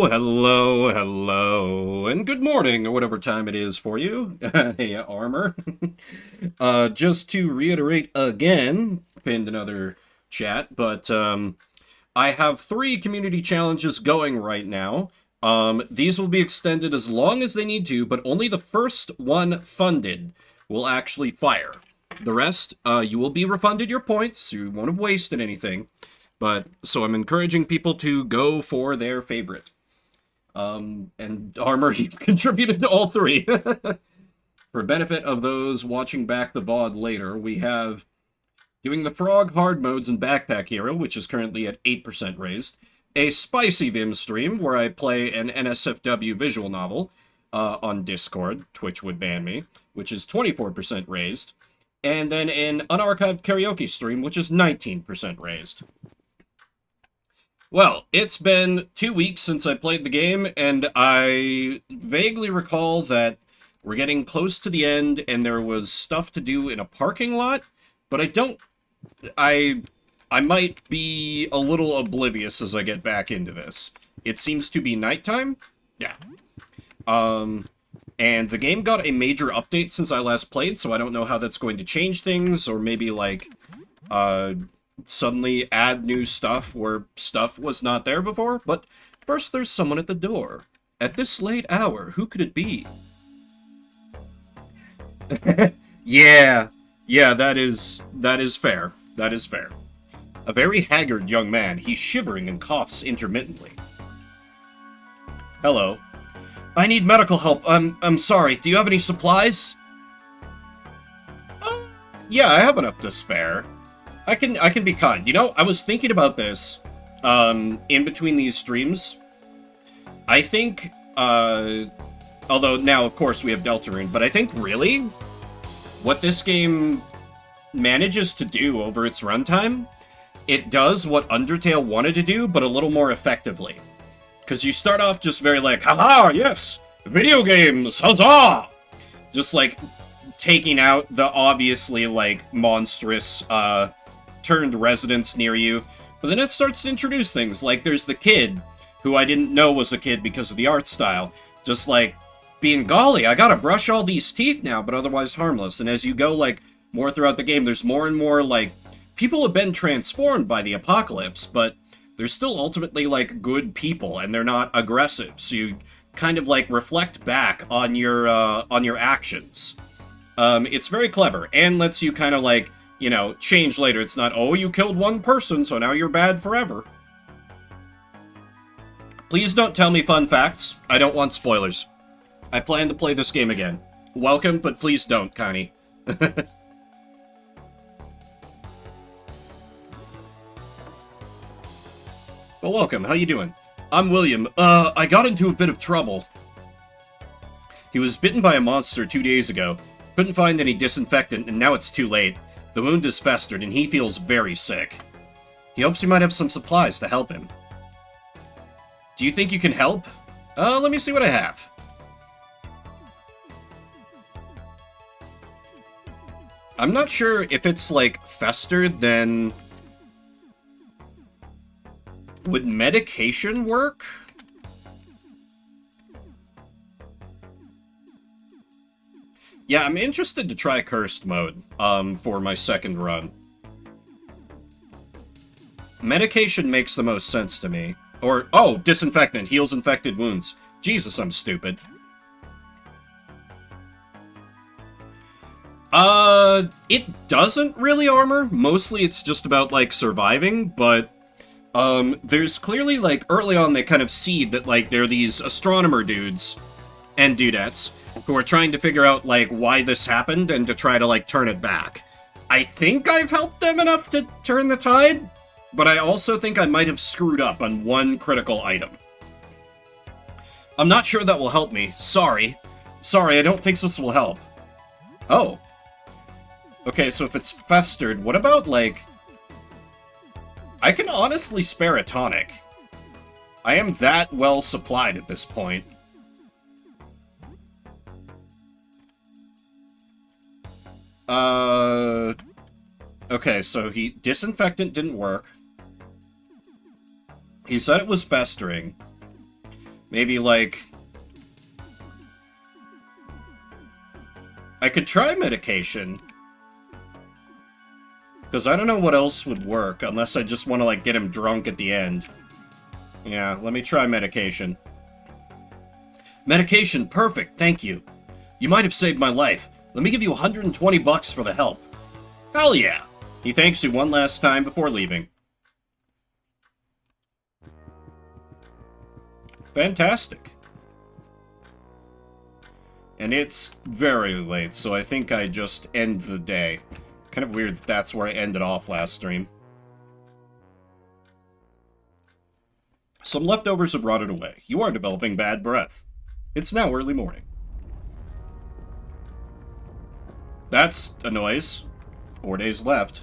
Hello, hello, and good morning, or whatever time it is for you. Hey, Armor. Just to reiterate again, pinned another chat, but I have three community challenges going right now. These will be extended as long as they need to, but only the first one funded will actually fire. The rest, you will be refunded your points, you won't have wasted anything. But, so I'm encouraging people to go for their favorite. And Armor, he contributed to all three. For benefit of those watching back the VOD later, we have doing the Frog hard modes and Backpack Hero, which is currently at 8% raised, a Spicy Vim stream where I play an NSFW visual novel on Discord, Twitch would ban me, which is 24% raised, and then an unarchived karaoke stream, which is 19% raised. Well, it's been 2 weeks since I played the game, and I vaguely recall that we're getting close to the end, and there was stuff to do in a parking lot, but I might be a little oblivious as I get back into this. It seems to be nighttime? Yeah. And the game got a major update since I last played, so I don't know how that's going to change things, or maybe, like, suddenly add new stuff where stuff was not there before, but first there's someone at the door. At this late hour, who could it be? Yeah, that is fair. That is fair. A very haggard young man, he's shivering and coughs intermittently. Hello. I need medical help. I'm sorry. Do you have any supplies? Yeah, I have enough to spare. I can be kind. You know, I was thinking about this, in between these streams. I think, although now, of course, we have Deltarune, but I think, really, what this game manages to do over its runtime, it does what Undertale wanted to do, but a little more effectively. Because you start off just very like, haha, yes, video games, huzzah! Just, like, taking out the obviously, like, monstrous, turned residents near you, but then it starts to introduce things, like there's the kid, who I didn't know was a kid because of the art style, just like, being golly, I gotta brush all these teeth now, but otherwise harmless, and as you go, like, more throughout the game, there's more and more, like, people have been transformed by the apocalypse, but they're still ultimately, like, good people, and they're not aggressive, so you kind of, like, reflect back on your actions. It's very clever, and lets you kind of, like, you know, change later. It's not, oh, you killed one person, so now you're bad forever. Please don't tell me fun facts. I don't want spoilers. I plan to play this game again. Welcome, but please don't, Connie. Well, welcome. How you doing? I'm William. I got into a bit of trouble. He was bitten by a monster 2 days ago. Couldn't find any disinfectant, and now it's too late. The wound is festered, and he feels very sick. He hopes you might have some supplies to help him. Do you think you can help? Let me see what I have. I'm not sure if it's, like, festered, then... Would medication work? Yeah, I'm interested to try Cursed mode, for my second run. Medication makes the most sense to me. Or, oh, disinfectant, heals infected wounds. Jesus, I'm stupid. It doesn't really armor. Mostly it's just about, like, surviving, but, there's clearly, like, early on they kind of seed that, like, there are these astronomer dudes and dudettes who are trying to figure out, like, why this happened and to try to, like, turn it back. I think I've helped them enough to turn the tide, but I also think I might have screwed up on one critical item. I'm not sure that will help me. Sorry. Sorry, I don't think this will help. Oh. Okay, so if it's festered, what about, like... I can honestly spare a tonic. I am that well supplied at this point. Okay, so disinfectant didn't work. He said it was festering. Maybe, like... I could try medication. Because I don't know what else would work, unless I just want to, like, get him drunk at the end. Yeah, let me try medication. Medication, perfect, thank you. You might have saved my life. Let me give you 120 bucks for the help. Hell yeah! He thanks you one last time before leaving. Fantastic. And it's very late, so I think I just end the day. Kind of weird that that's where I ended off last stream. Some leftovers have rotted away. You are developing bad breath. It's now early morning. That's a noise. 4 days left.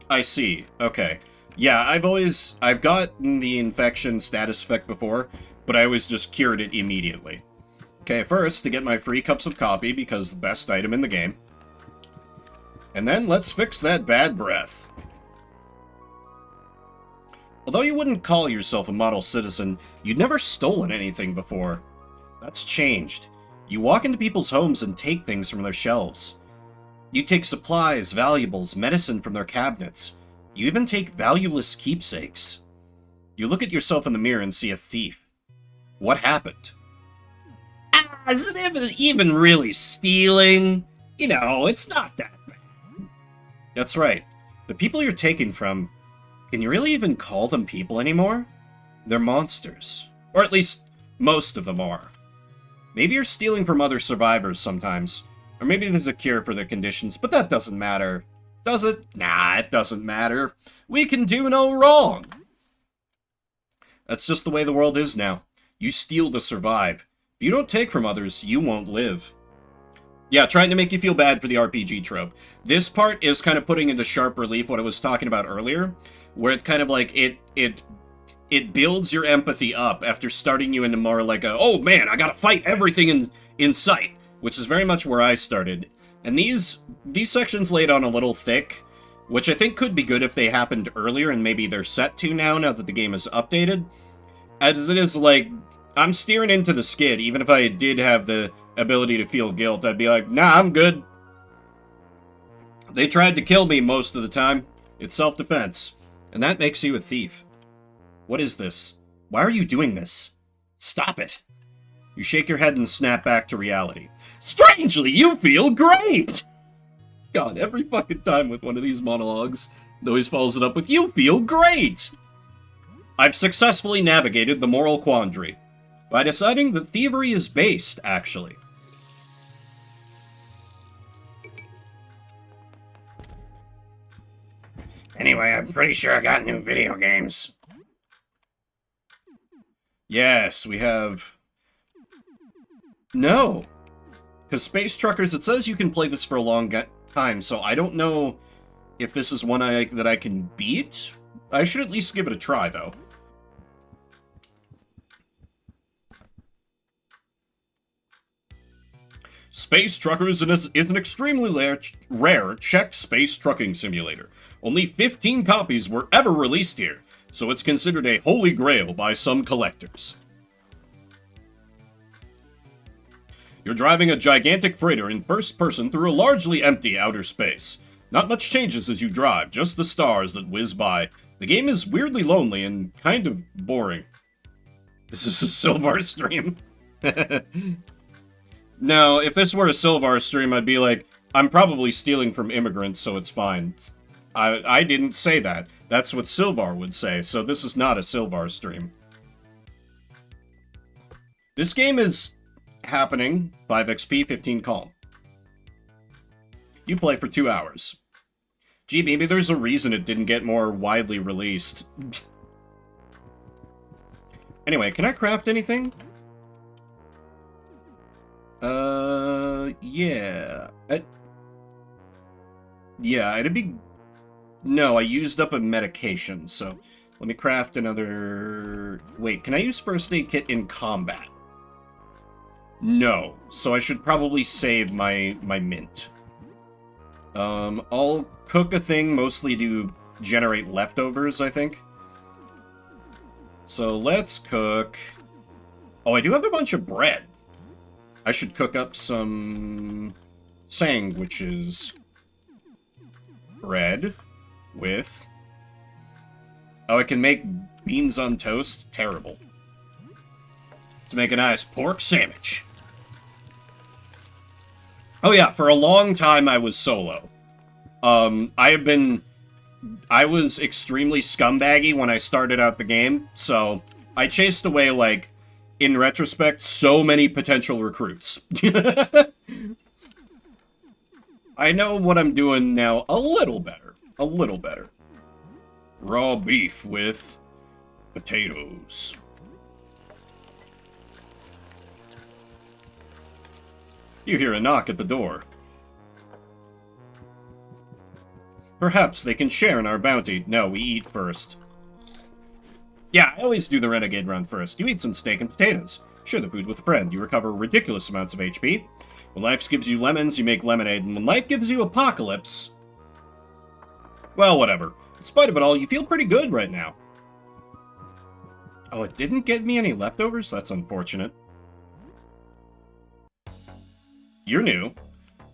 I see. Okay. Yeah, I've gotten the infection status effect before, but I always just cured it immediately. Okay, first, to get my free cups of coffee, because the best item in the game. And then, let's fix that bad breath. Although you wouldn't call yourself a model citizen, you'd never stolen anything before. That's changed. You walk into people's homes and take things from their shelves. You take supplies, valuables, medicine from their cabinets. You even take valueless keepsakes. You look at yourself in the mirror and see a thief. What happened? Is it even really stealing? You know, it's not that bad. That's right. The people you're taking from, can you really even call them people anymore? They're monsters. Or at least, most of them are. Maybe you're stealing from other survivors sometimes. Or maybe there's a cure for their conditions, but that doesn't matter. Does it? Nah, it doesn't matter. We can do no wrong. That's just the way the world is now. You steal to survive. If you don't take from others, you won't live. Yeah, trying to make you feel bad for the RPG trope. This part is kind of putting into sharp relief what I was talking about earlier, where it kind of like, it builds your empathy up after starting you into more like a, oh man, I gotta fight everything in sight, which is very much where I started. And these sections laid on a little thick, which I think could be good if they happened earlier, and maybe they're set to now that the game is updated. As it is, like, I'm steering into the skid. Even if I did have the ability to feel guilt, I'd be like, nah, I'm good. They tried to kill me most of the time. It's self-defense. And that makes you a thief. What is this? Why are you doing this? Stop it. You shake your head and snap back to reality. Strangely, you feel great! God, every fucking time with one of these monologues, it always follows it up with, you feel great! I've successfully navigated the moral quandary by deciding that thievery is based, actually. Anyway, I'm pretty sure I got new video games. Yes, we have... No. Because Space Truckers, it says you can play this for a long time, so I don't know if this is one that I can beat. I should at least give it a try, though. Space Truckers is an extremely rare Czech space trucking simulator. Only 15 copies were ever released here, so it's considered a holy grail by some collectors. You're driving a gigantic freighter in first person through a largely empty outer space. Not much changes as you drive, just the stars that whiz by. The game is weirdly lonely and kind of boring. This is a Sylvar stream. No, if this were a Sylvar stream, I'd be like, I'm probably stealing from immigrants, so it's fine. I didn't say that. That's what Sylvar would say, so this is not a Sylvar stream. This game is happening, 5 XP, 15 calm. You play for 2 hours. Gee, maybe there's a reason it didn't get more widely released. Anyway, can I craft anything? Yeah. Yeah, it'd be... No, I used up a medication, so... Let me craft another... Wait, can I use first aid kit in combat? No, so I should probably save my mint. I'll cook a thing mostly to generate leftovers, I think. So let's cook... Oh, I do have a bunch of bread. I should cook up some sandwiches. Bread with... Oh, I can make beans on toast? Terrible. Let's make a nice pork sandwich. Oh yeah, for a long time I was solo. I was extremely scumbaggy when I started out the game, so I chased away, like, in retrospect, so many potential recruits. I know what I'm doing now a little better. A little better. Raw beef with potatoes. You hear a knock at the door. Perhaps they can share in our bounty. No, we eat first. Yeah, I always do the renegade run first. You eat some steak and potatoes. Share the food with a friend. You recover ridiculous amounts of HP. When life gives you lemons, you make lemonade. And when life gives you apocalypse... Well, whatever. In spite of it all, you feel pretty good right now. Oh, it didn't get me any leftovers? That's unfortunate. You're new.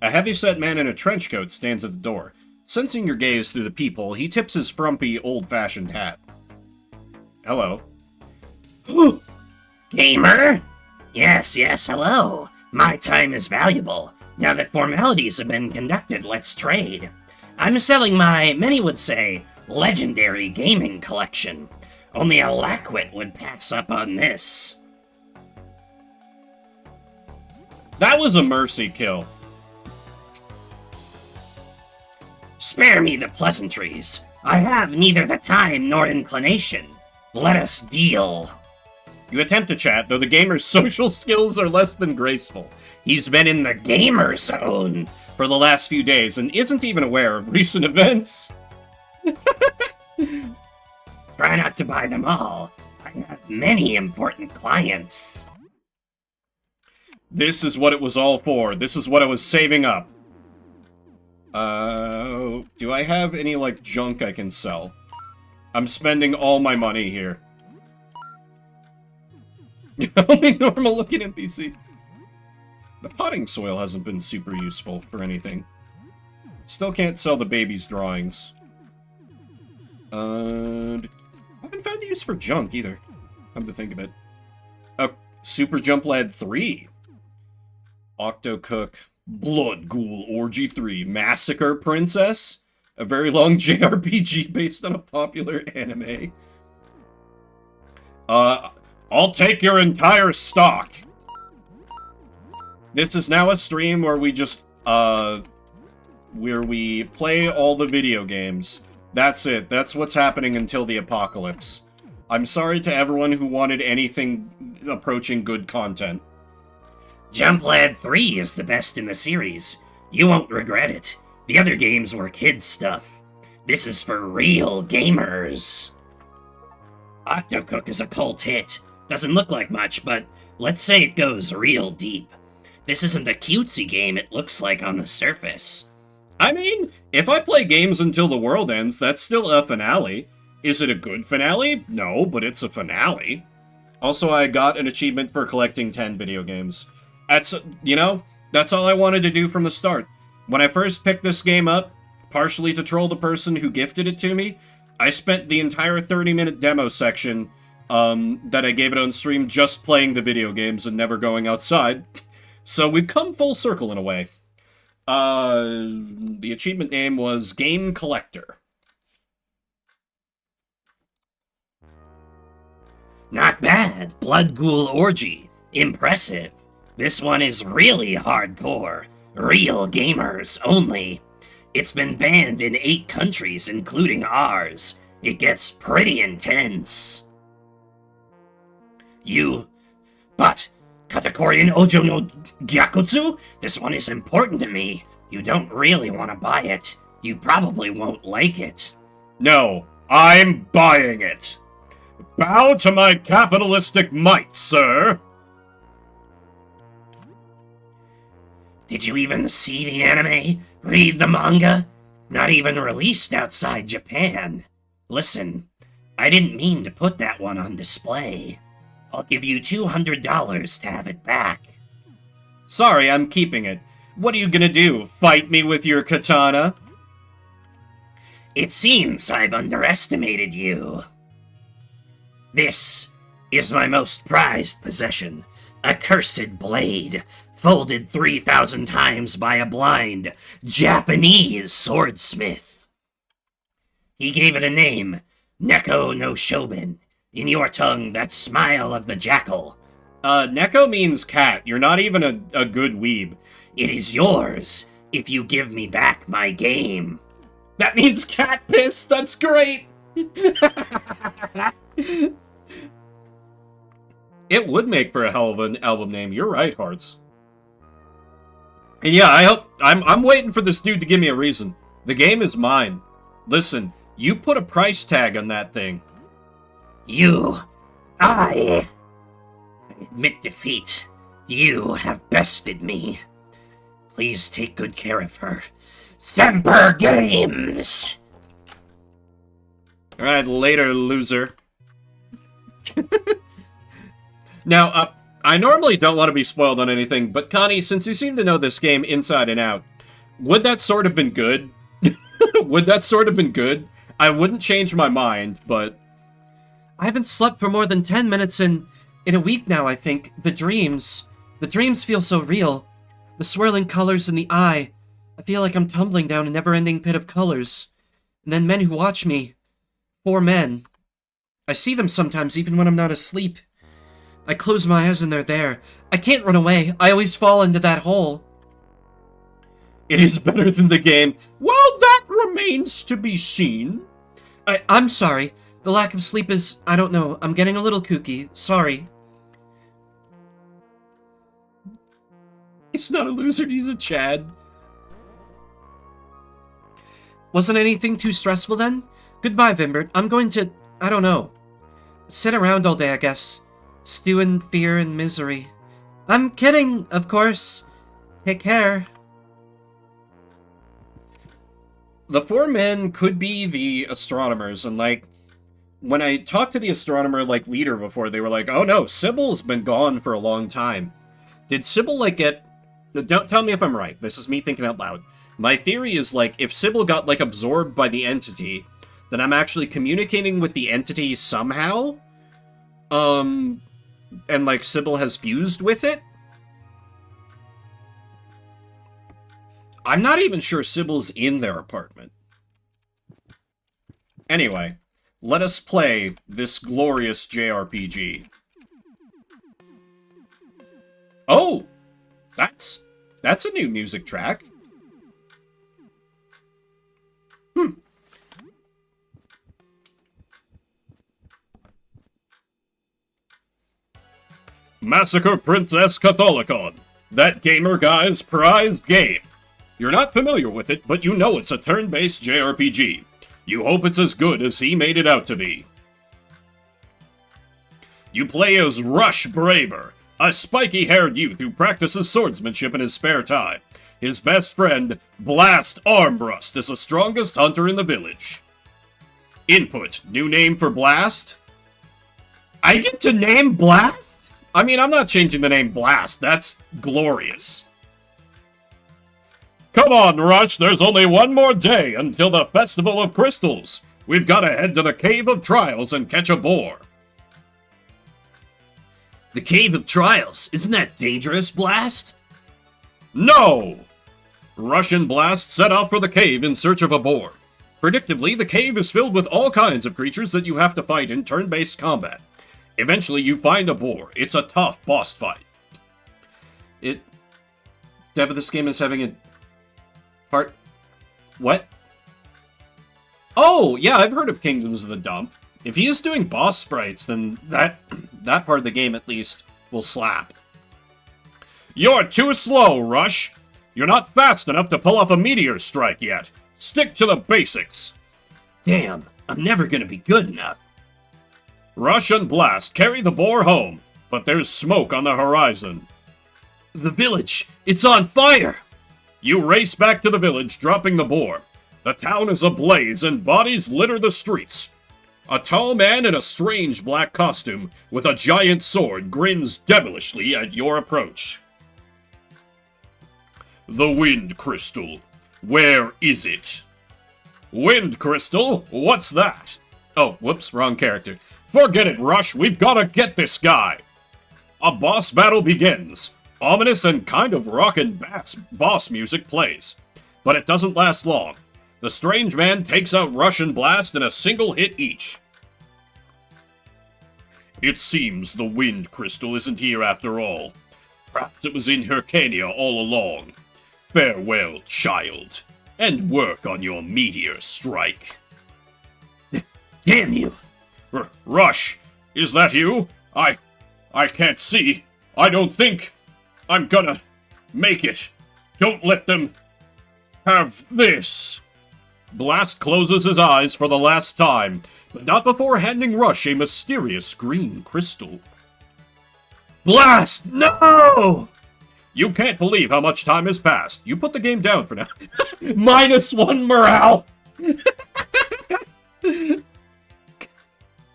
A heavy-set man in a trench coat stands at the door. Sensing your gaze through the peephole, he tips his frumpy, old-fashioned hat. Hello. Gamer? Yes, hello. My time is valuable. Now that formalities have been conducted, let's trade. I'm selling my, many would say, legendary gaming collection. Only a lackwit would pass up on this. That was a mercy kill. Spare me the pleasantries. I have neither the time nor inclination. Let us deal. You attempt to chat, though the gamer's social skills are less than graceful. He's been in the gamer zone for the last few days and isn't even aware of recent events. Try not to buy them all. I have many important clients. This is what it was all for. This is what I was saving up. Do I have any, like, junk I can sell? I'm spending all my money here. Only normal-looking NPC. The potting soil hasn't been super useful for anything. Still can't sell the baby's drawings. I haven't found a use for junk, either. Come to think of it. Oh, Super Jump Lad 3. Octocook, Blood Ghoul Orgy 3, Massacre Princess, a very long JRPG based on a popular anime. I'll take your entire stock. This is now a stream where we just, where we play all the video games. That's it. That's what's happening until the apocalypse. I'm sorry to everyone who wanted anything approaching good content. Jump Lad 3 is the best in the series. You won't regret it. The other games were kids' stuff. This is for real gamers. Octocook is a cult hit. Doesn't look like much, but let's say it goes real deep. This isn't the cutesy game it looks like on the surface. I mean, if I play games until the world ends, that's still a finale. Is it a good finale? No, but it's a finale. Also, I got an achievement for collecting 10 video games. That's, you know, that's all I wanted to do from the start. When I first picked this game up, partially to troll the person who gifted it to me, I spent the entire 30-minute demo section that I gave it on stream just playing the video games and never going outside. So we've come full circle in a way. The achievement name was Game Collector. Not bad. Blood Ghoul Orgy. Impressive. This one is really hardcore. Real gamers only. It's been banned in 8 countries, including ours. It gets pretty intense. But, Katakorian Ojo no Gyakutsu? This one is important to me. You don't really want to buy it. You probably won't like it. No, I'm buying it. Bow to my capitalistic might, sir. Did you even see the anime? Read the manga? Not even released outside Japan. Listen, I didn't mean to put that one on display. I'll give you $200 to have it back. Sorry, I'm keeping it. What are you gonna do, fight me with your katana? It seems I've underestimated you. This is my most prized possession, a cursed blade, folded 3,000 times by a blind Japanese swordsmith. He gave it a name, Neko no Shobin. In your tongue, that smile of the jackal. Neko means cat. You're not even a good weeb. It is yours if you give me back my game. That means cat piss. That's great. It would make for a hell of an album name. You're right, Hearts. And yeah, I'm waiting for this dude to give me a reason. The game is mine. Listen, you put a price tag on that thing. I admit defeat. You have bested me. Please take good care of her. Semper Games! Alright, later, loser. Now, I normally don't want to be spoiled on anything, but Connie, since you seem to know this game inside and out, would that sword have been good? Would that sword have been good? I wouldn't change my mind, but... I haven't slept for more than 10 minutes in a week now, I think. The dreams feel so real. The swirling colors in the eye. I feel like I'm tumbling down a never-ending pit of colors. And then men who watch me. 4 men. I see them sometimes even when I'm not asleep. I close my eyes and they're there. I can't run away. I always fall into that hole. It is better than the game. Well, that remains to be seen. I'm sorry. The lack of sleep is... I don't know. I'm getting a little kooky. Sorry. He's not a loser. He's a Chad. Wasn't anything too stressful then? Goodbye, Vimbert. I'm going to... I don't know. Sit around all day, I guess. Stew in fear and misery. I'm kidding, of course. Take care. The 4 men could be the astronomers, and like, when I talked to the astronomer, like, leader before, they were like, oh no, Sybil's been gone for a long time. Did Sybil, like, get... Don't tell me if I'm right. This is me thinking out loud. My theory is, like, if Sybil got, like, absorbed by the entity, then I'm actually communicating with the entity somehow. And, like, Sybil has fused with it? I'm not even sure Sybil's in their apartment. Anyway, let us play this glorious JRPG. Oh! That's a new music track. Massacre Princess Catholicon. That gamer guy's prized game. You're not familiar with it, but you know it's a turn-based JRPG. You hope it's as good as he made it out to be. You play as Rush Braver, a spiky-haired youth who practices swordsmanship in his spare time. His best friend, Blast Armbrust, is the strongest hunter in the village. Input, new name for Blast? I get to name Blast? I mean, I'm not changing the name Blast. That's glorious. Come on, Rush, there's only one more day until the Festival of Crystals. We've got to head to the Cave of Trials and catch a boar. The Cave of Trials? Isn't that dangerous, Blast? No! Rush and Blast set off for the cave in search of a boar. Predictably, the cave is filled with all kinds of creatures that you have to fight in turn-based combat. Eventually, you find a boar. It's a tough boss fight. Dev, this game is having a... part... What? Oh, yeah, I've heard of Kingdoms of the Dump. If he is doing boss sprites, then that part of the game, at least, will slap. You're too slow, Rush! You're not fast enough to pull off a meteor strike yet. Stick to the basics. Damn, I'm never gonna be good enough. Rush and Blast carry the boar home, but there's smoke on the horizon. The village! It's on fire! You race back to the village, dropping the boar. The town is ablaze and bodies litter the streets. A tall man in a strange black costume with a giant sword grins devilishly at your approach. The Wind Crystal. Where is it? Wind Crystal? What's that? Oh, whoops, wrong character. Forget it, Rush. We've gotta get this guy. A boss battle begins. Ominous and kind of rockin' boss music plays. But it doesn't last long. The strange man takes out Rush and Blast in a single hit each. It seems the Wind Crystal isn't here after all. Perhaps it was in Hyrcania all along. Farewell, child, and work on your meteor strike. Damn you! Rush, is that you? I can't see. I don't think I'm gonna make it. Don't let them have this. Blast closes his eyes for the last time, but not before handing Rush a mysterious green crystal. Blast, no! You can't believe how much time has passed. You put the game down for now. -1 morale!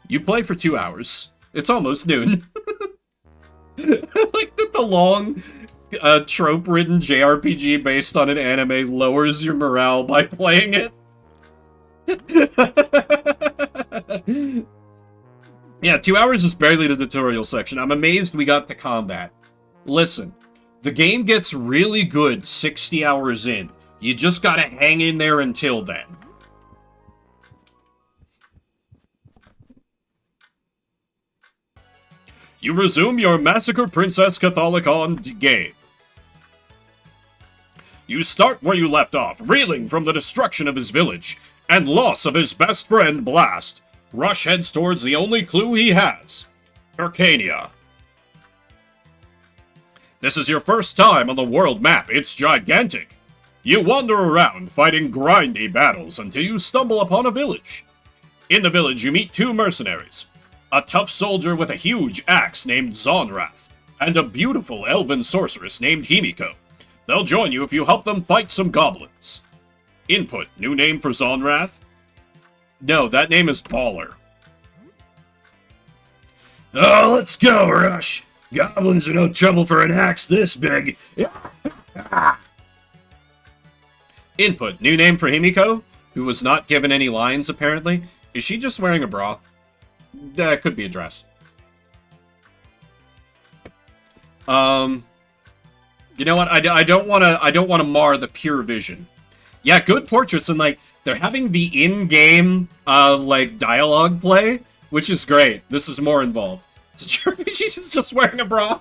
You play for 2 hours. It's almost noon. Like the long, trope-ridden JRPG based on an anime lowers your morale by playing it. Yeah, 2 hours is barely the tutorial section. I'm amazed we got to combat. Listen, the game gets really good 60 hours in. You just gotta hang in there until then. You resume your Massacre Princess Catholicon game. You start where you left off, reeling from the destruction of his village and loss of his best friend, Blast. Rush heads towards the only clue he has, Hyrcania. This is your first time on the world map. It's gigantic. You wander around, fighting grindy battles until you stumble upon a village. In the village, you meet 2 mercenaries. A tough soldier with a huge axe named Zonrath, and a beautiful elven sorceress named Himiko. They'll join you if you help them fight some goblins. Input, new name for Zonrath? No, that name is Baller. Oh, let's go, Rush! Goblins are no trouble for an axe this big. Input, new name for Himiko, who was not given any lines, apparently. Is she just wearing a bra? That could be a dress. You know what? I don't want to mar the pure vision. Yeah, good portraits, and like they're having the in-game like dialogue play, which is great. This is more involved. So she's just wearing a bra.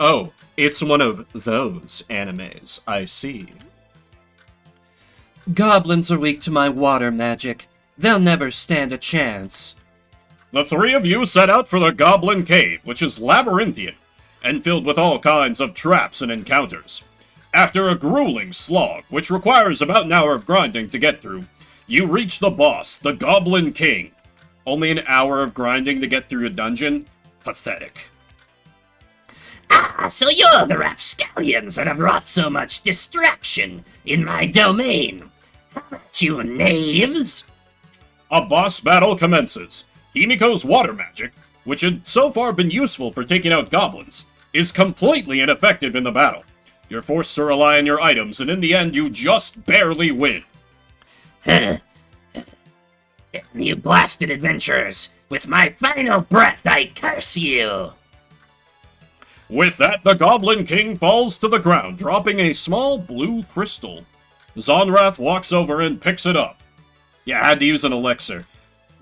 Oh, it's one of those animes. I see. Goblins are weak to my water magic. They'll never stand a chance. The 3 of you set out for the Goblin Cave, which is labyrinthian, and filled with all kinds of traps and encounters. After a grueling slog, which requires about an hour of grinding to get through, you reach the boss, the Goblin King. Only an hour of grinding to get through a dungeon? Pathetic. Ah, so you're the rapscallions that have wrought so much distraction in my domain. How about you knaves? A boss battle commences. Himiko's water magic, which had so far been useful for taking out goblins, is completely ineffective in the battle. You're forced to rely on your items, and in the end, you just barely win. You blasted adventurers! With my final breath, I curse you! With that, the Goblin King falls to the ground, dropping a small blue crystal. Zonrath walks over and picks it up. Yeah, I had to use an elixir.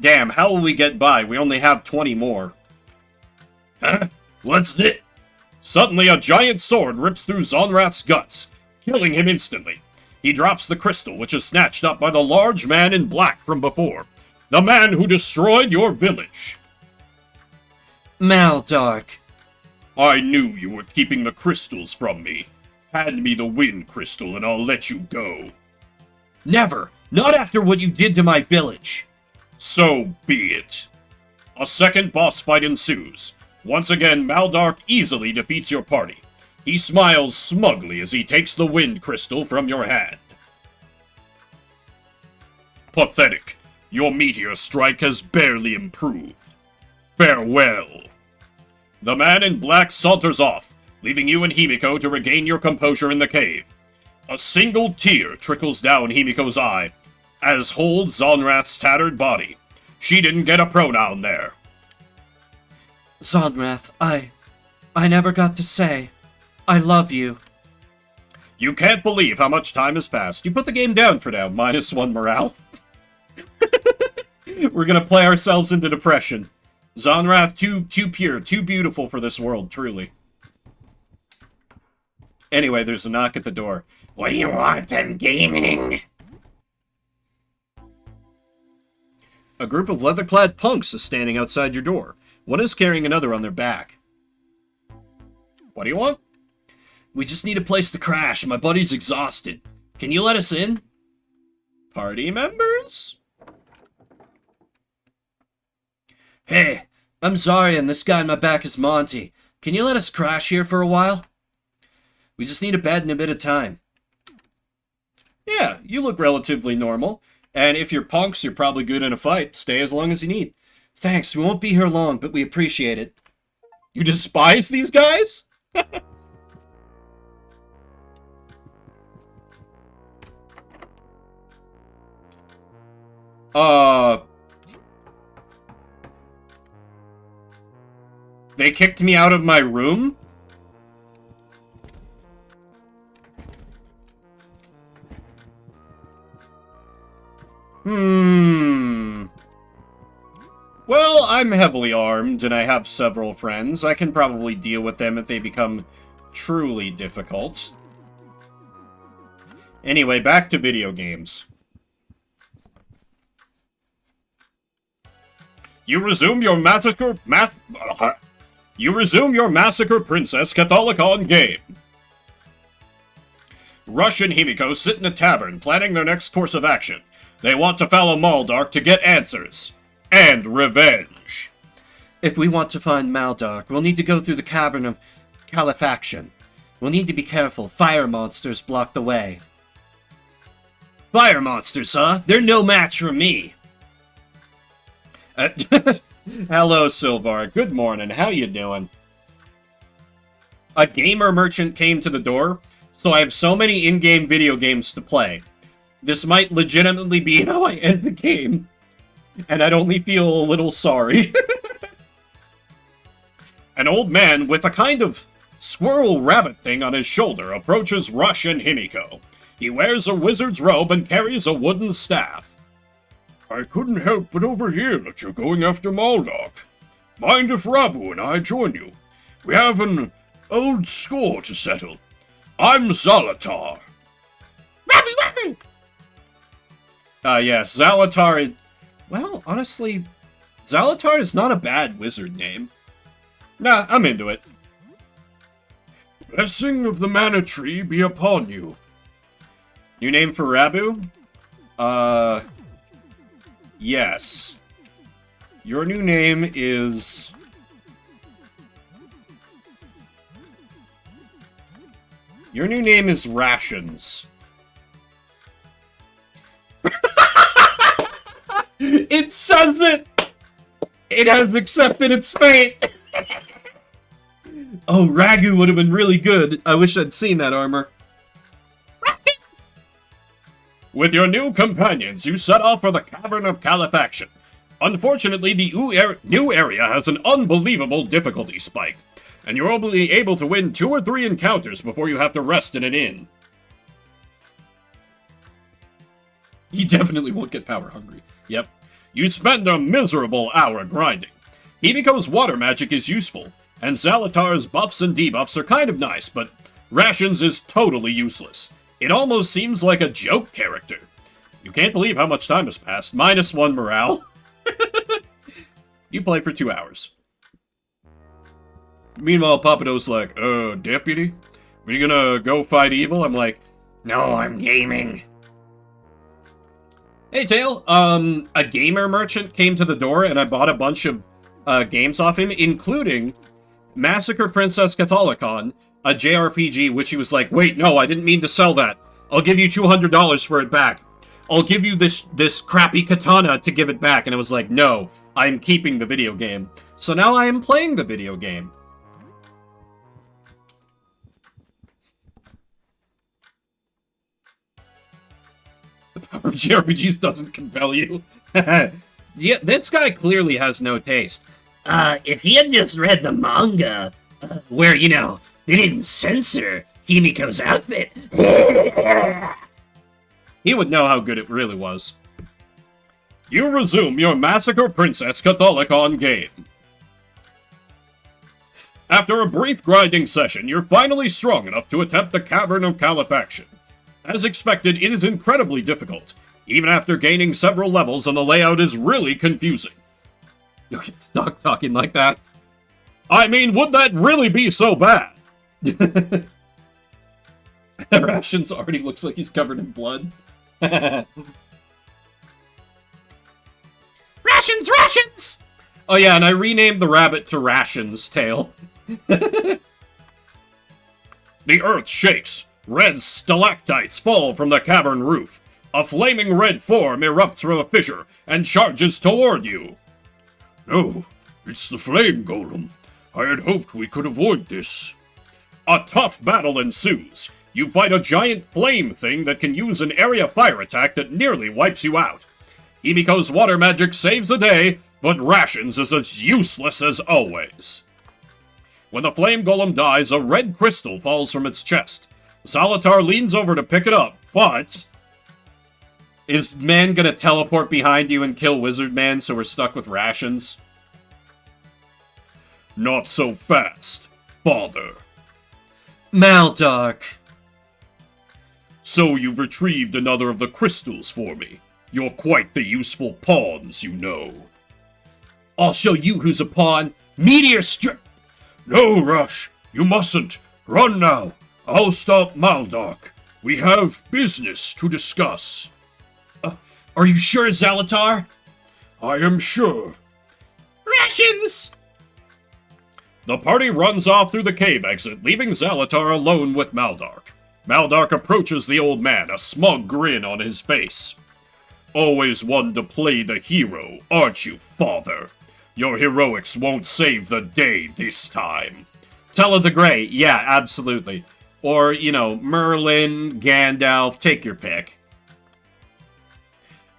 Damn, how will we get by? We only have 20 more. Huh? What's this? Suddenly, a giant sword rips through Zonrath's guts, killing him instantly. He drops the crystal, which is snatched up by the large man in black from before. The man who destroyed your village. Maldark. I knew you were keeping the crystals from me. Hand me the wind crystal and I'll let you go. Never! Not after what you did to my village! So be it. A second boss fight ensues. Once again, Maldark easily defeats your party. He smiles smugly as he takes the wind crystal from your hand. Pathetic. Your meteor strike has barely improved. Farewell. The man in black saunters off, leaving you and Himiko to regain your composure in the cave. A single tear trickles down Himiko's eye, as holds Zonrath's tattered body. She didn't get a pronoun there. Zonrath, I never got to say, I love you. You can't believe how much time has passed. You put the game down for now, -1 morale. We're gonna play ourselves into depression. Zonrath, too pure, too beautiful for this world, truly. Anyway, there's a knock at the door. What do you want in gaming? A group of leather-clad punks is standing outside your door. One is carrying another on their back. What do you want? We just need a place to crash. My buddy's exhausted. Can you let us in? Party members? Hey, I'm Zarya and this guy on my back is Monty. Can you let us crash here for a while? We just need a bed and a bit of time. Yeah, you look relatively normal. And if you're punks, you're probably good in a fight. Stay as long as you need. Thanks, we won't be here long, but we appreciate it. You despise these guys? They kicked me out of my room? Well, I'm heavily armed, and I have several friends. I can probably deal with them if they become truly difficult. Anyway, back to video games. You resume your Massacre Princess Catholicon game. Rush and Himiko sit in a tavern, planning their next course of action. They want to follow Maldark to get answers. And revenge. If we want to find Maldark, we'll need to go through the Cavern of Califaction. We'll need to be careful. Fire monsters block the way. Fire monsters, huh? They're no match for me. Hello, Sylvar. Good morning. How you doing? A gamer merchant came to the door, so I have so many in-game video games to play. This might legitimately be how I end the game. And I'd only feel a little sorry. An old man with a kind of squirrel rabbit thing on his shoulder approaches Rush and Himiko. He wears a wizard's robe and carries a wooden staff. I couldn't help but overhear that you're going after Maldark. Mind if Rabu and I join you? We have an old score to settle. I'm Zalatar. Rabu! Yes, Zalatar. Well, honestly, Zalatar is not a bad wizard name. Nah, I'm into it. Blessing of the Mana Tree be upon you. New name for Rabu? Yes. Your new name is... Your new name is Rations. It says it! It has accepted its fate! Oh, Ragu would have been really good. I wish I'd seen that armor. With your new companions, you set off for the Cavern of Califaction. Unfortunately, the new area has an unbelievable difficulty spike, and you're only able to win 2 or 3 encounters before you have to rest in an inn. He definitely won't get power hungry. Yep. You spend a miserable hour grinding. Himiko's water magic is useful, and Zalatar's buffs and debuffs are kind of nice, but Rations is totally useless. It almost seems like a joke character. You can't believe how much time has passed. -1 morale. You play for 2 hours. Meanwhile, Papado's like, deputy? Are you gonna go fight evil? I'm like, No, I'm gaming. hey, Tail. A gamer merchant came to the door, and I bought a bunch of games off him, including Massacre Princess Catholicon, a JRPG, which he was like, wait, no, I didn't mean to sell that. I'll give you $200 for it back. I'll give you this crappy katana to give it back. And I was like, no, I'm keeping the video game. So now I am playing the video game. The power of JRPGs doesn't compel you. Yeah, this guy clearly has no taste. If he had just read the manga, where, you know, they didn't censor Himiko's outfit, he would know how good it really was. You resume your Massacre Princess Catholicon game. After a brief grinding session, you're finally strong enough to attempt the Cavern of Califaction. As expected, it is incredibly difficult, even after gaining several levels, and the layout is really confusing. You'll get stuck talking like that. I mean, would that really be so bad? Rations already looks like he's covered in blood. Rations! Oh yeah, and I renamed the rabbit to Rations Tail. The earth shakes. Red stalactites fall from the cavern roof. A flaming red form erupts from a fissure and charges toward you. No, it's the flame golem. I had hoped we could avoid this. A tough battle ensues. You fight a giant flame thing that can use an area fire attack that nearly wipes you out. Himiko's water magic saves the day, but Rations is as useless as always. When the flame golem dies, a red crystal falls from its chest. Zalatar leans over to pick it up, but... Is man gonna teleport behind you and kill Wizard Man so we're stuck with Rations? Not so fast, father. Maldark. So you've retrieved another of the crystals for me. You're quite the useful pawns, you know. I'll show you who's a pawn. Meteor No, Rush. You mustn't. Run now. I'll stop Maldark. We have business to discuss. Are you sure, Zalatar? I am sure. Rations! The party runs off through the cave exit, leaving Zalatar alone with Maldark. Maldark approaches the old man, a smug grin on his face. Always one to play the hero, aren't you, father? Your heroics won't save the day this time. Tella the Grey, yeah, absolutely. Or, you know, Merlin, Gandalf, take your pick.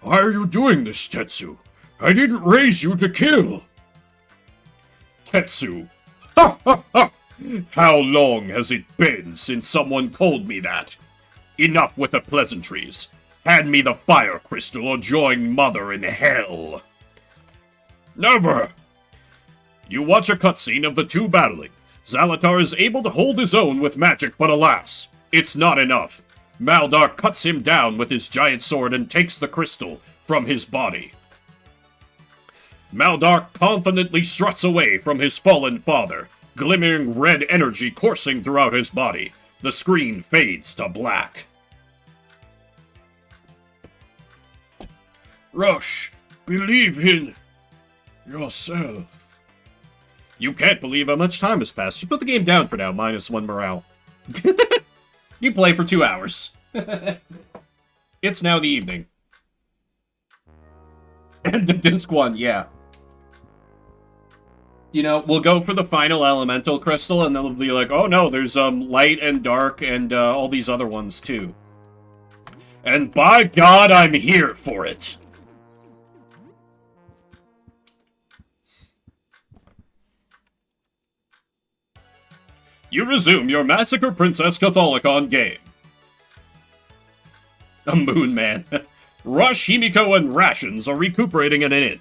Why are you doing this, Tetsu? I didn't raise you to kill. Tetsu. Ha ha ha! How long has it been since someone called me that? Enough with the pleasantries. Hand me the fire crystal or join Mother in hell. Never! You watch a cutscene of the two battling. Zalatar is able to hold his own with magic, but alas, it's not enough. Maldark cuts him down with his giant sword and takes the crystal from his body. Maldark confidently struts away from his fallen father, glimmering red energy coursing throughout his body. The screen fades to black. Rush, believe in yourself. You can't believe how much time has passed. You put the game down for now, -1 morale. You play for 2 hours. It's now the evening. And the disc 1, yeah. You know, we'll go for the final elemental crystal, and then we'll be like, oh no, there's light and dark and all these other ones too. And by God, I'm here for it. You resume your Massacre Princess Catholicon game. A moon man. Rush, Himiko, and Rations are recuperating in an inn.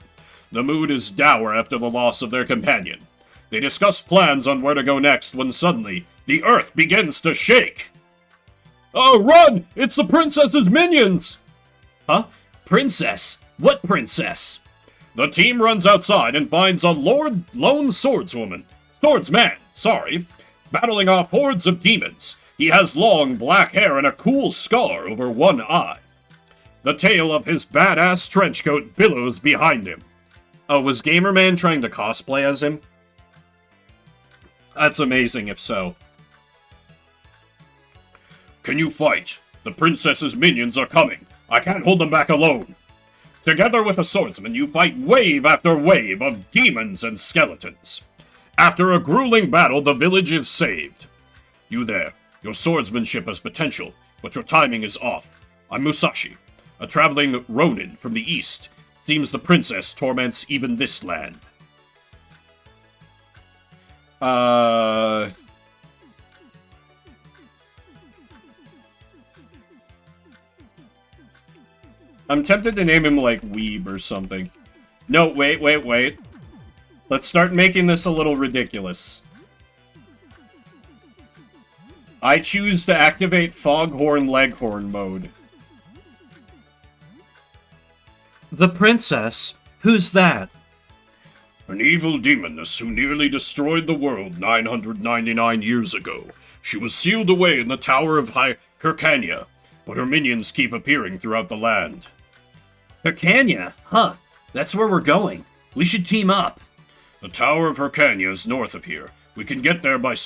The mood is dour after the loss of their companion. They discuss plans on where to go next when suddenly, the earth begins to shake. Oh, run! It's the princess's minions! Huh? Princess? What princess? The team runs outside and finds a lone swordswoman. Swordsman, sorry. Battling off hordes of demons. He has long black hair and a cool scar over one eye. The tail of his badass trenchcoat billows behind him. Oh, was Gamerman trying to cosplay as him? That's amazing if so. Can you fight? The princess's minions are coming. I can't hold them back alone. Together with the swordsman, you fight wave after wave of demons and skeletons. After a grueling battle, the village is saved. You there. Your swordsmanship has potential, but your timing is off. I'm Musashi, a traveling ronin from the east. Seems the princess torments even this land. I'm tempted to name him, like, Weeb or something. No, wait. Let's start making this a little ridiculous. I choose to activate Foghorn Leghorn mode. The princess? Who's that? An evil demoness who nearly destroyed the world 999 years ago. She was sealed away in the Tower of Hyrcania, but her minions keep appearing throughout the land. Hyrcania? Huh. That's where we're going. We should team up. The Tower of Hyrcania is north of here. We can get there by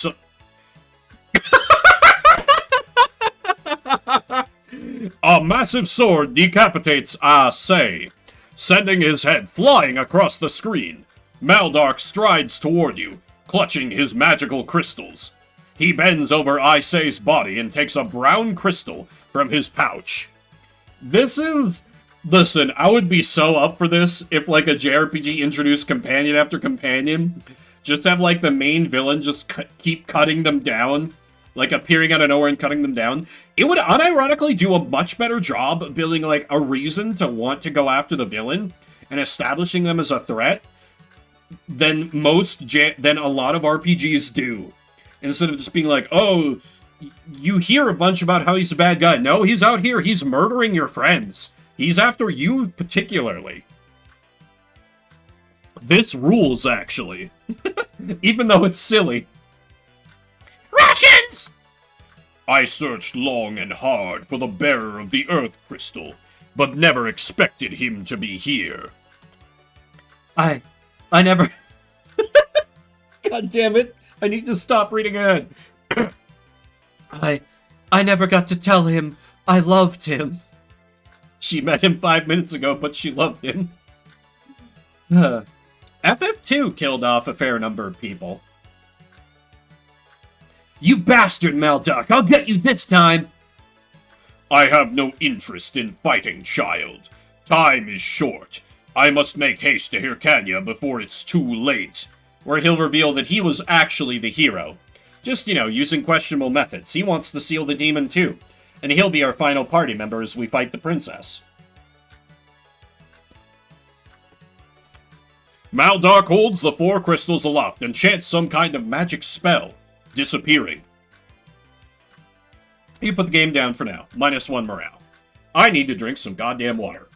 A massive sword decapitates Say, sending his head flying across the screen. Maldark strides toward you, clutching his magical crystals. He bends over Say's body and takes a brown crystal from his pouch. Listen, I would be so up for this if, like, a JRPG introduced companion after companion. Just have, like, the main villain just keep cutting them down. Like, appearing out of nowhere and cutting them down. It would unironically do a much better job of building, like, a reason to want to go after the villain and establishing them as a threat than than a lot of RPGs do. Instead of just being like, oh, you hear a bunch about how he's a bad guy. No, he's out here, he's murdering your friends. He's after you particularly. This rules, actually. Even though it's silly. Russians! I searched long and hard for the bearer of the Earth Crystal, but never expected him to be here. I never... God damn it! I need to stop reading ahead. I never got to tell him I loved him. She met him 5 minutes ago, but she loved him. FF2 killed off a fair number of people. You bastard, Maldark! I'll get you this time! I have no interest in fighting, child. Time is short. I must make haste to Hyrcania before it's too late. Where he'll reveal that he was actually the hero. Just, using questionable methods. He wants to seal the demon too. And he'll be our final party member as we fight the princess. Maldark holds the 4 crystals aloft and chants some kind of magic spell, disappearing. You put the game down for now. -1 morale. I need to drink some goddamn water.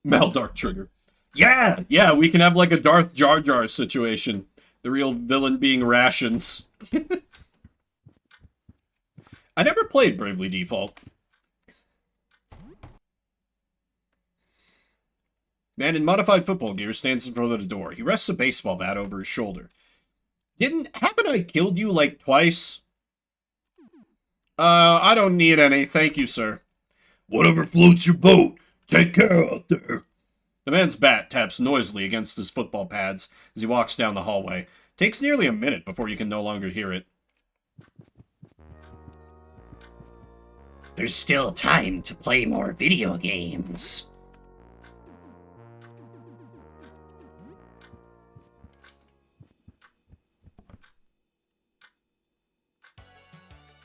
Maldark trigger. Yeah, we can have like a Darth Jar Jar situation. The real villain being rations. I never played Bravely Default. Man in modified football gear stands in front of the door. He rests a baseball bat over his shoulder. Haven't I killed you like twice? I don't need any, thank you, sir. Whatever floats your boat. Take care out there. The man's bat taps noisily against his football pads as he walks down the hallway. Takes nearly a minute before you can no longer hear it. There's still time to play more video games.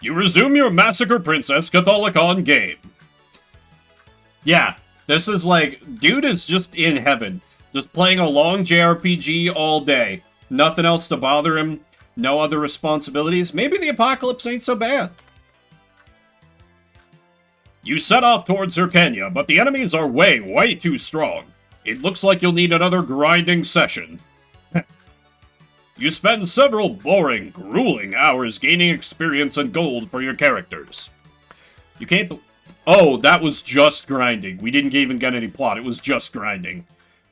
You resume your Massacre Princess Catholicon game. Yeah, this is like, dude is just in heaven. Just playing a long JRPG all day. Nothing else to bother him. No other responsibilities. Maybe the apocalypse ain't so bad. You set off towards Hyrcania, but the enemies are way too strong. It looks like you'll need another grinding session. You spend several boring, grueling hours gaining experience and gold for your characters. You can't Oh, that was just grinding. We didn't even get any plot. It was just grinding.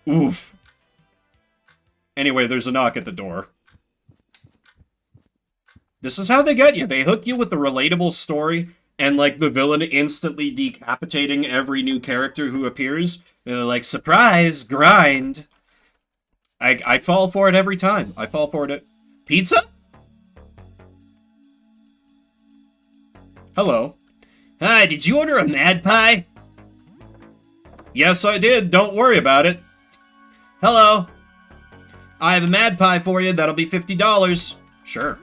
Oof. Anyway, there's a knock at the door. This is how they get you. They hook you with the relatable story and, like, the villain instantly decapitating every new character who appears. They're like, surprise, grind. I fall for it every time. I fall for it. Pizza? Hello. Hi, did you order a Mad Pie? Yes, I did. Don't worry about it. Hello. I have a Mad Pie for you. That'll be $50. Sure.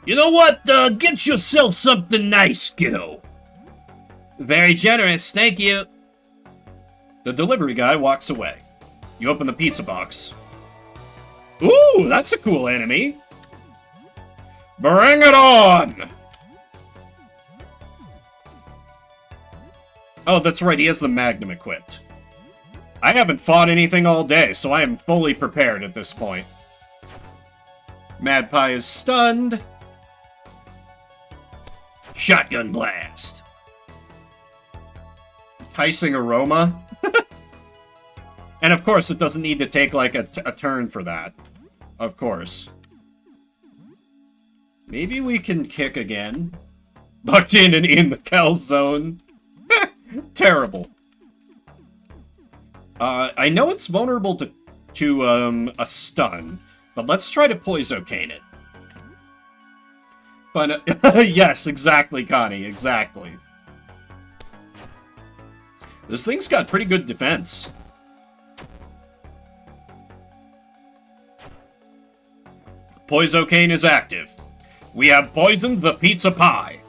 You know what? Get yourself something nice, kiddo. Very generous. Thank you. The delivery guy walks away. You open the pizza box. Ooh, that's a cool enemy. Bring it on! Oh, that's right, he has the Magnum equipped. I haven't fought anything all day, so I am fully prepared at this point. Mad Pie is stunned. Shotgun blast. Enticing aroma. And of course, it doesn't need to take, like, a turn for that. Of course. Maybe we can kick again. Bucked in and in the calzone. Terrible. I know it's vulnerable to a stun, but let's try to Poisocane it. But, yes, exactly, Connie, exactly. This thing's got pretty good defense. Poisocane is active. We have poisoned the pizza pie.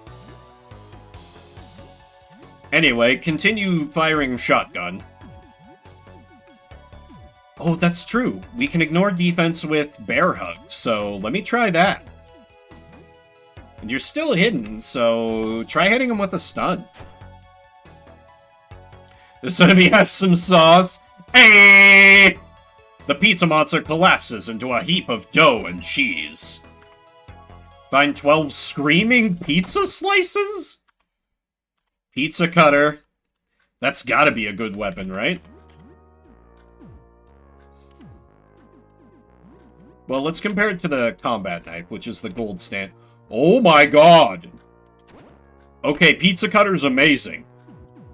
Anyway, continue firing shotgun. Oh, that's true. We can ignore defense with bear hug, so let me try that. And you're still hidden, so try hitting him with a stun. This enemy has some sauce. Hey! The pizza monster collapses into a heap of dough and cheese. Find 12 screaming pizza slices? Pizza cutter. That's gotta be a good weapon, right? Well, let's compare it to the combat knife, which is the gold stand. Oh my god! Okay, pizza cutter's amazing.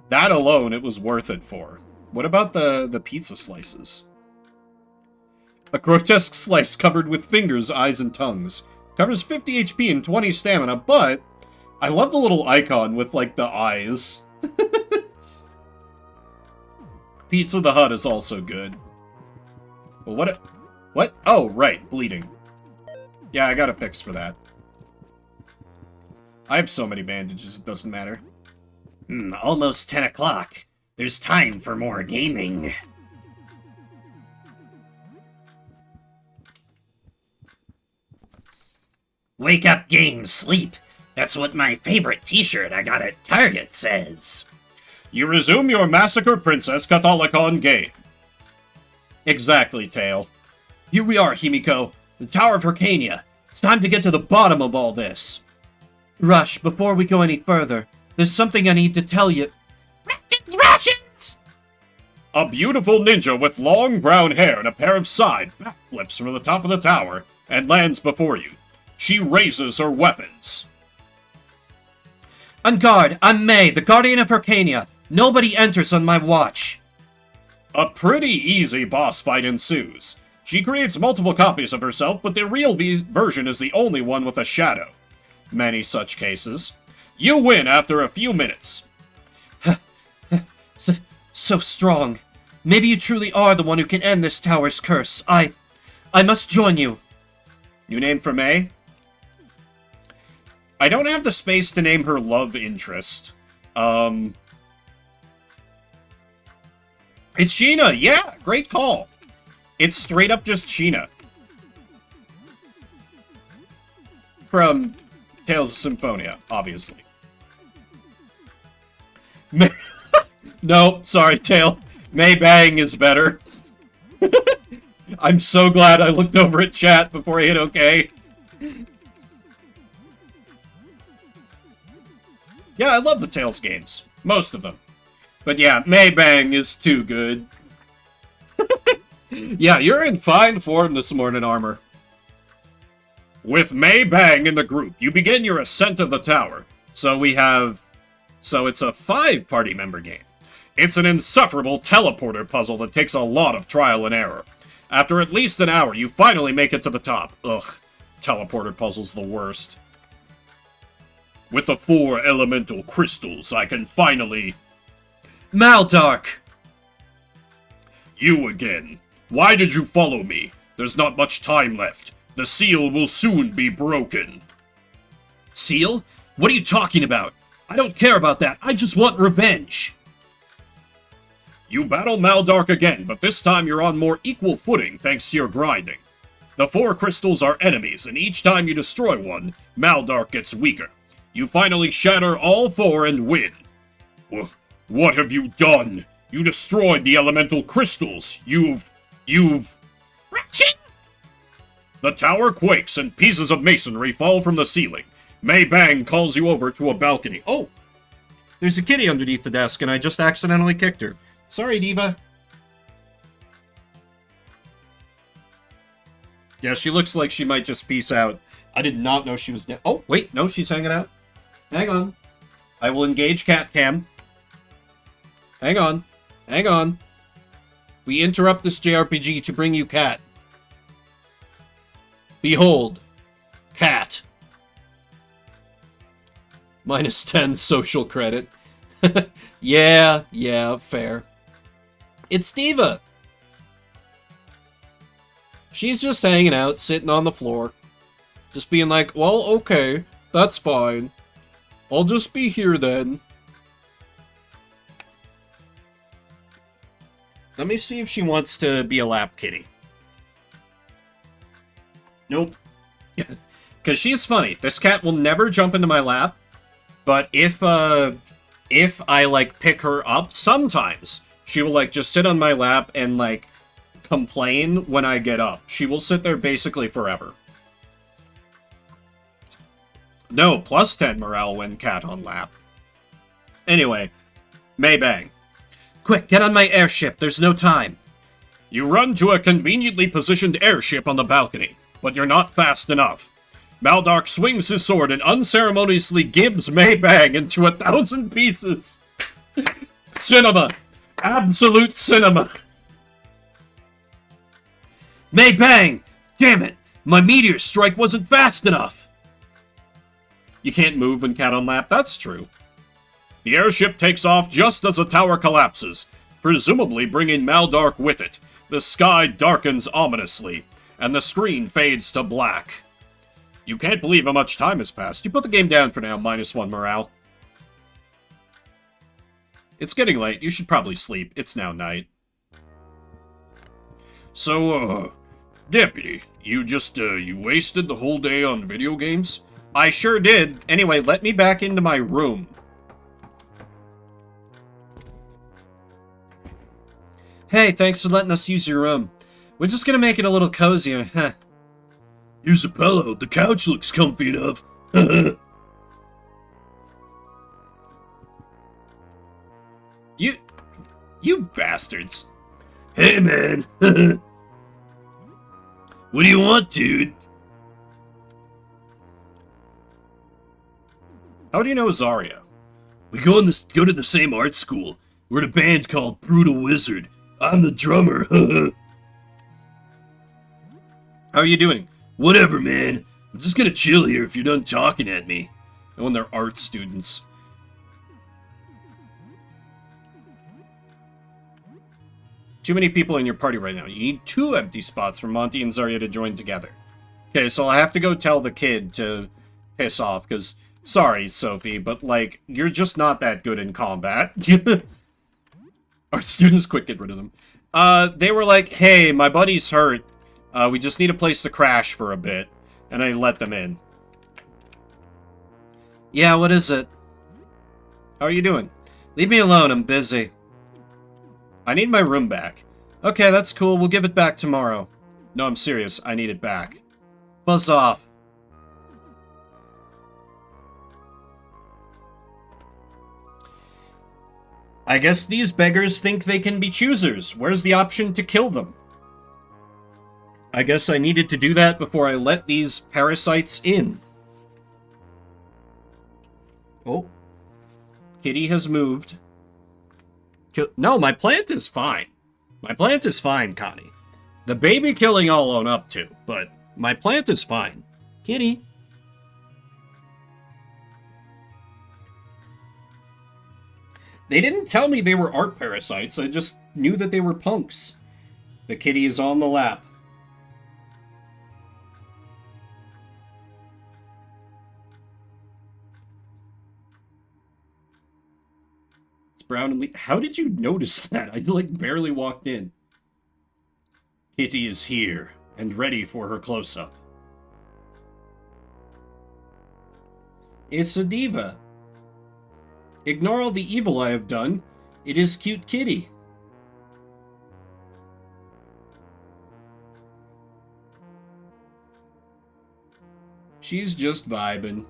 That alone, it was worth it for. What about the pizza slices? A grotesque slice covered with fingers, eyes, and tongues. Covers 50 HP and 20 stamina, but I love the little icon with, like, the eyes. Pizza the Hut is also good. Well, what? Oh, right, bleeding. Yeah, I got a fix for that. I have so many bandages, it doesn't matter. Almost 10 o'clock. There's time for more gaming. Wake up, game, sleep. That's what my favorite t-shirt I got at Target says. You resume your Massacre Princess Catholicon game. Exactly, Tail. Here we are, Himiko. The Tower of Hyrcania. It's time to get to the bottom of all this. Rush, before we go any further, there's something I need to tell you. Rations! A beautiful ninja with long brown hair and a pair of side backflips from the top of the tower and lands before you. She raises her weapons. On guard, I'm May, the Guardian of Hyrcania. Nobody enters on my watch. A pretty easy boss fight ensues. She creates multiple copies of herself, but the real version is the only one with a shadow. Many such cases. You win after a few minutes. So strong. Maybe you truly are the one who can end this tower's curse. I must join you. You name for May? I don't have the space to name her love interest. It's Sheena! Yeah, great call. It's straight up just Sheena. From Tales of Symphonia, obviously. No, sorry, Tail. May Bang is better. I'm so glad I looked over at chat before I hit OK. Yeah, I love the Tales games. Most of them. But yeah, May Bang is too good. Yeah, you're in fine form this morning, Armor. With May Bang in the group, you begin your ascent of the tower. So it's a 5-party member game. It's an insufferable teleporter puzzle that takes a lot of trial and error. After at least an hour, you finally make it to the top. Ugh, teleporter puzzle's the worst. With the 4 elemental crystals, I can finally... Maldark! You again. Why did you follow me? There's not much time left. The seal will soon be broken. Seal? What are you talking about? I don't care about that. I just want revenge. You battle Maldark again, but this time you're on more equal footing thanks to your grinding. The 4 crystals are enemies, and each time you destroy one, Maldark gets weaker. You finally shatter all 4 and win. What have you done? You destroyed the elemental crystals. You've... The tower quakes and pieces of masonry fall from the ceiling. May Bang calls you over to a balcony. Oh! There's a kitty underneath the desk, and I just accidentally kicked her. Sorry, Diva. Yeah, she looks like she might just peace out. I did not know she was dead. Oh, wait, no, she's hanging out. Hang on. I will engage cat cam. Hang on. Hang on. We interrupt this JRPG to bring you cat. Behold. Cat. -10 social credit. Yeah, fair. It's Diva. She's just hanging out, sitting on the floor. Just being like, well, okay, that's fine. I'll just be here then. Let me see if she wants to be a lap kitty. Nope. Because she's funny. This cat will never jump into my lap. But if I, like, pick her up, sometimes she will, like, just sit on my lap and, like, complain when I get up. She will sit there basically forever. No, +10 morale when cat on lap. Anyway, May Bang. Quick, get on my airship. There's no time. You run to a conveniently positioned airship on the balcony, but you're not fast enough. Maldark swings his sword and unceremoniously gibbs May Bang into 1,000 pieces. Cinema. Absolute cinema. May Bang! Damn it! My meteor strike wasn't fast enough! You can't move when cat on lap, that's true. The airship takes off just as the tower collapses, presumably bringing Maldark with it. The sky darkens ominously, and the screen fades to black. You can't believe how much time has passed. You put the game down for now, -1 morale. It's getting late. You should probably sleep. It's now night. So, Deputy, you just, you wasted the whole day on video games? I sure did. Anyway, let me back into my room. Hey, thanks for letting us use your room. We're just gonna make it a little cozier, huh? Here's a pillow. The couch looks comfy enough. You bastards. Hey, man. What do you want, dude? How do you know Zarya? We go to the same art school. We're in a band called Brutal Wizard. I'm the drummer. How are you doing? Whatever, man. I'm just gonna chill here if you're done talking at me. Oh, and they're art students. Too many people in your party right now. You need 2 empty spots for Monty and Zarya to join together. Okay, so I have to go tell the kid to piss off, because, sorry, Sophie, but, like, you're just not that good in combat. Art students, quick, get rid of them. They were like, hey, my buddy's hurt. We just need a place to crash for a bit. And I let them in. Yeah, what is it? How are you doing? Leave me alone, I'm busy. I need my room back. Okay, that's cool, we'll give it back tomorrow. No, I'm serious, I need it back. Buzz off. I guess these beggars think they can be choosers. Where's the option to kill them? I guess I needed to do that before I let these parasites in. Oh. Kitty has moved. No, my plant is fine. My plant is fine, Connie. The baby killing I'll own up to, but my plant is fine. Kitty. They didn't tell me they were art parasites, I just knew that they were punks. The kitty is on the lap. It's brown and how did you notice that? I, like, barely walked in. Kitty is here, and ready for her close-up. It's a diva. Ignore all the evil I have done. It is cute kitty. She's just vibing.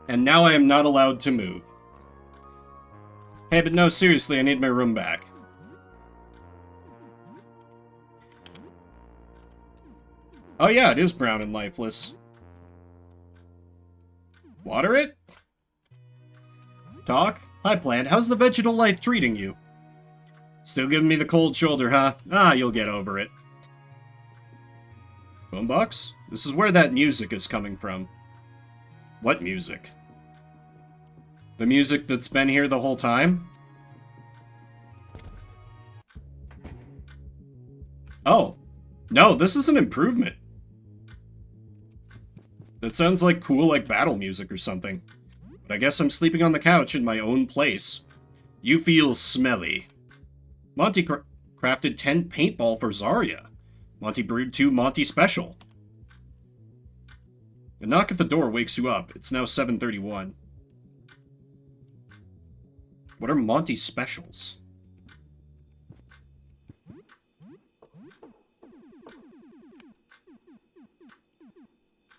And now I am not allowed to move. Hey, but no, seriously, I need my room back. Oh yeah, it is brown and lifeless. Water it? Talk? Hi, plant. How's the vegetal life treating you? Still giving me the cold shoulder, huh? Ah, you'll get over it. Boombox? This is where that music is coming from. What music? The music that's been here the whole time? Oh. No, this is an improvement. That sounds like cool, like, battle music or something. But I guess I'm sleeping on the couch in my own place. You feel smelly. Monty crafted 10 paintball for Zarya. Monty brewed 2 Monty special. A knock at the door wakes you up. It's now 7:31. What are Monty specials?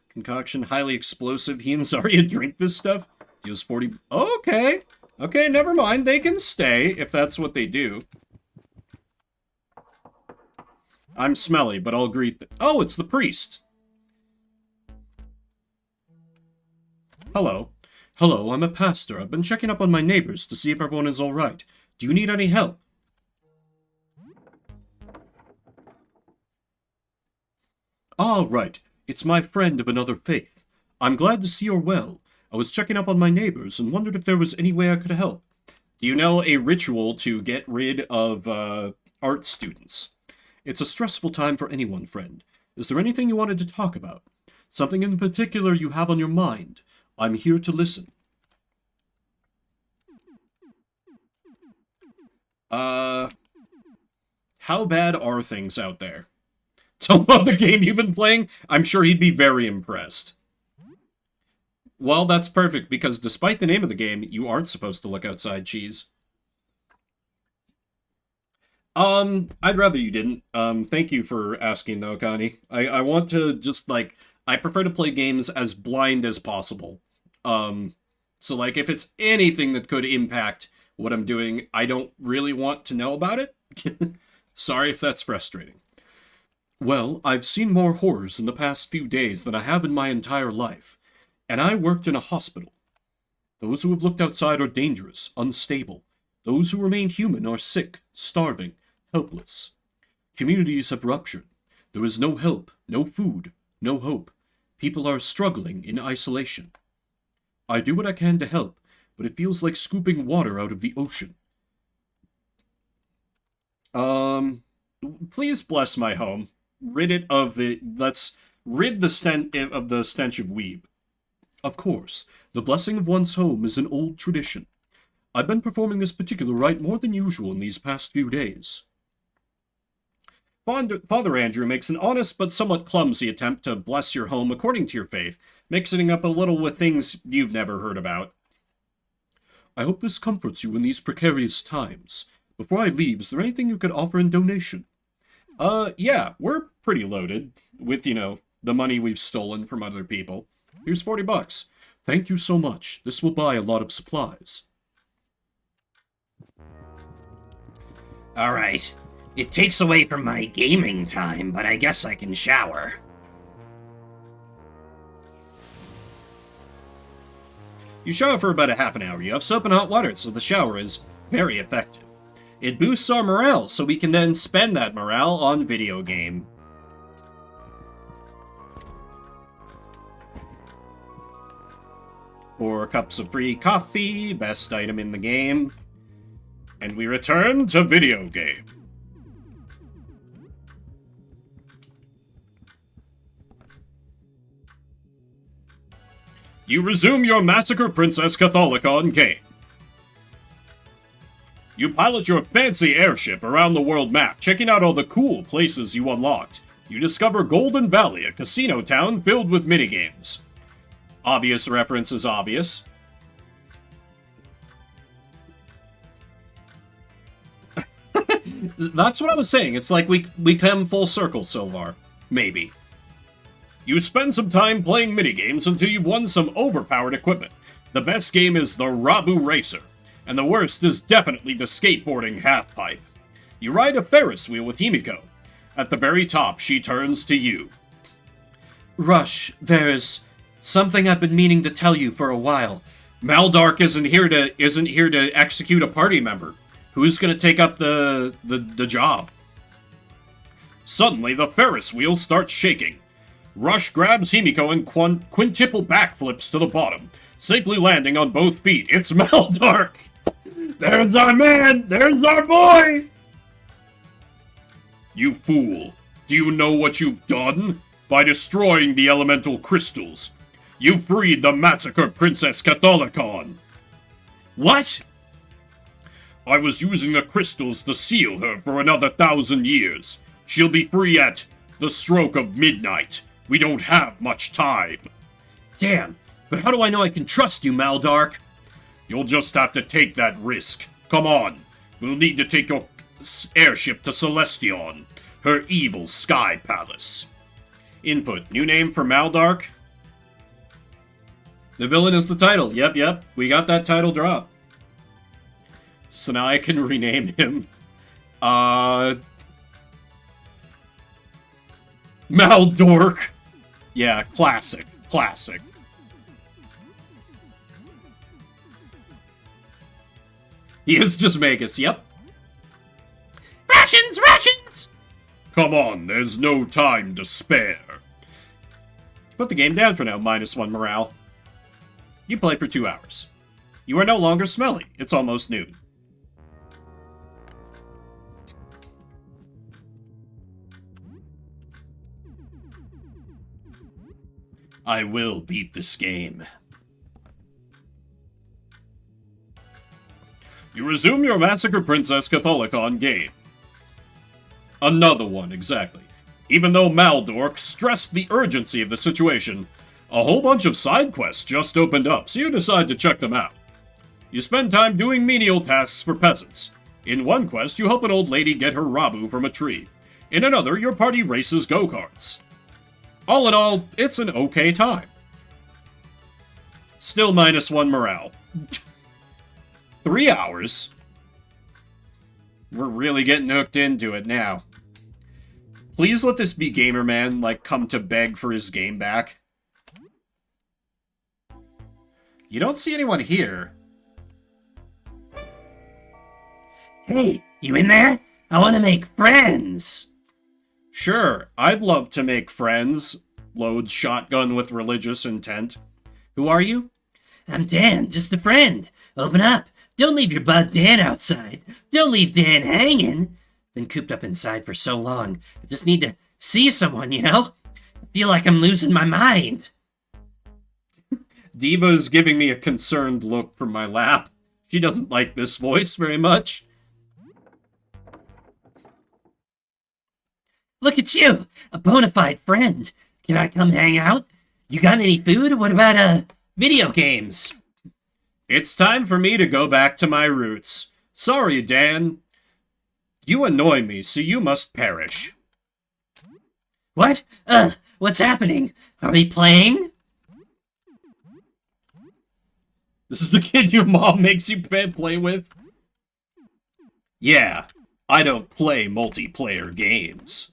Concoction, highly explosive. He and Zarya drink this stuff. Deals 40... Okay. Okay, never mind. They can stay, if that's what they do. I'm smelly, but I'll greet them. Oh, it's the priest. Hello. Hello, I'm a pastor. I've been checking up on my neighbors to see if everyone is alright. Do you need any help? Ah, right. It's my friend of another faith. I'm glad to see you're well. I was checking up on my neighbors and wondered if there was any way I could help. Do you know a ritual to get rid of art students? It's a stressful time for anyone, friend. Is there anything you wanted to talk about? Something in particular you have on your mind? I'm here to listen. How bad are things out there? Tell him about the game you've been playing. I'm sure he'd be very impressed. Well, that's perfect, because despite the name of the game, you aren't supposed to look outside, Cheese. I'd rather you didn't. Thank you for asking, though, Connie. I want to just, like, I prefer to play games as blind as possible. So, like, if it's anything that could impact what I'm doing, I don't really want to know about it. Sorry if that's frustrating. Well, I've seen more horrors in the past few days than I have in my entire life, and I worked in a hospital. Those who have looked outside are dangerous, unstable. Those who remain human are sick, starving, helpless. Communities have ruptured. There is no help, no food, no hope. People are struggling in isolation. I do what I can to help, but it feels like scooping water out of the ocean. Please bless my home. Rid it of the... Let's rid the stench of weeb. Of course, the blessing of one's home is an old tradition. I've been performing this particular rite more than usual in these past few days. Father Andrew makes an honest but somewhat clumsy attempt to bless your home according to your faith, mixing up a little with things you've never heard about. I hope this comforts you in these precarious times. Before I leave, is there anything you could offer in donation? Yeah, we're pretty loaded with, you know, the money we've stolen from other people. Here's $40. Thank you so much. This will buy a lot of supplies. Alright. It takes away from my gaming time, but I guess I can shower. You shower for about a half an hour. You have soap and hot water, so the shower is very effective. It boosts our morale, so we can then spend that morale on video game. 4 cups of free coffee, best item in the game. And we return to video game. You resume your Massacre Princess Catholicon game. You pilot your fancy airship around the world map, checking out all the cool places you unlocked. You discover Golden Valley, a casino town filled with minigames. Obvious reference is obvious. That's what I was saying. It's like we come full circle so far. Maybe. You spend some time playing minigames until you've won some overpowered equipment. The best game is the Rabu Racer, and the worst is definitely the skateboarding halfpipe. You ride a Ferris wheel with Himiko. At the very top, she turns to you. Rush, there's something I've been meaning to tell you for a while. Maldark isn't here to execute a party member. Who's gonna take up the job? Suddenly, the Ferris wheel starts shaking. Rush grabs Himiko and quintuple backflips to the bottom, safely landing on both feet. It's Maldark! There's our man! There's our boy! You fool. Do you know what you've done? By destroying the elemental crystals, you freed the Massacre Princess Catholicon. What? I was using the crystals to seal her for another 1,000 years. She'll be free at the stroke of midnight. We don't have much time. Damn, but how do I know I can trust you, Maldark? You'll just have to take that risk. Come on. We'll need to take your airship to Celestion, her evil sky palace. Input. New name for Maldark. The villain is the title. Yep. We got that title drop. So now I can rename him. Maldork. Yeah, classic. He is just Magus, yep. Rations! Come on, there's no time to spare. Put the game down for now, -1 morale. You play for 2 hours. You are no longer smelly. It's almost noon. I will beat this game. You resume your Massacre Princess Catholicon game. Another one, exactly. Even though Maldork stressed the urgency of the situation, a whole bunch of side quests just opened up, so you decide to check them out. You spend time doing menial tasks for peasants. In one quest, you help an old lady get her Rabu from a tree. In another, your party races go-karts. All in all, it's an okay time. Still -1 morale. 3 hours? We're really getting hooked into it now. Please let this be Gamerman, come to beg for his game back. You don't see anyone here. Hey, you in there? I want to make friends. Sure, I'd love to make friends. Loads shotgun with religious intent. Who are you? I'm Dan, just a friend. Open up. Don't leave your bud Dan outside. Don't leave Dan hanging. Been cooped up inside for so long. I just need to see someone, you know? I feel like I'm losing my mind. Diva's giving me a concerned look from my lap. She doesn't like this voice very much. Look at you, a bona fide friend. Can I come hang out? You got any food? What about, video games? It's time for me to go back to my roots. Sorry, Dan. You annoy me, so you must perish. What? What's happening? Are we playing? This is the kid your mom makes you play with? Yeah. I don't play multiplayer games.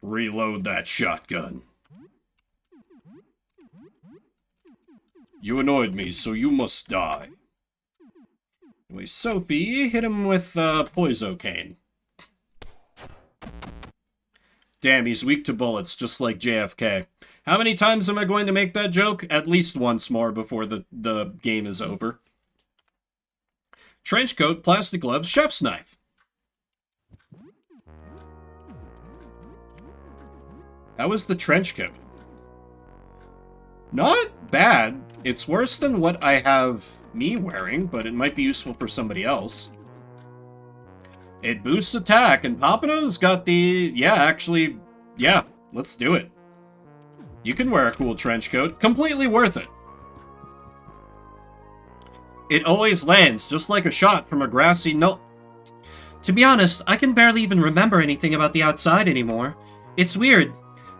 Reload that shotgun. You annoyed me, so you must die. Anyway, Sophie, hit him with Poisocaine. Damn, he's weak to bullets, just like JFK. How many times am I going to make that joke? At least once more before the game is over. Trench coat, plastic gloves, chef's knife. How was the trench coat? Not bad. It's worse than what I have me wearing, but it might be useful for somebody else. It boosts attack, and Papano's got the... Yeah, actually, yeah, let's do it. You can wear a cool trench coat. Completely worth it. It always lands, just like a shot from a grassy knoll. To be honest, I can barely even remember anything about the outside anymore. It's weird.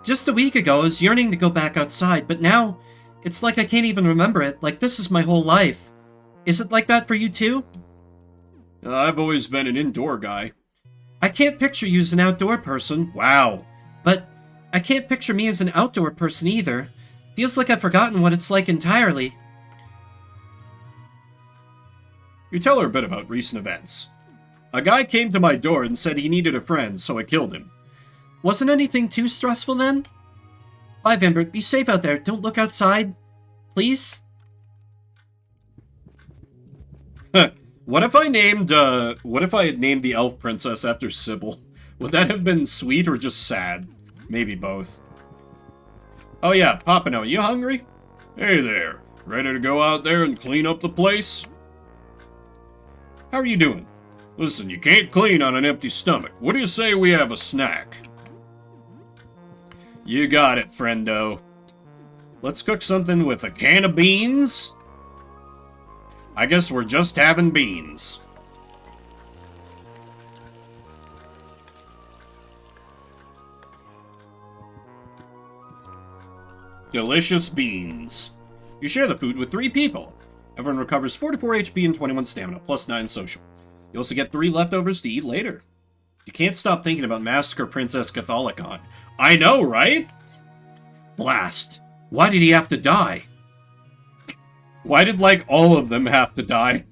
Just a week ago, I was yearning to go back outside, but now, it's like I can't even remember it, like this is my whole life. Is it like that for you too? I've always been an indoor guy. I can't picture you as an outdoor person. Wow. But I can't picture me as an outdoor person either. Feels like I've forgotten what it's like entirely. You tell her a bit about recent events. A guy came to my door and said he needed a friend, so I killed him. Wasn't anything too stressful then? Bye, Vimbert. Be safe out there. Don't look outside. Please? What if I had named the elf princess after Sybil? Would that have been sweet or just sad? Maybe both. Oh yeah, Papano, you hungry? Hey there. Ready to go out there and clean up the place? How are you doing? Listen, you can't clean on an empty stomach. What do you say we have a snack? You got it, friendo. Let's cook something with a can of beans. I guess we're just having beans. Delicious beans. You share the food with 3 people. Everyone recovers 44 HP and 21 stamina, plus 9 social. You also get 3 leftovers to eat later. You can't stop thinking about Massacre Princess Catholicon. I know, right? Blast. Why did he have to die? Why did, like, all of them have to die?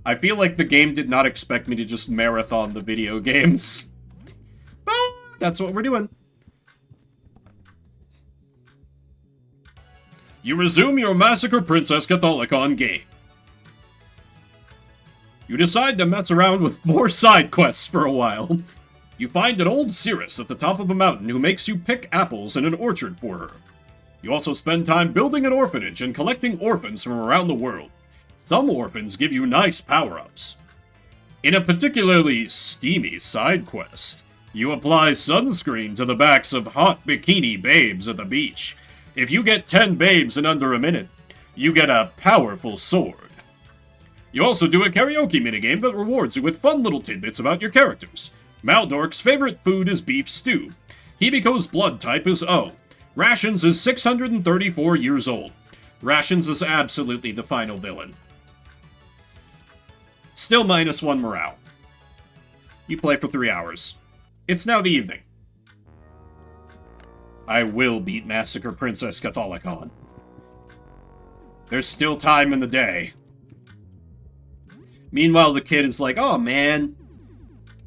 I feel like the game did not expect me to just marathon the video games. But that's what we're doing. You resume your Massacre Princess Catholicon game. You decide to mess around with more side quests for a while. You find an old Cirrus at the top of a mountain who makes you pick apples in an orchard for her. You also spend time building an orphanage and collecting orphans from around the world. Some orphans give you nice power-ups. In a particularly steamy side quest, you apply sunscreen to the backs of hot bikini babes at the beach. If you get 10 babes in under a minute, you get a powerful sword. You also do a karaoke minigame that rewards you with fun little tidbits about your characters. Maldork's favorite food is beef stew. Hibiko's blood type is O. Rations is 634 years old. Rations is absolutely the final villain. Still -1 morale. You play for 3 hours. It's now the evening. I will beat Massacre Princess Catholicon. There's still time in the day. Meanwhile, the kid is like, oh man,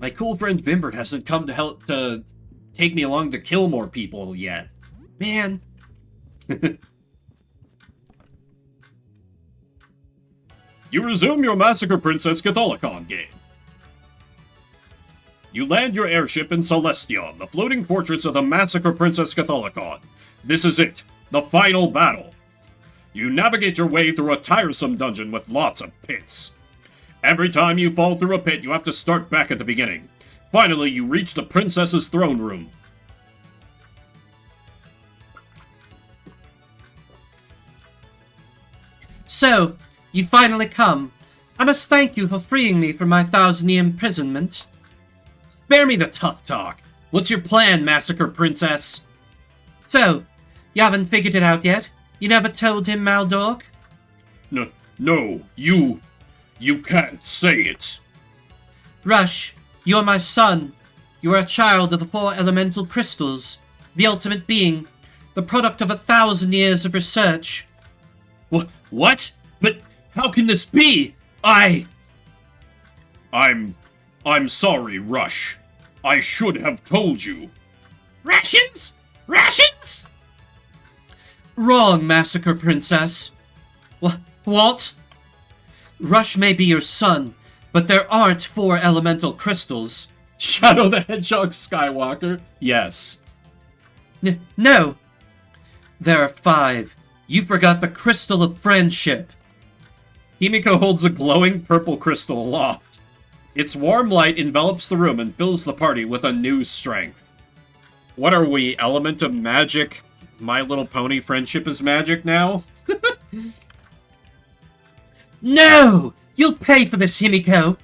my cool friend Vimbert hasn't come to help to take me along to kill more people yet. Man. You resume your Massacre Princess Catholicon game. You land your airship in Celestion, the floating fortress of the Massacre Princess Catholicon. This is it, the final battle. You navigate your way through a tiresome dungeon with lots of pits. Every time you fall through a pit, you have to start back at the beginning. Finally, you reach the princess's throne room. So, you finally come. I must thank you for freeing me from my 1000-year imprisonment. Spare me the tough talk. What's your plan, Massacre Princess? So, you haven't figured it out yet? You never told him, Maldork? No, you can't say it. Rush, you are my son. You are a child of the 4 elemental crystals, the ultimate being, the product of 1,000 years of research. What? But how can this be? I'm sorry, Rush. I should have told you. Rations? Rations? Wrong, Massacre Princess. What? Rush may be your son, but there aren't 4 elemental crystals. Shadow the Hedgehog Skywalker? Yes. No. There are 5. You forgot the Crystal of Friendship. Himiko holds a glowing purple crystal aloft. Its warm light envelops the room and fills the party with a new strength. What are we, Element of Magic? My Little Pony Friendship is magic now? No! You'll pay for this, Himiko!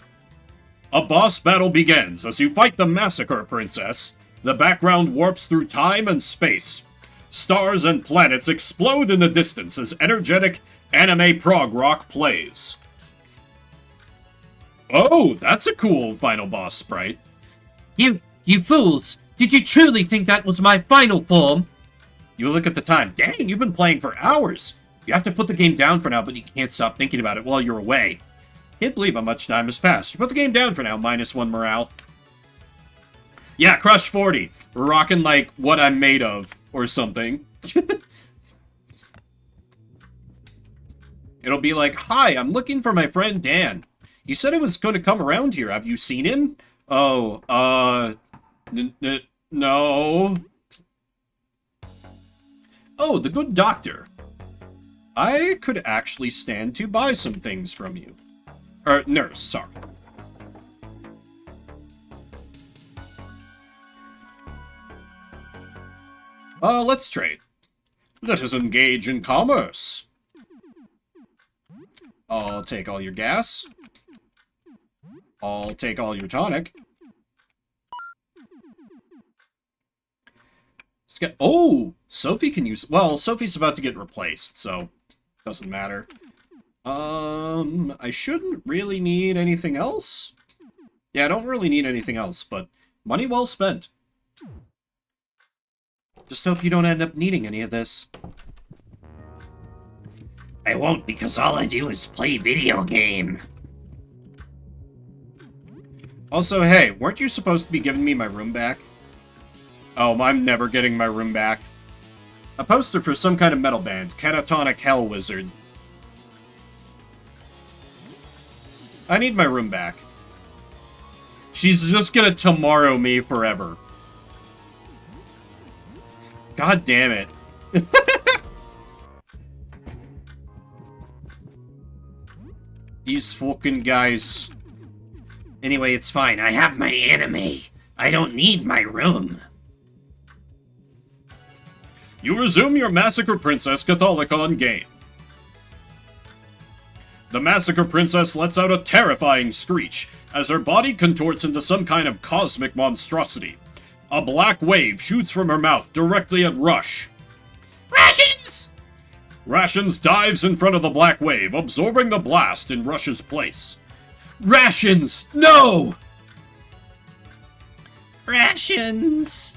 A boss battle begins as you fight the Massacre Princess. The background warps through time and space. Stars and planets explode in the distance as energetic anime prog rock plays. Oh, that's a cool final boss sprite. You fools! Did you truly think that was my final form? You look at the time. Dang, you've been playing for hours. You have to put the game down for now, but you can't stop thinking about it while you're away. Can't believe how much time has passed. You put the game down for now, -1 morale. Yeah, Crush 40. We're rocking like what I'm made of, or something. It'll be like, hi, I'm looking for my friend Dan. He said he was going to come around here. Have you seen him? Oh, no. Oh, the good doctor. I could actually stand to buy some things from you. Or, nurse, sorry. Let's trade. Let us engage in commerce. I'll take all your gas. I'll take all your tonic. Oh! Sophie can use... Well, Sophie's about to get replaced, so... Doesn't matter. I shouldn't really need anything else. Yeah, I don't really need anything else, but money well spent. Just hope you don't end up needing any of this. I won't, because all I do is play video game. Also, hey, weren't you supposed to be giving me my room back? Oh, I'm never getting my room back. A poster for some kind of metal band, Catatonic Hell Wizard. I need my room back. She's just gonna tomorrow me forever. God damn it. These fucking guys. Anyway, it's fine. I have my anime. I don't need my room. You resume your Massacre Princess Catholicon game. The Massacre Princess lets out a terrifying screech as her body contorts into some kind of cosmic monstrosity. A black wave shoots from her mouth directly at Rush. Rations! Rations dives in front of the black wave, absorbing the blast in Rush's place. Rations! No! Rations!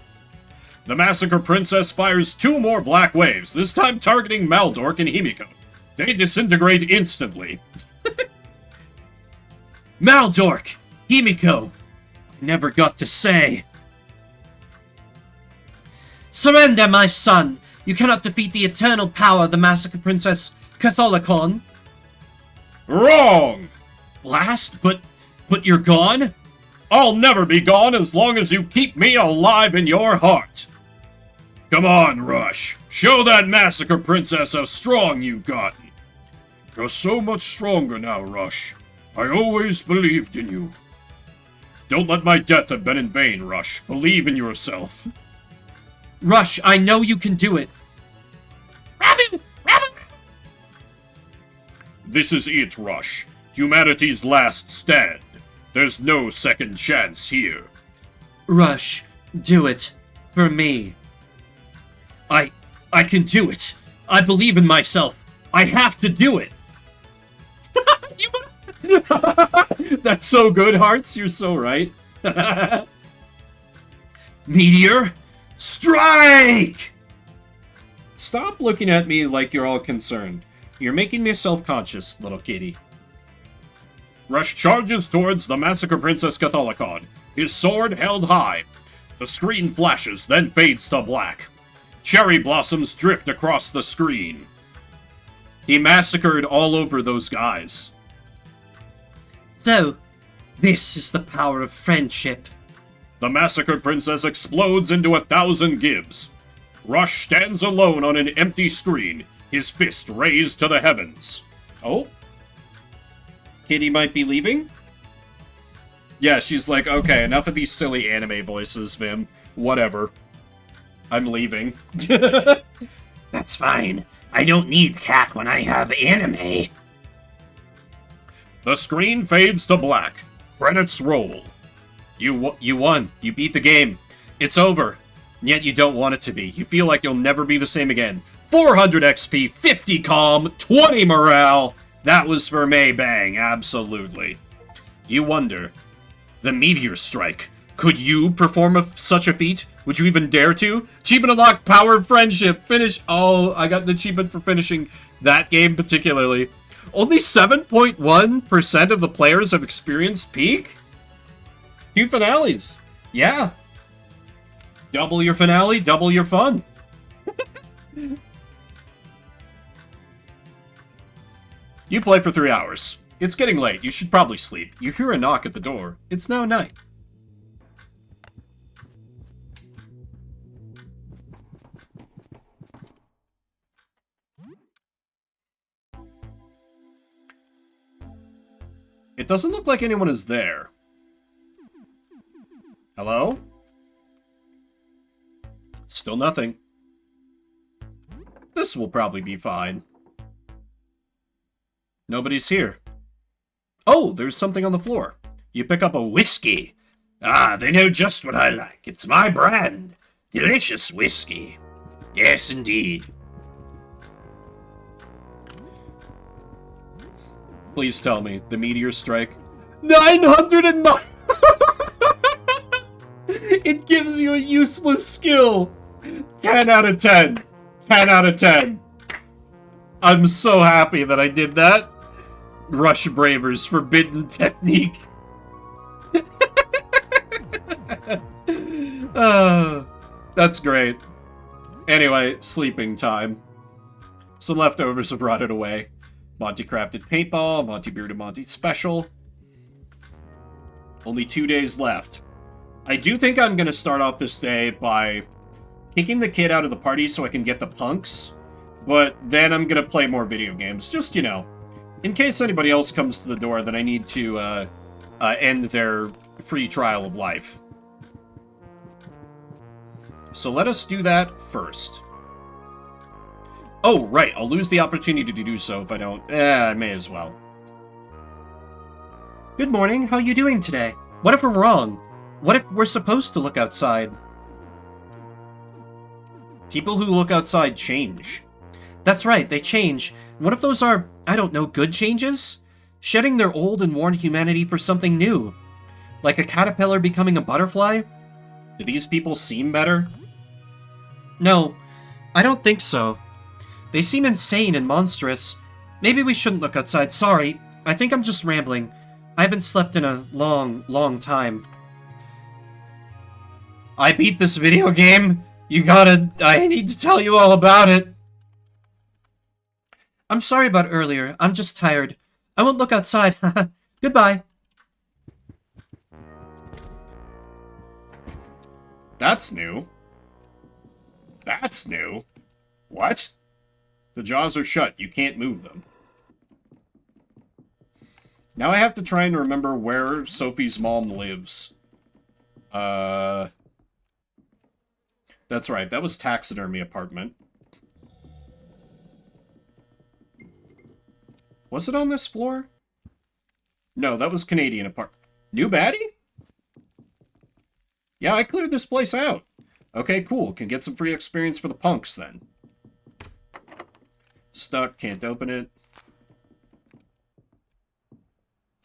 The Massacre Princess fires 2 more black waves, this time targeting Maldork and Himiko. They disintegrate instantly. Maldork! Himiko! I never got to say. Surrender, my son! You cannot defeat the eternal power of the Massacre Princess Catholicon. Wrong! Blast? But you're gone? I'll never be gone as long as you keep me alive in your heart. Come on, Rush. Show that Massacre Princess how strong you've gotten. You're so much stronger now, Rush. I always believed in you. Don't let my death have been in vain, Rush. Believe in yourself. Rush, I know you can do it. Rabu! Rabu! This is it, Rush. Humanity's last stand. There's no second chance here. Rush, do it. For me. I can do it. I believe in myself. I have to do it. That's so good, Hearts. You're so right. Meteor, strike! Stop looking at me like you're all concerned. You're making me self-conscious, little kitty. Rush charges towards the Massacre Princess Catholicon, his sword held high. The screen flashes, then fades to black. Cherry blossoms drift across the screen. He massacred all over those guys. So, this is the power of friendship. The Massacred Princess explodes into 1,000 gibs. Rush stands alone on an empty screen, his fist raised to the heavens. Oh? Kitty might be leaving? Yeah, she's like, okay, enough of these silly anime voices, Vim. Whatever. I'm leaving. That's fine. I don't need cat when I have anime. The screen fades to black. Credits roll. You won. You beat the game. It's over. And yet you don't want it to be. You feel like you'll never be the same again. 400 XP, 50 calm, 20 morale. That was for Maybang, absolutely. You wonder, the meteor strike. Could you perform such a feat? Would you even dare to? Achievement unlocked, power of friendship. Finish. Oh, I got the achievement for finishing that game particularly. Only 7.1% of the players have experienced peak? Few finales. Yeah. Double your finale, double your fun. You play for 3 hours. It's getting late. You should probably sleep. You hear a knock at the door. It's now night. It doesn't look like anyone is there. Hello? Still nothing. This will probably be fine. Nobody's here. Oh, there's something on the floor. You pick up a whiskey. Ah, they know just what I like. It's my brand. Delicious whiskey. Yes, indeed. Please tell me, the meteor strike. 909! It gives you a useless skill. 10 out of 10. 10 out of 10. I'm so happy that I did that. Rush Braver's forbidden technique. That's great. Anyway, sleeping time. Some leftovers have rotted away. Monty Crafted Paintball, Monty Bearded Monty Special. Only 2 days left. I do think I'm going to start off this day by kicking the kid out of the party so I can get the punks. But then I'm going to play more video games. Just, you know, in case anybody else comes to the door, then I need to end their free trial of life. So let us do that first. Oh, right, I'll lose the opportunity to do so if I don't. I may as well. Good morning, how are you doing today? What if we're wrong? What if we're supposed to look outside? People who look outside change. That's right, they change. What if those are, I don't know, good changes? Shedding their old and worn humanity for something new. Like a caterpillar becoming a butterfly? Do these people seem better? No, I don't think so. They seem insane and monstrous. Maybe we shouldn't look outside. Sorry, I think I'm just rambling. I haven't slept in a long, long time. I beat this video game. I need to tell you all about it. I'm sorry about earlier. I'm just tired. I won't look outside. Goodbye. That's new. That's new. What? The jaws are shut. You can't move them. Now I have to try and remember where Sophie's mom lives. That's right. That was taxidermy apartment. Was it on this floor? No, that was Canadian apartment. New baddie? Yeah, I cleared this place out. Okay, cool. Can get some free experience for the punks then. Stuck, can't open it.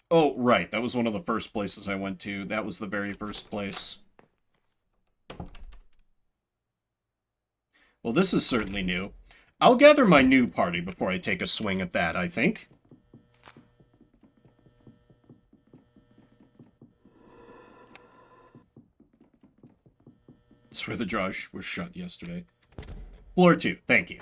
Oh, right, that was one of the first places I went to. That was the very first place. Well, this is certainly new. I'll gather my new party before I take a swing at that, I think. Swear the Josh was shut yesterday. Floor 2, thank you.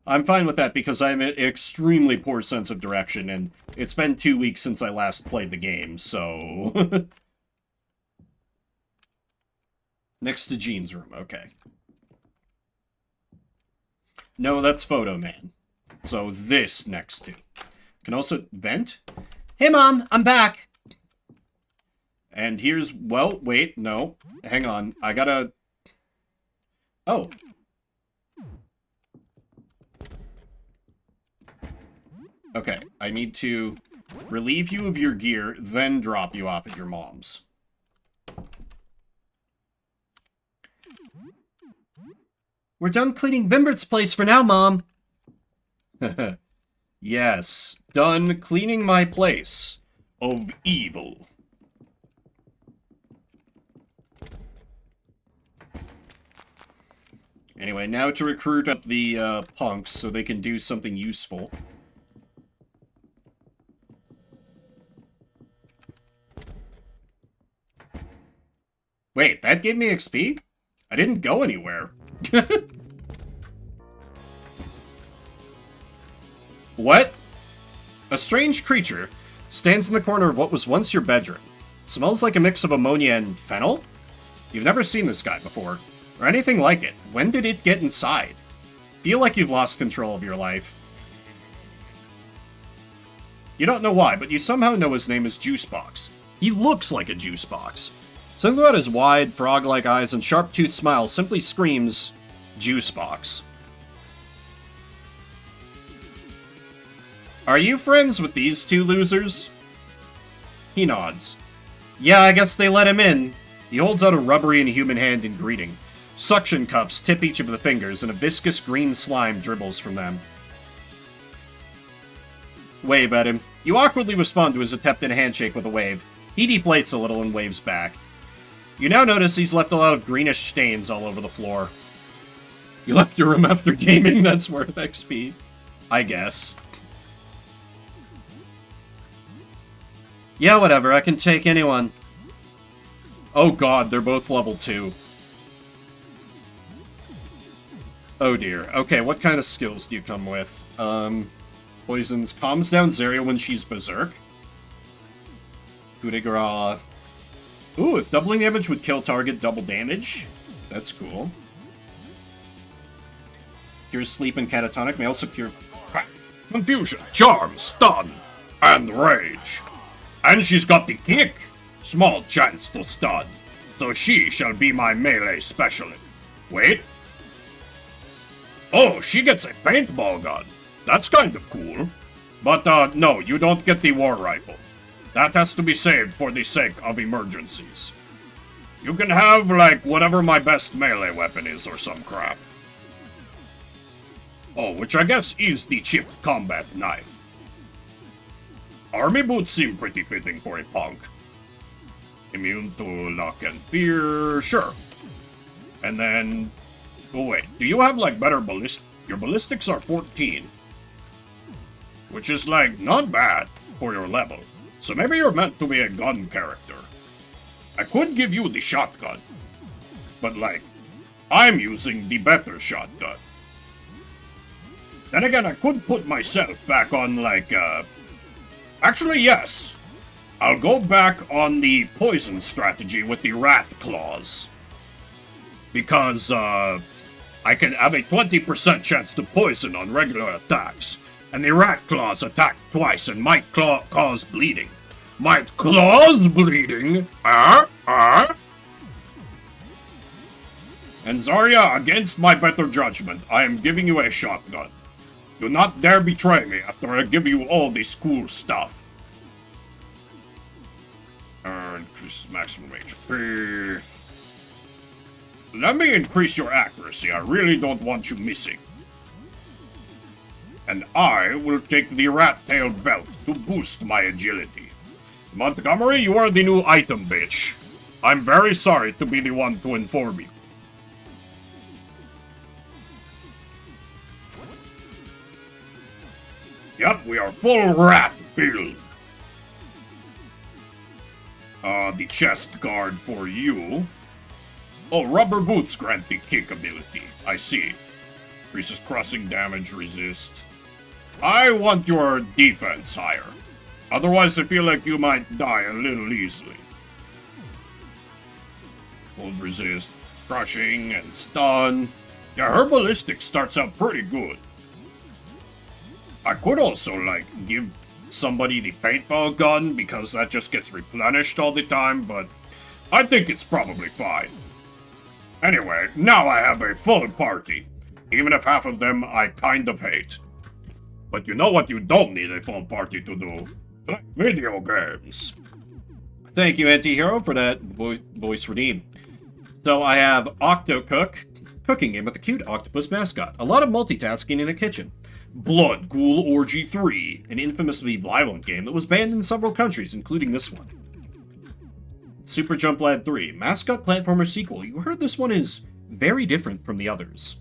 I'm fine with that because I have an extremely poor sense of direction, and it's been 2 weeks since I last played the game, so... Next to Jean's room, okay. No, that's Photo Man. So this next to. Can also vent? Hey, Mom, I'm back! And here's... Well, wait, no. Hang on, I gotta... Oh. Okay, I need to relieve you of your gear, then drop you off at your mom's. We're done cleaning Vimbert's place for now, Mom. Yes, done cleaning my place of evil. Anyway, now to recruit up the punks so they can do something useful. Wait, that gave me XP? I didn't go anywhere. What? A strange creature stands in the corner of what was once your bedroom. Smells like a mix of ammonia and fennel? You've never seen this guy before, or anything like it. When did it get inside? Feel like you've lost control of your life. You don't know why, but you somehow know his name is Juicebox. He looks like a juice box. Something about his wide, frog-like eyes and sharp-toothed smile simply screams, Juicebox. Are you friends with these two losers? He nods. Yeah, I guess they let him in. He holds out a rubbery and human hand in greeting. Suction cups tip each of the fingers, and a viscous green slime dribbles from them. Wave at him. You awkwardly respond to his attempt at a handshake with a wave. He deflates a little and waves back. You now notice he's left a lot of greenish stains all over the floor. You left your room after gaming? That's worth XP. I guess. Yeah, whatever, I can take anyone. Oh god, they're both level 2. Oh dear. Okay, what kind of skills do you come with? Poisons calms down Zarya when she's berserk. Coup de grace. Ooh, if doubling damage would kill target, double damage. That's cool. Cure sleep and catatonic may also cure confusion, charm, stun, and rage. And she's got the kick. Small chance to stun. So she shall be my melee specialist. Wait. Oh, she gets a paintball gun. That's kind of cool. But, no, you don't get the war rifle. That has to be saved for the sake of emergencies. You can have, like, whatever my best melee weapon is or some crap. Oh, which I guess is the chipped combat knife. Army boots seem pretty fitting for a punk. Immune to luck and fear, sure. And then... Oh wait, do you have, like, better ballistic... Your ballistics are 14. Which is, like, not bad for your level. So maybe you're meant to be a gun character. I could give you the shotgun. But, like, I'm using the better shotgun. Then again, I could put myself back on, like, Actually, yes. I'll go back on the poison strategy with the rat claws. Because, I can have a 20% chance to poison on regular attacks. And the rat claws attack twice and might cause bleeding. Might cause bleeding? And Zarya, against my better judgment, I am giving you a shotgun. Do not dare betray me after I give you all this cool stuff. Increase maximum HP. Let me increase your accuracy. I really don't want you missing. And I will take the rat-tailed belt to boost my agility. Montgomery, you are the new item, bitch. I'm very sorry to be the one to inform you. Yep, we are full rat filled. The chest guard for you. Oh, rubber boots grant the kick ability. I see. Increases crossing damage resist. I want your defense higher. Otherwise, I feel like you might die a little easily. Hold resist, crushing, and stun. Yeah, her ballistic starts out pretty good. I could also, like, give somebody the paintball gun because that just gets replenished all the time, but I think it's probably fine. Anyway, now I have a full party, even if half of them I kind of hate. But you know what you don't need a full party to do? Play video games. Thank you, Antihero, for that voice redeem. So I have Octocook, cooking game with a cute octopus mascot. A lot of multitasking in a kitchen. Blood Ghoul Orgy 3, an infamously violent game that was banned in several countries, including this one. Super Jump Lad 3, mascot platformer sequel. You heard this one is very different from the others.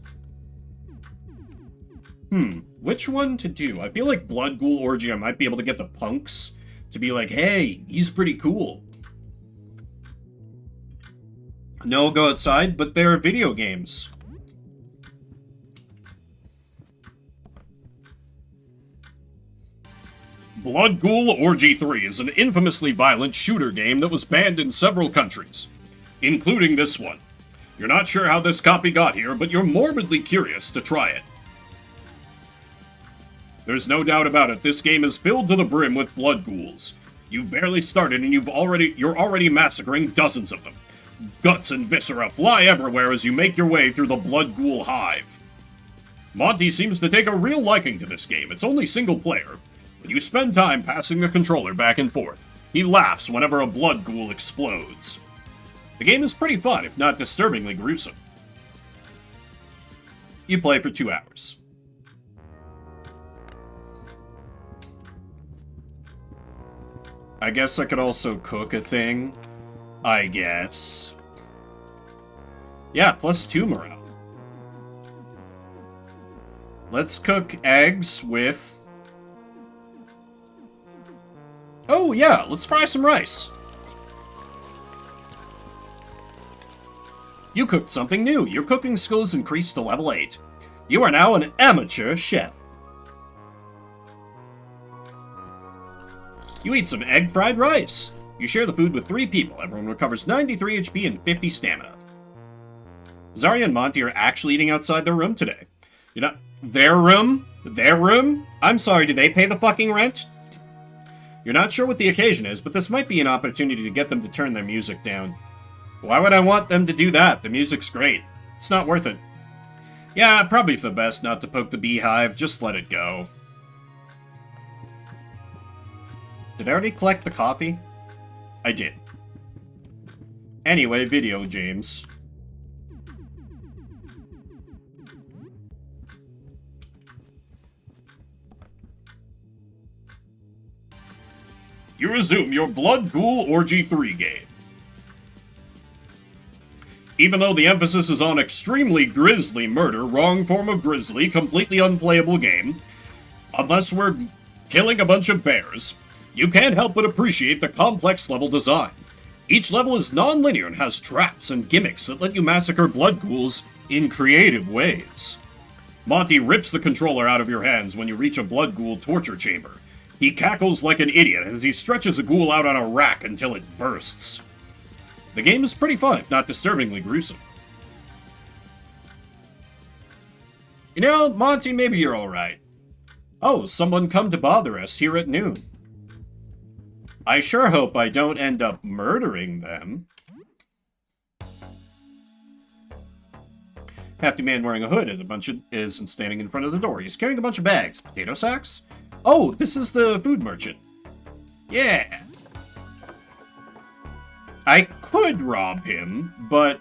Which one to do? I feel like Blood Ghoul Orgy, I might be able to get the punks to be like, hey, he's pretty cool. No go outside, but they're video games. Blood Ghoul Orgy 3 is an infamously violent shooter game that was banned in several countries, including this one. You're not sure how this copy got here, but you're morbidly curious to try it. There's no doubt about it, this game is filled to the brim with blood ghouls. You've barely started and you're already massacring dozens of them. Guts and viscera fly everywhere as you make your way through the blood ghoul hive. Monty seems to take a real liking to this game. It's only single player, but you spend time passing the controller back and forth. He laughs whenever a blood ghoul explodes. The game is pretty fun, if not disturbingly gruesome. You play for 2 hours. I guess I could also cook a thing. I guess. Yeah, +2 morale. Let's cook eggs with... Oh yeah, let's fry some rice. You cooked something new. Your cooking skills increased to level 8. You are now an amateur chef. You eat some egg fried rice. You share the food with 3 people. Everyone recovers 93 HP and 50 stamina. Zarya and Monty are actually eating outside their room today. You know, their room? Their room? I'm sorry, do they pay the fucking rent? You're not sure what the occasion is, but this might be an opportunity to get them to turn their music down. Why would I want them to do that? The music's great. It's not worth it. Yeah, probably for the best not to poke the beehive. Just let it go. Did I already collect the coffee? I did. Anyway, video games. You resume your Blood Ghoul Orgy 3 game. Even though the emphasis is on extremely grisly murder, wrong form of grisly, completely unplayable game, unless we're killing a bunch of bears, you can't help but appreciate the complex level design. Each level is non-linear and has traps and gimmicks that let you massacre blood ghouls in creative ways. Monty rips the controller out of your hands when you reach a blood ghoul torture chamber. He cackles like an idiot as he stretches a ghoul out on a rack until it bursts. The game is pretty fun, if not disturbingly gruesome. You know, Monty, maybe you're alright. Oh, someone come to bother us here at noon. I sure hope I don't end up murdering them. Hefty man wearing a hood and isn't standing in front of the door. He's carrying a bunch of bags. Potato sacks? Oh, this is the food merchant. Yeah. I could rob him, but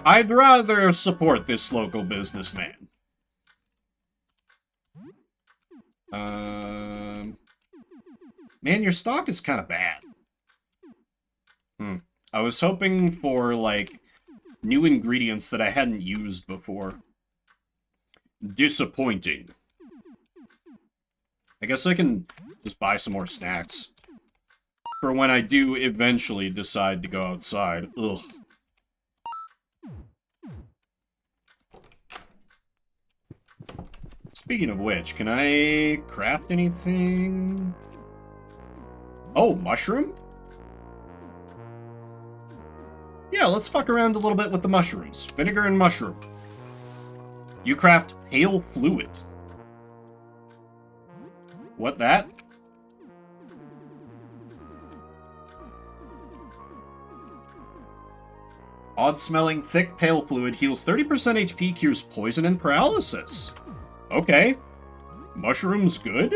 I'd rather support this local businessman. Man, your stock is kind of bad. I was hoping for, like, new ingredients that I hadn't used before. Disappointing. I guess I can just buy some more snacks. For when I do eventually decide to go outside. Ugh. Speaking of which, can I craft anything? Oh, mushroom? Yeah, let's fuck around a little bit with the mushrooms. Vinegar and mushroom. You craft pale fluid. What that? Odd-smelling, thick, pale fluid heals 30% HP, cures poison and paralysis. Okay. Mushrooms good?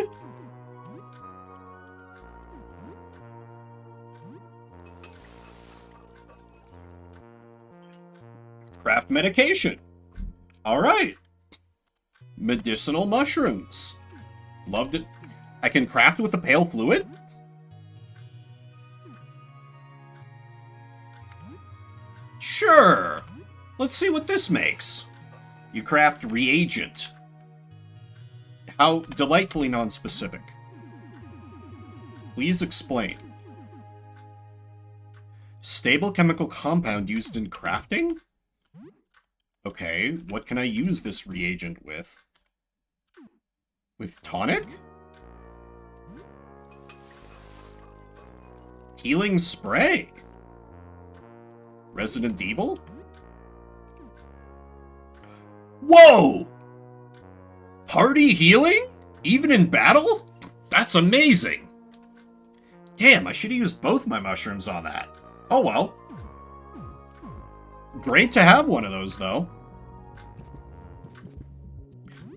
Craft medication. Alright. Medicinal mushrooms. Loved it. I can craft with the pale fluid? Sure. Let's see what this makes. You craft reagent. How delightfully non-specific. Please explain. Stable chemical compound used in crafting? Okay, what can I use this reagent with? With tonic? Healing spray? Resident Evil? Whoa! Party healing? Even in battle? That's amazing! Damn, I should have used both my mushrooms on that. Oh well. Great to have one of those, though.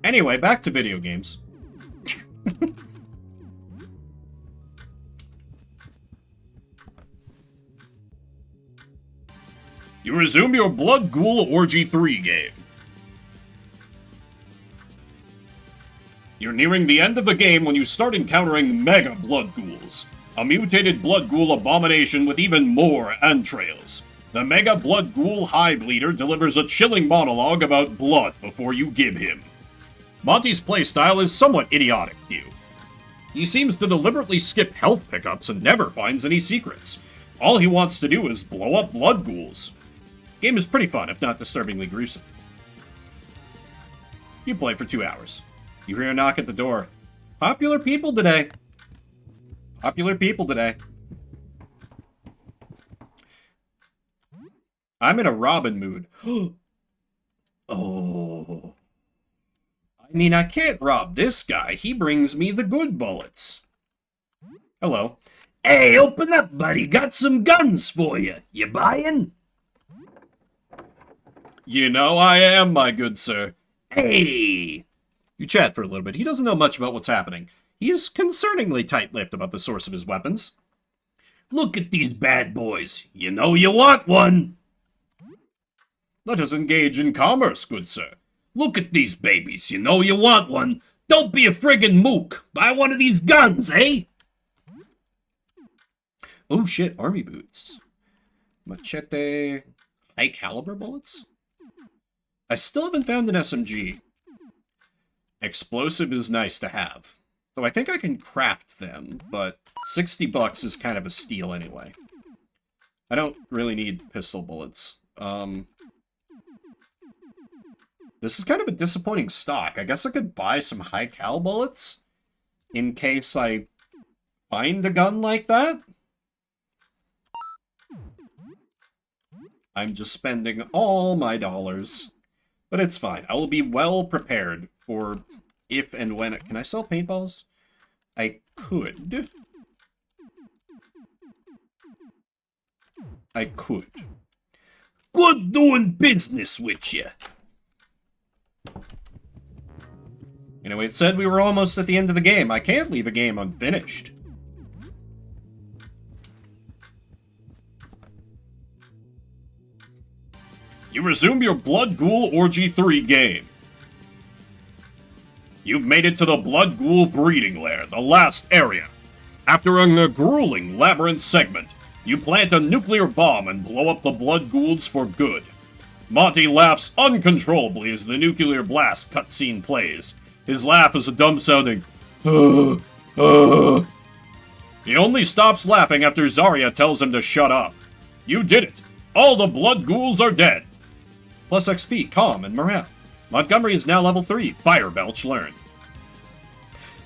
Anyway, back to video games. You resume your Blood Ghoul Orgy 3 game. You're nearing the end of the game when you start encountering Mega Blood Ghouls, a mutated Blood Ghoul abomination with even more entrails. The Mega Blood Ghoul Hive Leader delivers a chilling monologue about blood before you give him. Monty's playstyle is somewhat idiotic to you. He seems to deliberately skip health pickups and never finds any secrets. All he wants to do is blow up blood ghouls. Game is pretty fun, if not disturbingly gruesome. You play for 2 hours. You hear a knock at the door. Popular people today. Popular people today. I'm in a Robin mood. Oh. I mean, I can't rob this guy. He brings me the good bullets. Hello. Hey, open up, buddy. Got some guns for you. You buying? You know I am, my good sir. Hey! You chat for a little bit. He doesn't know much about what's happening. He's concerningly tight-lipped about the source of his weapons. Look at these bad boys. You know you want one. Let us engage in commerce, good sir. Look at these babies. You know you want one. Don't be a friggin' mook. Buy one of these guns, eh? Oh shit, army boots. Machete. High caliber bullets? I still haven't found an SMG. Explosive is nice to have. Though I think I can craft them, but $60 is kind of a steal anyway. I don't really need pistol bullets. This is kind of a disappointing stock. I guess I could buy some high cal bullets in case I find a gun like that. I'm just spending all my dollars. But it's fine. I will be well prepared for if and when... Can I sell paintballs? I could. I could. Good doing business with you. Anyway, it said we were almost at the end of the game. I can't leave a game unfinished. You resume your Blood Ghoul Orgy 3 game. You've made it to the Blood Ghoul breeding lair, the last area. After a grueling labyrinth segment, you plant a nuclear bomb and blow up the Blood Ghouls for good. Monty laughs uncontrollably as the nuclear blast cutscene plays. His laugh is a dumb-sounding, He only stops laughing after Zarya tells him to shut up. You did it! All the Blood Ghouls are dead! Plus XP, Calm, and Morale. Montgomery is now level 3, Fire Belch learned.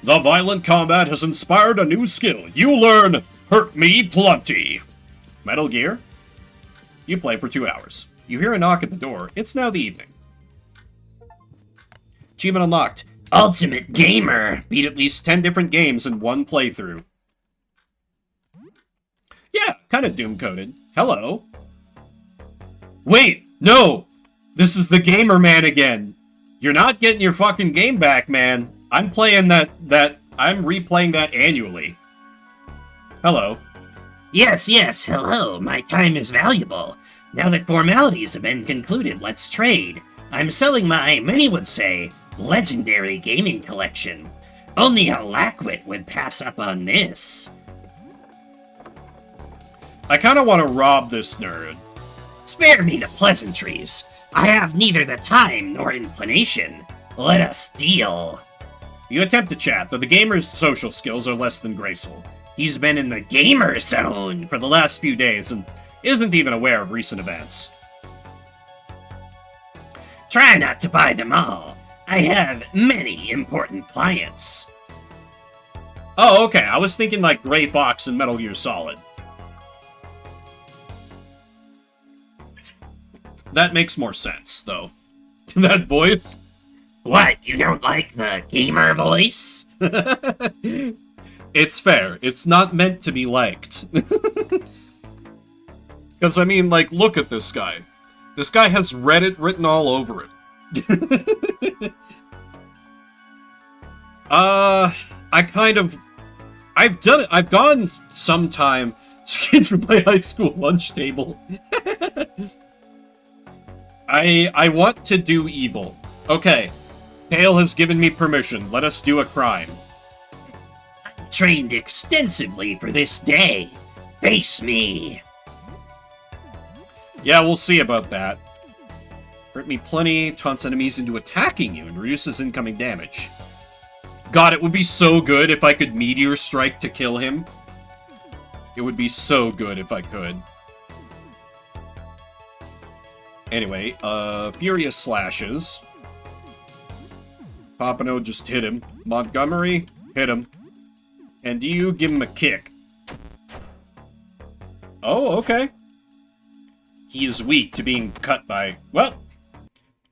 The violent combat has inspired a new skill. You learn Hurt Me Plenty. Metal Gear. You play for 2 hours. You hear a knock at the door. It's now the evening. Achievement unlocked. Ultimate Gamer. Beat at least 10 different games in one playthrough. Yeah, kind of doom-coded. Hello. Wait, no! This is the Gamer Man again. You're not getting your fucking game back, man. I'm playing I'm replaying that annually. Hello. Yes, hello. My time is valuable. Now that formalities have been concluded, let's trade. I'm selling my, many would say, legendary gaming collection. Only a lackwit would pass up on this. I kind of want to rob this nerd. Spare me the pleasantries. I have neither the time nor inclination. Let us deal. You attempt to chat, though the gamer's social skills are less than graceful. He's been in the gamer zone For the last few days and isn't even aware of recent events. Try not to buy them all. I have many important clients. Oh, okay. I was thinking like Gray Fox and Metal Gear Solid. That makes more sense, though. That voice? What, you don't like the gamer voice? It's fair. It's not meant to be liked. Because, I mean, like, look at this guy. This guy has Reddit written all over it. I've done it. I've gone sometime skinned from my high school lunch table. I want to do evil. Okay. Kale has given me permission. Let us do a crime. I've trained extensively for this day. Face me. Yeah, we'll see about that. Hurt Me Plenty taunts enemies into attacking you and reduces incoming damage. God, it would be so good if I could Meteor Strike to kill him. It would be so good if I could. Anyway, Furious Slashes. Papano just hit him. Montgomery, hit him. And you give him a kick. Oh, okay. He is weak to being cut by... Well,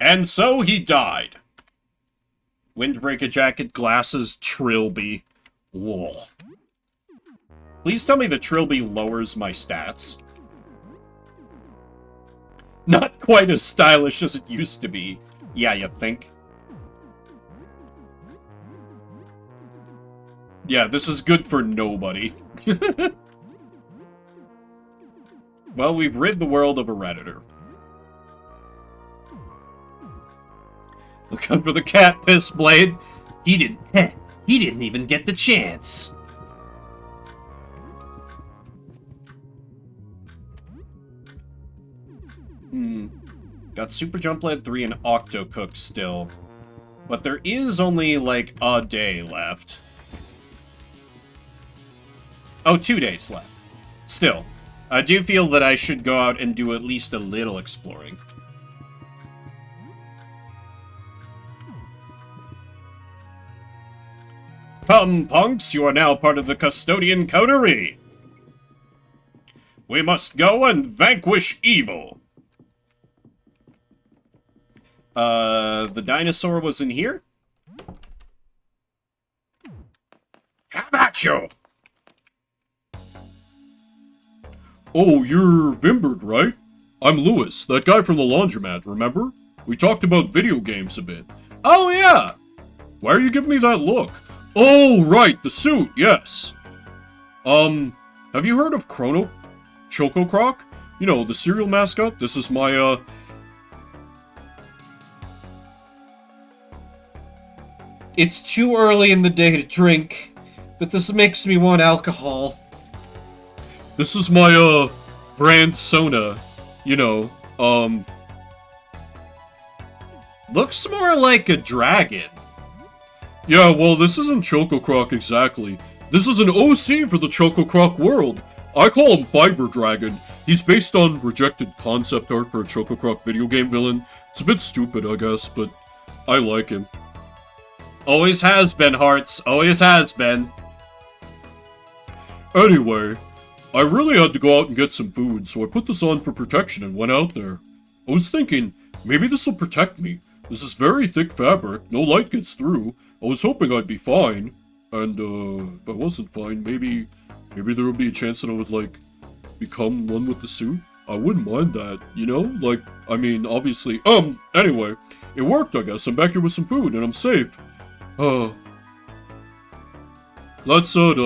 and so he died. Windbreaker Jacket, Glasses, Trilby. Whoa. Please tell me the Trilby lowers my stats. Not quite as stylish as it used to be. Yeah, you think? Yeah, this is good for nobody. Well, we've rid the world of a Redditor. Look out for the cat, Piss Blade. He didn't even get the chance. Got Super Jump Lad 3 and Octocook still. But there is only, like, a day left. Oh, 2 days left. Still, I do feel that I should go out and do at least a little exploring. Come, punks, you are now part of the Custodian Coterie. We must go and vanquish evil. The dinosaur was in here? How about you? Oh, you're Vimbert, right? I'm Lewis, that guy from the laundromat, remember? We talked about video games a bit. Oh, yeah! Why are you giving me that look? Oh, right, the suit, yes. Have you heard of Chrono? Choco Croc? You know, the cereal mascot? This is my, It's too early in the day to drink, but this makes me want alcohol. This is my, brand Sona. You know, looks more like a dragon. Yeah, well, this isn't Choco Croc exactly. This is an OC for the Choco Croc world. I call him Fiber Dragon. He's based on rejected concept art for a Choco Croc video game villain. It's a bit stupid, I guess, but I like him. Always has been, Hearts. Always has been. Anyway, I really had to go out and get some food, so I put this on for protection and went out there. I was thinking, maybe this will protect me. This is very thick fabric, no light gets through. I was hoping I'd be fine. And, if I wasn't fine, maybe there would be a chance that I would, like, become one with the suit. I wouldn't mind that, you know? Like, I mean, obviously, anyway. It worked, I guess. I'm back here with some food, and I'm safe. That said,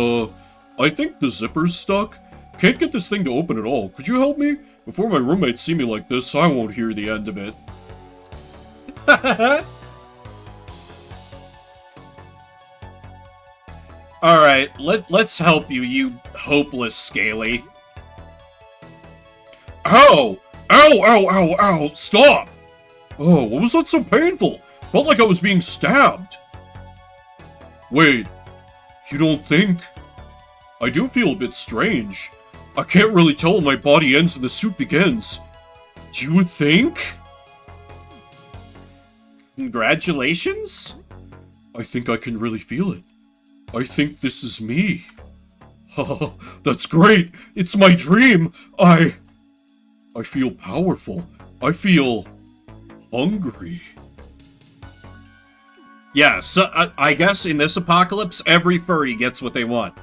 I think the zipper's stuck. Can't get this thing to open at all. Could you help me? Before my roommates see me like this, I won't hear the end of it. Alright, let's help you, you hopeless Scaly. Ow! Ow, ow, ow, ow! Stop! Oh, what was that so painful? Felt like I was being stabbed. Wait, you don't think? I do feel a bit strange. I can't really tell when my body ends and the suit begins. Do you think? Congratulations? I think I can really feel it. I think this is me. Oh, that's great! It's my dream! I feel powerful. I feel hungry. Yeah, so I guess in this apocalypse, every furry gets what they want.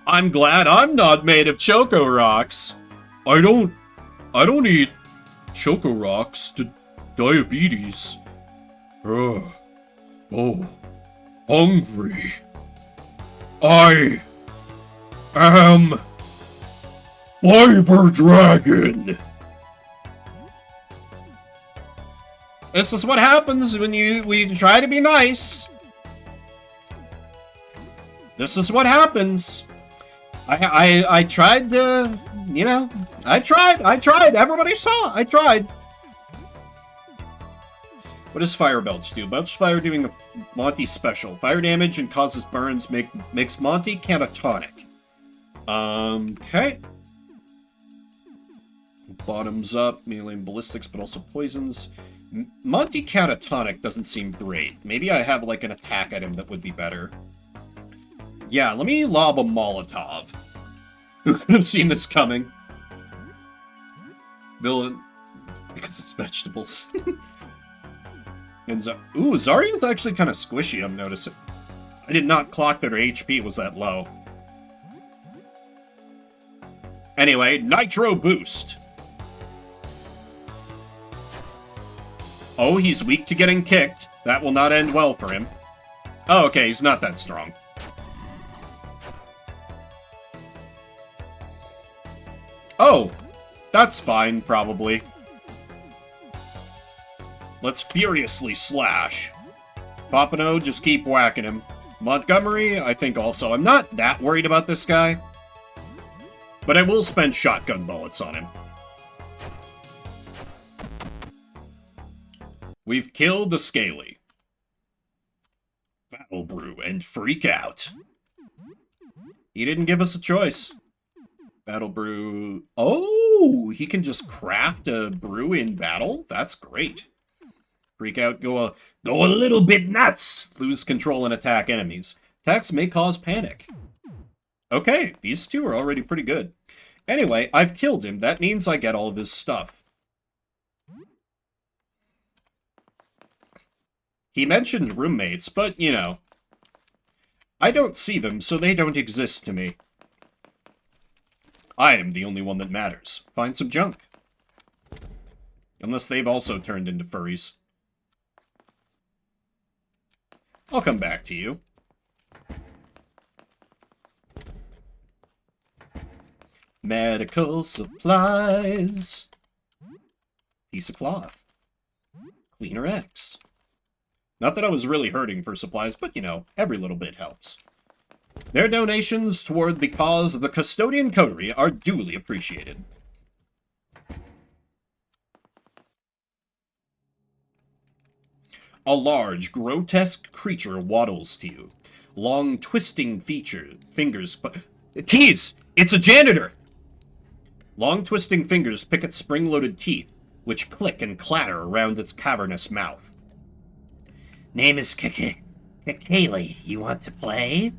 I'm glad I'm not made of Choco Rocks. I don't eat Choco Rocks to diabetes. Ugh, so hungry. I am Fiber Dragon. This is what happens when we try to be nice. This is what happens. I tried to, you know, I tried. Everybody saw. I tried. What does Fire Belch do? Belch Fire doing the Monty special. Fire damage and causes burns makes Monty catatonic. Okay. Bottoms up, melee and ballistics, but also poisons. Monty catatonic doesn't seem great. Maybe I have like an attack item that would be better. Yeah, let me lob a Molotov. Who could have seen this coming? Villain. Because it's vegetables. And ooh, Zarya's actually kind of squishy, I'm noticing. I did not clock that her HP was that low. Anyway, Nitro Boost. Oh, he's weak to getting kicked. That will not end well for him. Oh, okay, he's not that strong. Oh, that's fine, probably. Let's furiously slash. Pompano, just keep whacking him. Montgomery, I think also. I'm not that worried about this guy. But I will spend shotgun bullets on him. We've killed the Scaly. Battle Brew and Freak Out. He didn't give us a choice. Battle Brew... Oh! He can just craft a brew in battle? That's great. Freak Out, go a little bit nuts! Lose control and attack enemies. Attacks may cause panic. Okay, these two are already pretty good. Anyway, I've killed him. That means I get all of his stuff. He mentioned roommates, but, you know, I don't see them, so they don't exist to me. I am the only one that matters. Find some junk. Unless they've also turned into furries. I'll come back to you. Medical supplies. Piece of cloth. Cleaner X. Not that I was really hurting for supplies, but you know, every little bit helps. Their donations toward the cause of the Custodian Coterie are duly appreciated. A large, grotesque creature waddles to you. Long, twisting fingers... Keys! It's a janitor! Long, twisting fingers pick at spring-loaded teeth, which click and clatter around its cavernous mouth. Name is Kaylee. You want to play?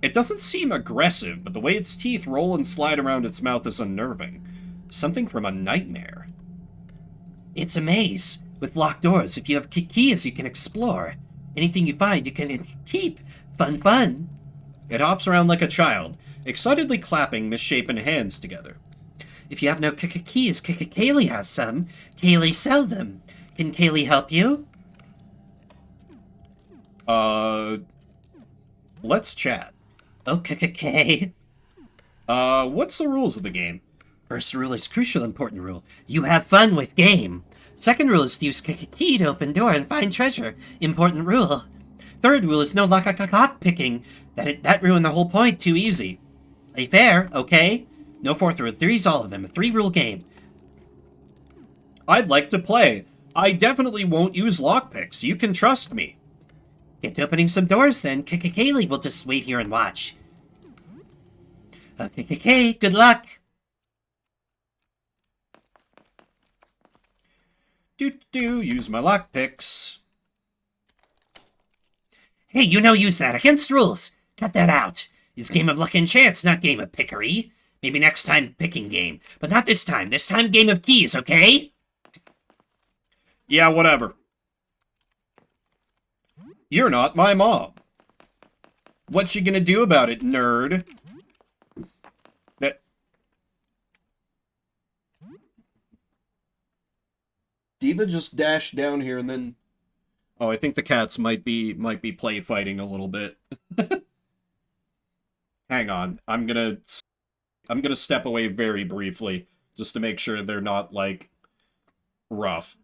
It doesn't seem aggressive, but the way its teeth roll and slide around its mouth is unnerving. Something from a nightmare. It's a maze with locked doors. If you have keys, you can explore. Anything you find, you can keep. Fun. It hops around like a child, excitedly clapping misshapen hands together. If you have no keys, Kaylee has some. Kaylee, sell them. Can Kaylee help you? Let's chat. Okay. What's the rules of the game? First rule is crucial, important rule. You have fun with game. Second rule is to use key to open door and find treasure. Important rule. Third rule is no lock picking. That ruined the whole point. Too easy. Play fair, okay? No fourth rule. Three's all of them. A 3-rule game. I'd like to play. I definitely won't use lockpicks. You can trust me. Get to opening some doors then. Kaylee will just wait here and watch. Okay, good luck. Use my lockpicks. Hey, you no use that. Against rules. Cut that out. It's game of luck and chance, not game of pickery. Maybe next time picking game. But not this time. This time game of keys, okay? Yeah, whatever. You're not my mom. What you gonna do about it, nerd? Diva just dashed down here and then... Oh, I think the cats might be play fighting a little bit. Hang on. I'm gonna step away very briefly just to make sure they're not, like, rough.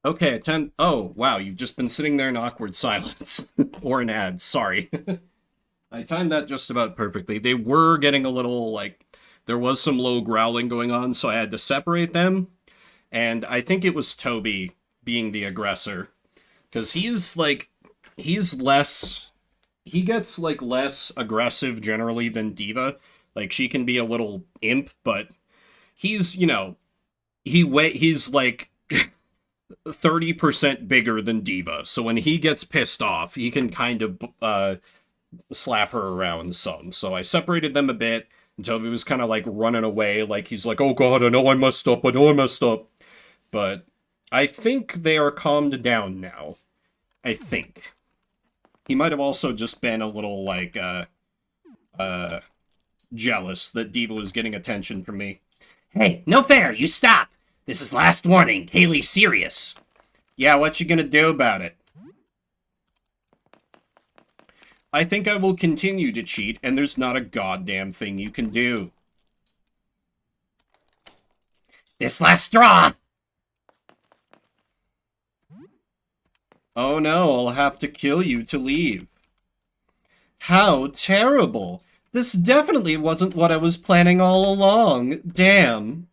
Okay, 10... Oh, wow, you've just been sitting there in awkward silence. Or an ad, sorry. I timed that just about perfectly. They were getting a little, like... There was some low growling going on, so I had to separate them. And I think it was Toby being the aggressor. Because he's, like... He's less... He gets, like, less aggressive generally than Diva. Like, she can be a little imp, but... He's, you know... He's, like... 30% bigger than Diva, so when he gets pissed off, he can kind of slap her around some. So I separated them a bit, and Toby was kind of like running away, like he's like, oh god, I know I messed up. but I think they are calmed down now. I think. He might have also just been a little, like, jealous that Diva was getting attention from me. Hey, no fair, you stop! This is last warning, Kaylee's serious. Yeah, what you gonna do about it? I think I will continue to cheat, and there's not a goddamn thing you can do. This last straw! Oh no, I'll have to kill you to leave. How terrible! This definitely wasn't what I was planning all along. Damn.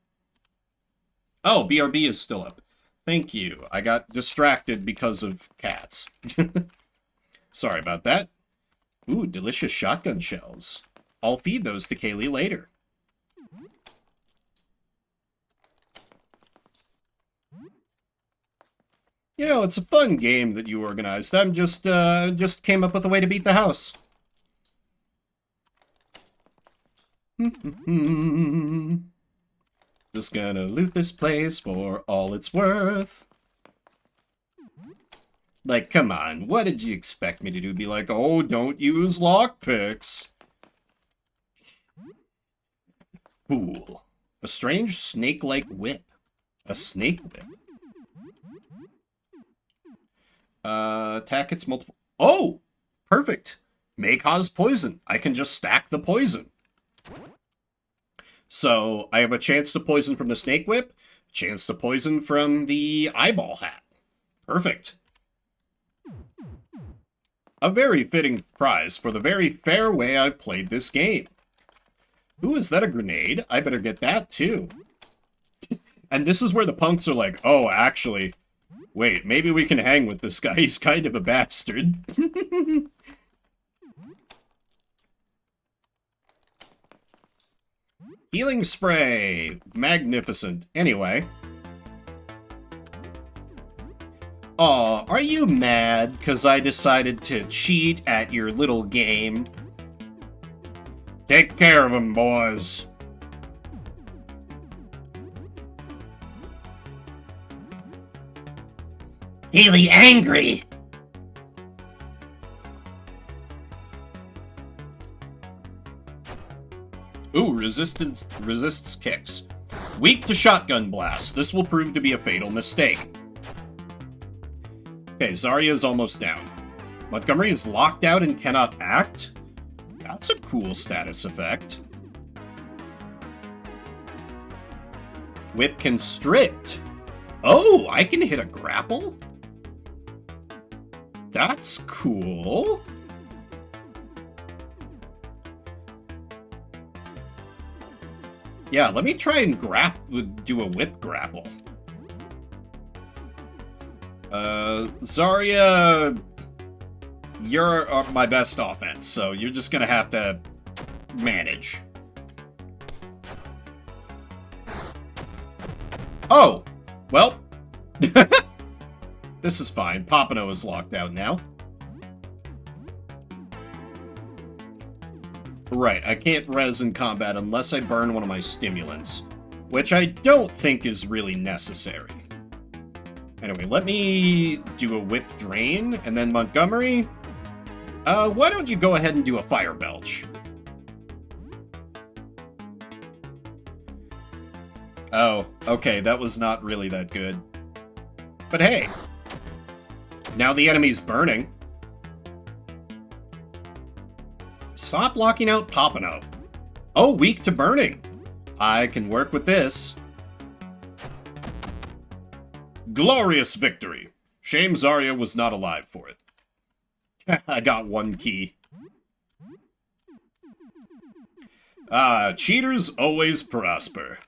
Oh, BRB is still up. Thank you. I got distracted because of cats. Sorry about that. Ooh, delicious shotgun shells. I'll feed those to Kaylee later. You know, it's a fun game that you organized. I'm just came up with a way to beat the house. Just gonna loot this place for all it's worth. Like, come on, what did you expect me to do? Be like, oh, don't use lockpicks. Fool. A strange snake-like whip. A snake whip. Attack its multiple... Oh! Perfect! May cause poison. I can just stack the poison. So, I have a chance to poison from the snake whip, a chance to poison from the eyeball hat. Perfect. A very fitting prize for the very fair way I've played this game. Ooh, is that a grenade? I better get that, too. And this is where the punks are like, oh, actually, wait, maybe we can hang with this guy. He's kind of a bastard. Healing spray. Magnificent. Anyway. Aw, are you mad because I decided to cheat at your little game? Take care of him, boys. Kaylee angry! Ooh, resists kicks. Weak to shotgun blast. This will prove to be a fatal mistake. Okay, Zarya is almost down. Montgomery is locked out and cannot act? That's a cool status effect. Whip constrict. Oh, I can hit a grapple? That's cool. Yeah, let me try and do a whip grapple. Zarya, you're my best offense, so you're just gonna have to manage. Oh, well, this is fine. Papano is locked out now. Right, I can't res in combat unless I burn one of my stimulants, which I don't think is really necessary. Anyway, let me do a whip drain, and then Montgomery, why don't you go ahead and do a fire belch? Oh, okay, that was not really that good. But hey, now the enemy's burning. Stop locking out Papano. Oh, weak to burning. I can work with this. Glorious victory. Shame Zarya was not alive for it. I got one key. Cheaters always prosper.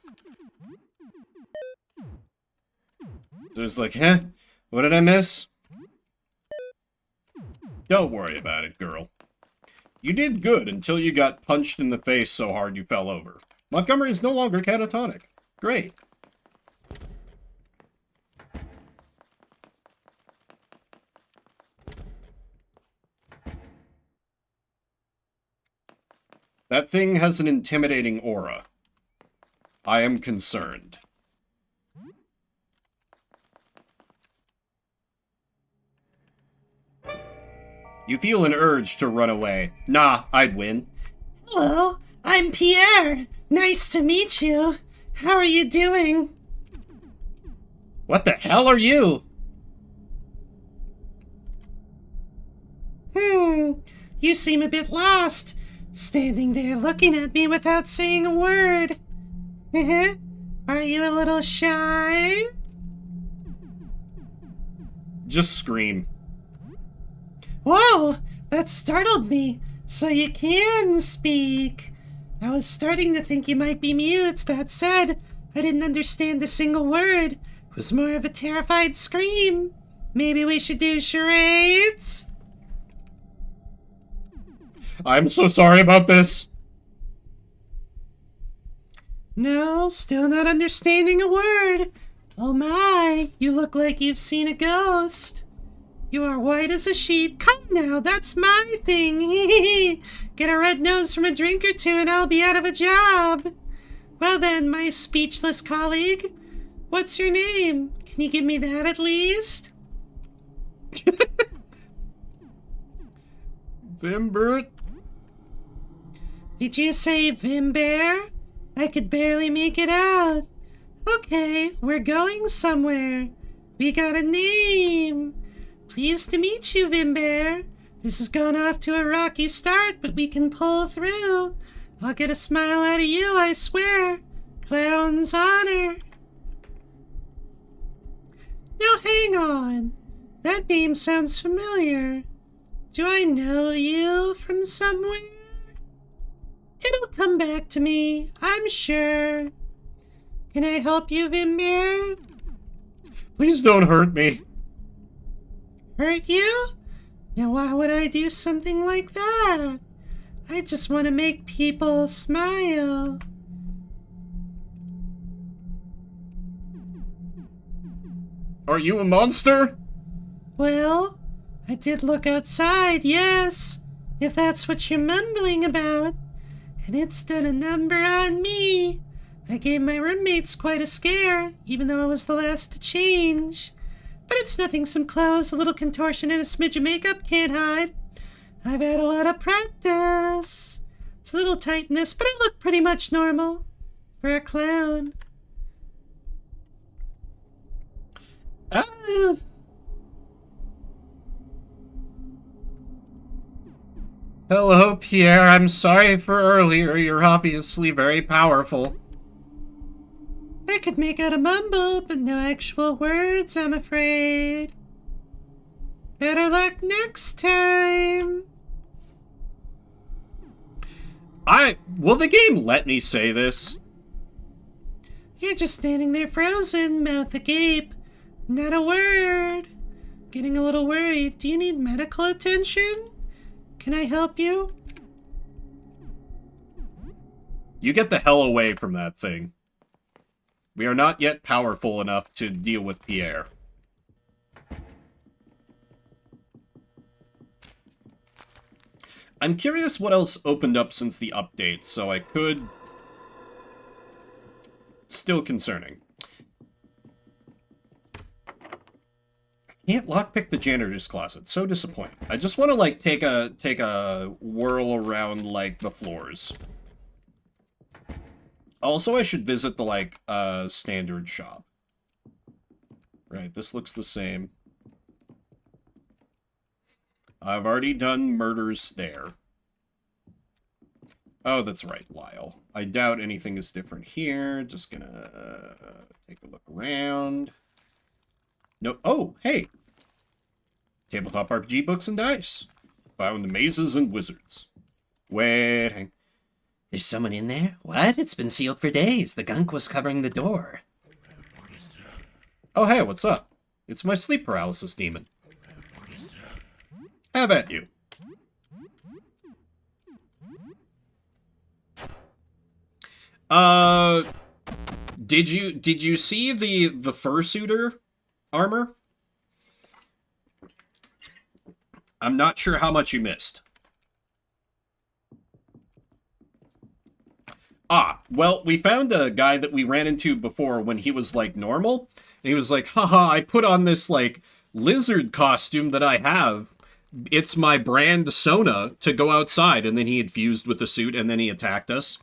So it's like, huh? What did I miss? Don't worry about it, girl. You did good until you got punched in the face so hard you fell over. Montgomery is no longer catatonic. Great. That thing has an intimidating aura. I am concerned. You feel an urge to run away. Nah, I'd win. Hello, I'm Pierre. Nice to meet you. How are you doing? What the hell are you? You seem a bit lost, standing there looking at me without saying a word. Are you a little shy? Just scream. Whoa, that startled me. So you can speak. I was starting to think you might be mute. That said, I didn't understand a single word. It was more of a terrified scream. Maybe we should do charades? I'm so sorry about this. No, still not understanding a word. Oh my, you look like you've seen a ghost. You are white as a sheet. Come now, that's my thing. Get a red nose from a drink or two and I'll be out of a job. Well then, my speechless colleague, what's your name? Can you give me that at least? Vimbert? Did you say Vimbear? I could barely make it out. Okay, we're going somewhere. We got a name. Pleased to meet you, Vimbear. This has gone off to a rocky start, but we can pull through. I'll get a smile out of you, I swear. Clown's honor. Now hang on. That name sounds familiar. Do I know you from somewhere? It'll come back to me, I'm sure. Can I help you, Vimbear? Please don't hurt me. Hurt you? Now why would I do something like that? I just want to make people smile. Are you a monster? Well, I did look outside, yes, if that's what you're mumbling about. And it's done a number on me. I gave my roommates quite a scare, even though I was the last to change. But it's nothing some clothes, a little contortion, and a smidge of makeup can't hide. I've had a lot of practice. It's a little tight in this, but I look pretty much normal. For a clown. Hello, Pierre. I'm sorry for earlier. You're obviously very powerful. I could make out a mumble, but no actual words, I'm afraid. Better luck next time. Will the game let me say this? You're just standing there frozen, mouth agape. Not a word. Getting a little worried. Do you need medical attention? Can I help you? You get the hell away from that thing. We are not yet powerful enough to deal with Pierre. I'm curious what else opened up since the update, so I could... Still concerning. I can't lockpick the janitor's closet. So disappointing. I just want to, like, take a whirl around, like, the floors. Also, I should visit the, like, standard shop. Right, this looks the same. I've already done murders there. Oh, that's right, Lyle. I doubt anything is different here. Just gonna take a look around. No. Oh, hey. Tabletop RPG books and dice. Found mazes and wizards. Wait, hang. There's someone in there? What? It's been sealed for days. The gunk was covering the door. Oh, hey, what's up? It's my sleep paralysis demon. Have at you. Did you see the fursuiter armor? I'm not sure how much you missed. Ah, well, we found a guy that we ran into before when he was, like, normal. And he was like, haha, I put on this, like, lizard costume that I have. it's my brand Sona to go outside, and then he had fused with the suit, and then he attacked us.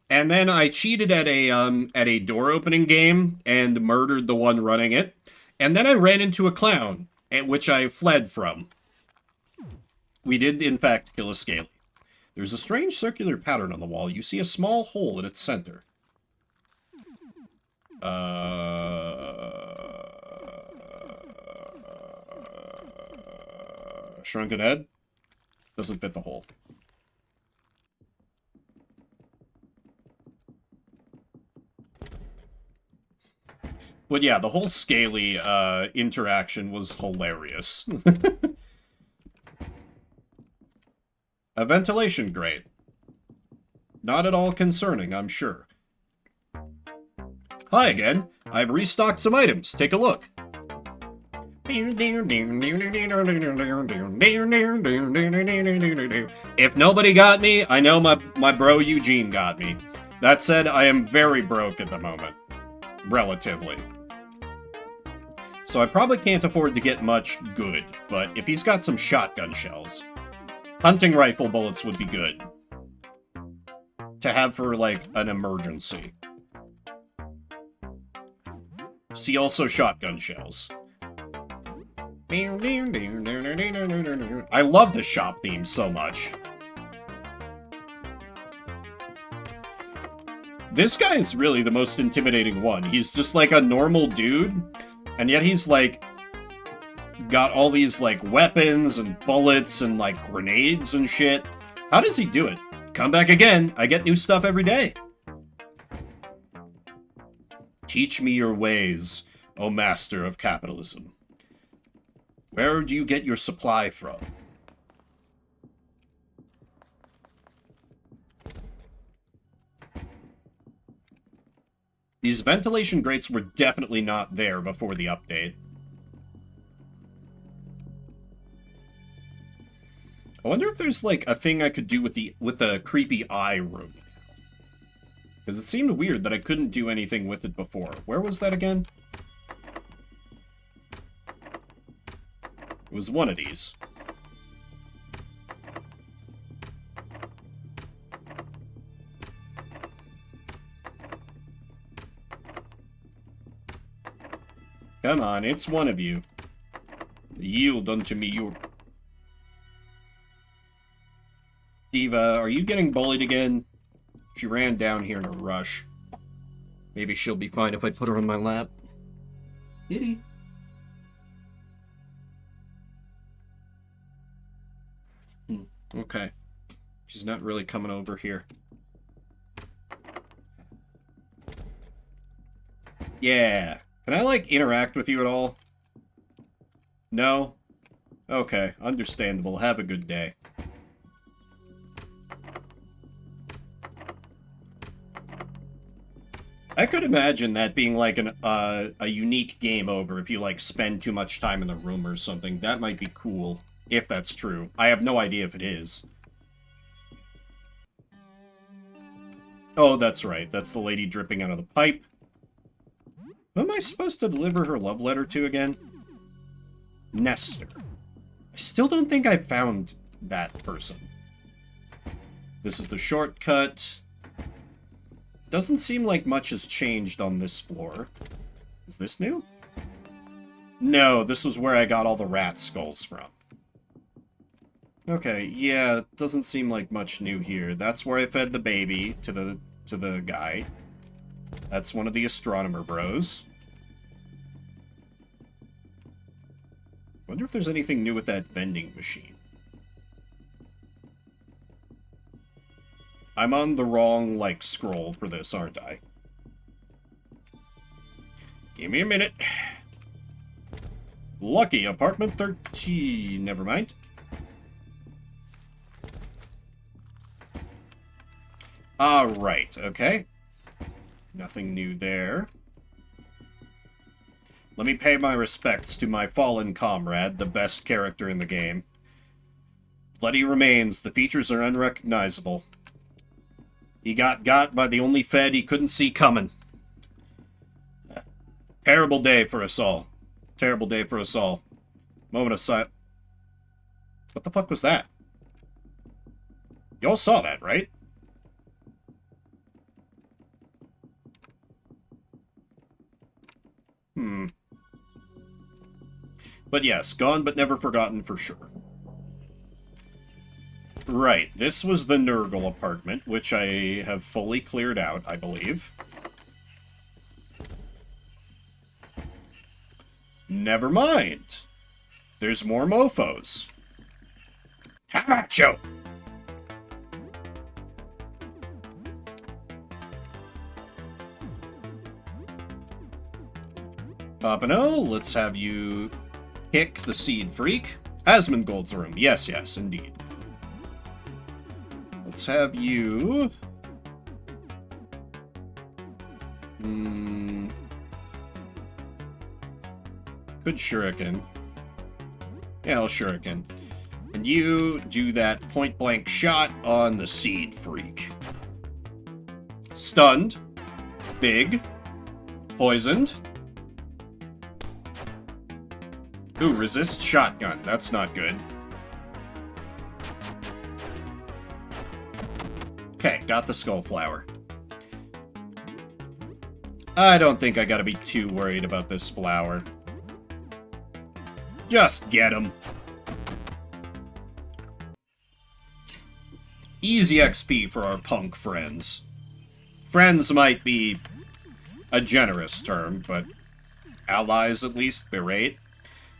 And then I cheated at a door opening game and murdered the one running it. And then I ran into a clown, at which I fled from. We did, in fact, kill a Scaly. There's a strange circular pattern on the wall. You see a small hole at its center. Shrunken head? Doesn't fit the hole. But yeah, the whole Scaly interaction was hilarious. A ventilation grate. Not at all concerning, I'm sure. Hi again. I've restocked some items. Take a look. If nobody got me, I know my bro Eugene got me. That said, I am very broke at the moment. Relatively. So I probably can't afford to get much good, but if he's got some shotgun shells, hunting rifle bullets would be good. To have for, like, an emergency. See also shotgun shells. I love the shop theme so much. This guy is really the most intimidating one. He's just like a normal dude, and yet he's like got all these like weapons and bullets and like grenades and shit. How does he do it? Come back again. I get new stuff every day. Teach me your ways, O master of capitalism. Where do you get your supply from? These ventilation grates were definitely not there before the update. I wonder if there's like a thing I could do with the creepy eye room. Because it seemed weird that I couldn't do anything with it before. Where was that again? It was one of these. Come on, it's one of you. Yield unto me your... Diva, are you getting bullied again? She ran down here in a rush. Maybe she'll be fine if I put her on my lap. Kitty. Okay. She's not really coming over here. Yeah. Can I, like, interact with you at all? No? Okay, understandable. Have a good day. I could imagine that being, like, a unique game over if you, like, spend too much time in the room or something. That might be cool, if that's true. I have no idea if it is. Oh, that's right. That's the lady dripping out of the pipe. Who am I supposed to deliver her love letter to again? Nestor. I still don't think I found that person. This is the shortcut. Doesn't seem like much has changed on this floor. Is this new? No, this was where I got all the rat skulls from. Okay, yeah, doesn't seem like much new here. That's where I fed the baby to the guy. That's one of the astronomer bros. Wonder if there's anything new with that vending machine. I'm on the wrong, like, scroll for this, aren't I? Give me a minute. Lucky, apartment 13. Never mind. Right, okay. Nothing new there. Let me pay my respects to my fallen comrade, the best character in the game. Bloody remains. The features are unrecognizable. He got by the only Fed he couldn't see coming. Terrible day for us all. Terrible day for us all. Moment of silence. What the fuck was that? Y'all saw that, right? But yes, gone but never forgotten for sure. Right, this was the Nurgle apartment, which I have fully cleared out, I believe. Never mind. There's more mofos. Hacho! Papano, let's have you kick the Seed Freak. Asmongold's room. Yes, yes, indeed. Let's have you... Good shuriken. Yeah, I'll shuriken. And you do that point-blank shot on the Seed Freak. Stunned. Big. Poisoned. Ooh, resist shotgun. That's not good. Okay, got the Skull Flower. I don't think I gotta be too worried about this flower. Just get him. Easy XP for our punk friends. Friends might be a generous term, but allies at least, berate.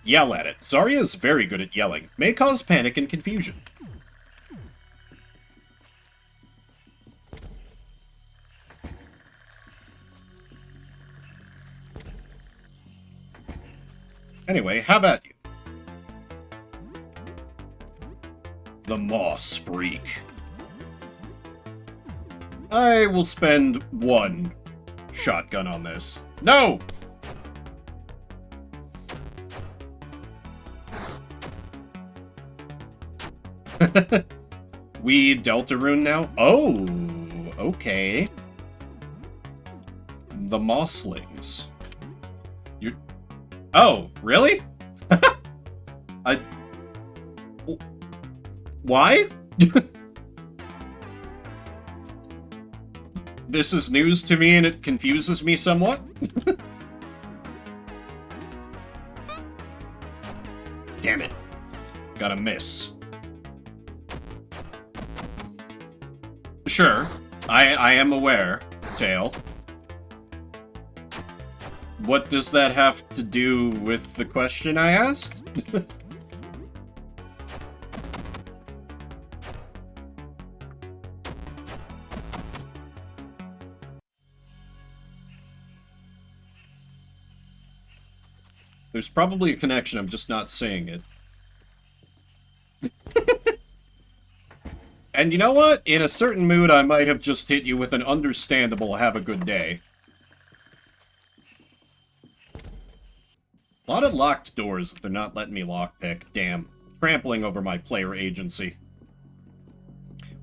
Yell at it. Zarya is very good at yelling. May cause panic and confusion. Anyway, how about you? The Moss Freak. I will spend one shotgun on this. No! We Deltarune now? Oh, okay. The Mosslings. You... Oh, really? Why? This is news to me and it confuses me somewhat. Damn it. Gotta miss. Sure, I am aware, Tail. What does that have to do with the question I asked? There's probably a connection, I'm just not seeing it. And you know what? In a certain mood, I might have just hit you with an understandable have a good day. A lot of locked doors that they're not letting me lockpick. Damn. Trampling over my player agency.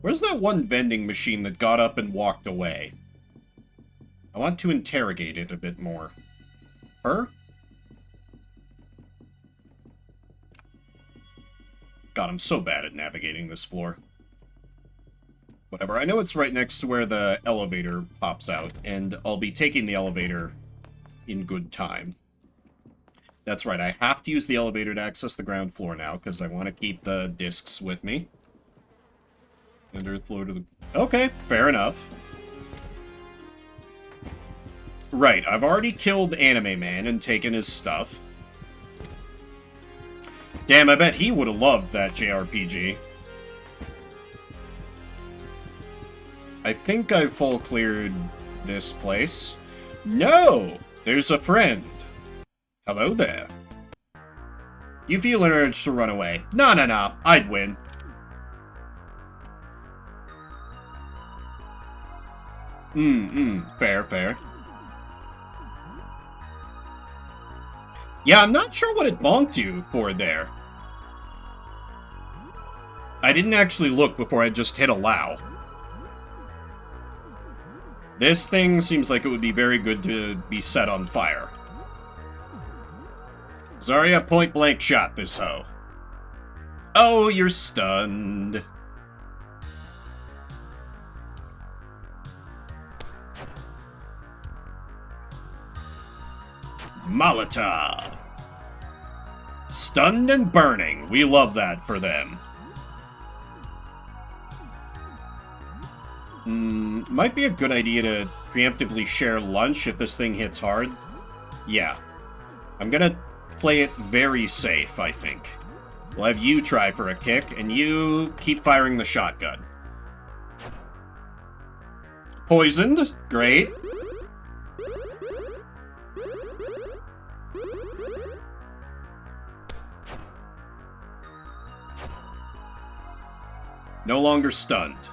Where's that one vending machine that got up and walked away? I want to interrogate it a bit more. Her? God, I'm so bad at navigating this floor. Whatever, I know it's right next to where the elevator pops out, and I'll be taking the elevator in good time. That's right, I have to use the elevator to access the ground floor now, because I want to keep the discs with me. Under floor to the... Okay, fair enough. Right, I've already killed Anime Man and taken his stuff. Damn, I bet he would have loved that JRPG. I think I've full cleared this place. No! There's a friend. Hello there. You feel an urge to run away. No, no, no. I'd win. Fair, fair. Yeah, I'm not sure what it bonked you for there. I didn't actually look before I just hit allow. This thing seems like it would be very good to be set on fire. Zarya point-blank shot this hoe. Oh, you're stunned. Molotov. Stunned and burning. We love that for them. Might be a good idea to preemptively share lunch if this thing hits hard. Yeah. I'm gonna play it very safe, I think. We'll have you try for a kick, and you keep firing the shotgun. Poisoned. Great. No longer stunned,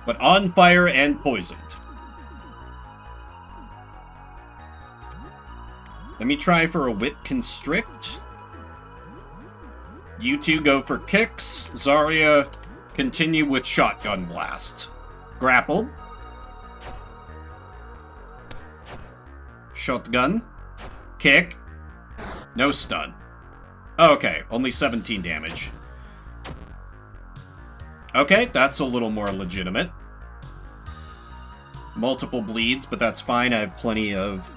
but on fire and poisoned. Let me try for a whip constrict. You two go for kicks. Zarya, continue with shotgun blast. Grappled. Shotgun. Kick. No stun. Okay, only 17 damage. Okay, that's a little more legitimate. Multiple bleeds, but that's fine. I have plenty of...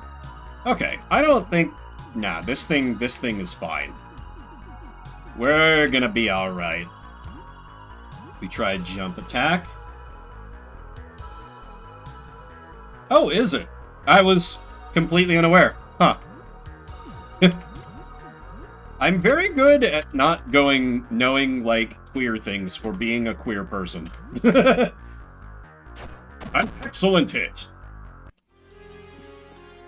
Okay, I don't think... Nah, this thing is fine. We're gonna be alright. We tried jump attack. Oh, is it? I was completely unaware. Huh. I'm very good at not knowing, like, queer things for being a queer person. I'm excellent at it.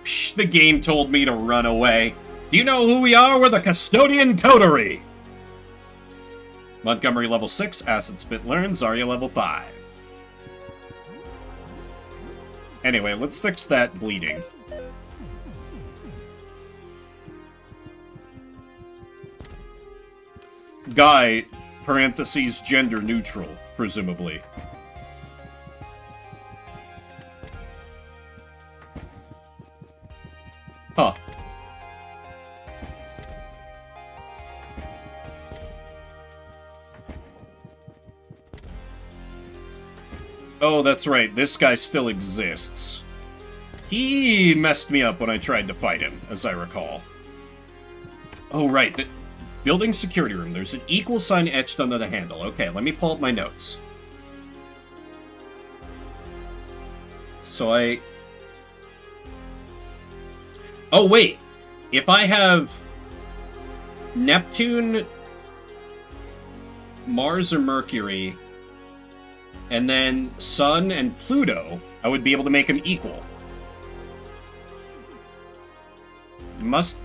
Psh, the game told me to run away. Do you know who we are? We're the Custodian Coterie. Montgomery level 6, Acid Spit learned, Zarya level 5. Anyway, let's fix that bleeding. Guy, parentheses, gender neutral, presumably. Huh. Oh, that's right, this guy still exists. He messed me up when I tried to fight him, as I recall. Oh, right, the building security room. There's an equal sign etched under the handle. Okay, let me pull up my notes. So Oh, wait. If I have Neptune, Mars or Mercury, and then Sun and Pluto, I would be able to make them equal.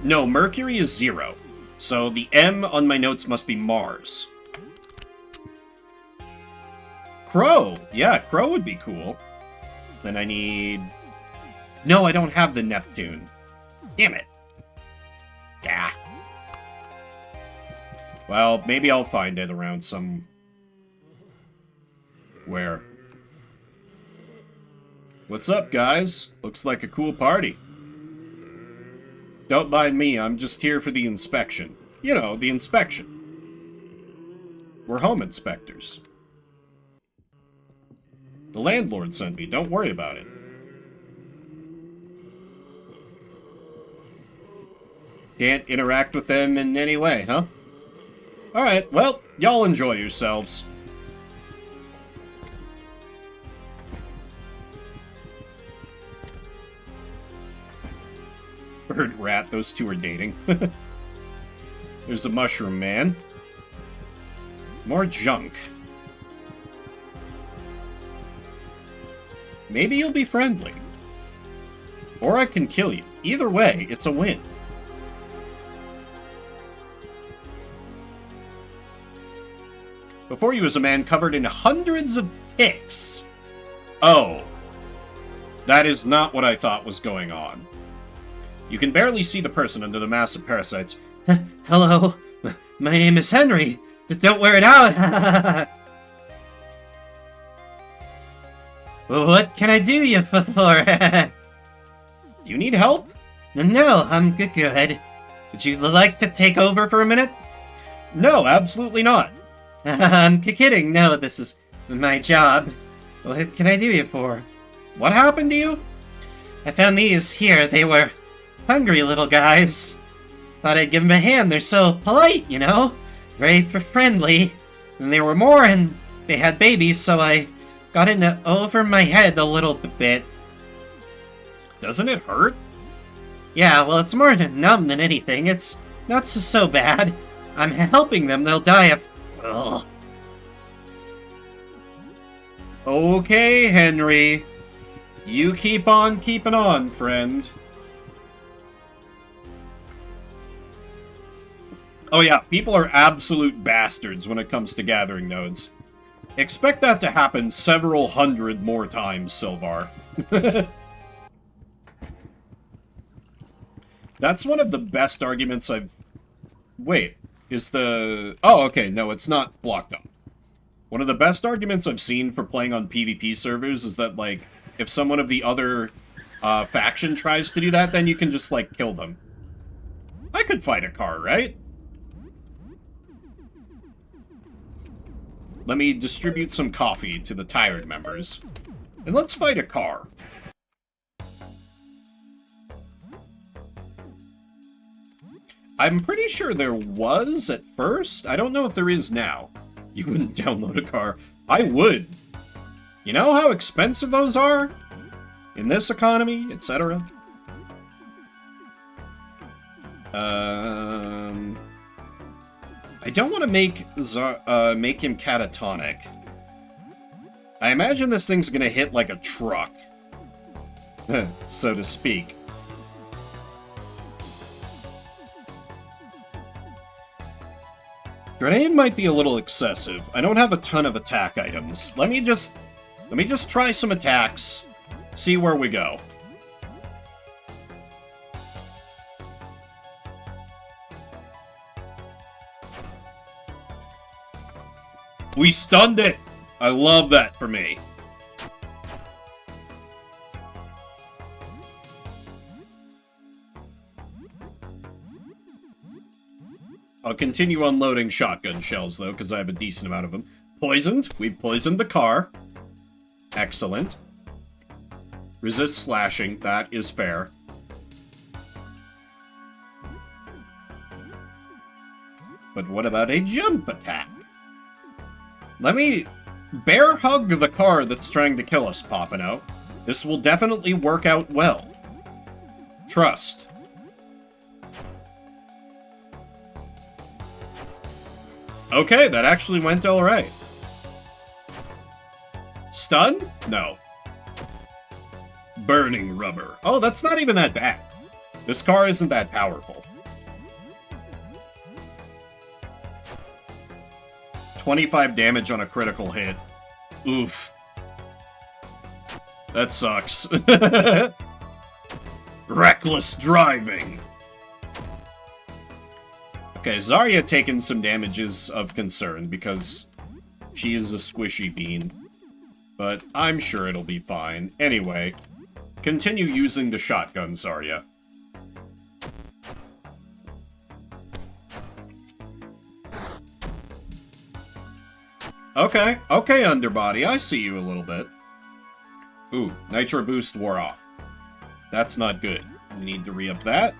No, Mercury is 0. So the M on my notes must be Mars. Crow! Yeah, Crow would be cool. So then I need... No, I don't have the Neptune. Damn it. Ah. Well, maybe I'll find it around some... Where? What's up, guys? Looks like a cool party. Don't mind me, I'm just here for the inspection. You know, the inspection. We're home inspectors. The landlord sent me, don't worry about it. Can't interact with them in any way, huh? Alright, well, y'all enjoy yourselves. Bird rat, those two are dating. There's a mushroom man. More junk. Maybe you'll be friendly. Or I can kill you. Either way, it's a win. Before you was a man covered in hundreds of ticks. Oh. That is not what I thought was going on. You can barely see the person under the mass of parasites. Hello, my name is Henry. Just don't wear it out. Well, what can I do you for? Do you need help? No, I'm good. Would you like to take over for a minute? No, absolutely not. I'm kidding. No, this is my job. What can I do you for? What happened to you? I found these here. They were hungry little guys. Thought I'd give them a hand. They're so polite, you know? Very friendly. And there were more, and they had babies, so I got in over my head a little bit. Doesn't it hurt? Yeah, well, it's more numb than anything. It's not so bad. I'm helping them. They'll die of... Ugh. Okay, Henry. You keep on keeping on, friend. Oh yeah, people are absolute bastards when it comes to gathering nodes. Expect that to happen several hundred more times, Sylvar. That's one of the best arguments I've... Wait, is the... Oh, okay, no, it's not blocked up. One of the best arguments I've seen for playing on PvP servers is that, like, if someone of the other faction tries to do that, then you can just, like, kill them. I could fight a car, right? Let me distribute some coffee to the tired members. And let's fight a car. I'm pretty sure there was at first. I don't know if there is now. You wouldn't download a car. I would. You know how expensive those are? In this economy, etc. I don't want to make him catatonic. I imagine this thing's gonna hit like a truck. So to speak. Grenade might be a little excessive. I don't have a ton of attack items. Let me just try some attacks. See where we go. We stunned it! I love that for me. I'll continue unloading shotgun shells, though, because I have a decent amount of them. Poisoned. We've poisoned the car. Excellent. Resist slashing. That is fair. But what about a jump attack? Let me bear hug the car that's trying to kill us, Poppino. This will definitely work out well. Trust. Okay, that actually went alright. Stun? No. Burning rubber. Oh, that's not even that bad. This car isn't that powerful. 25 damage on a critical hit. Oof. That sucks. Reckless driving. Okay, Zarya taking some damages of concern because she is a squishy bean. But I'm sure it'll be fine. Anyway, continue using the shotgun, Zarya. Okay, okay, Underbody, I see you a little bit. Ooh, Nitro Boost wore off. That's not good. We need to re-up that.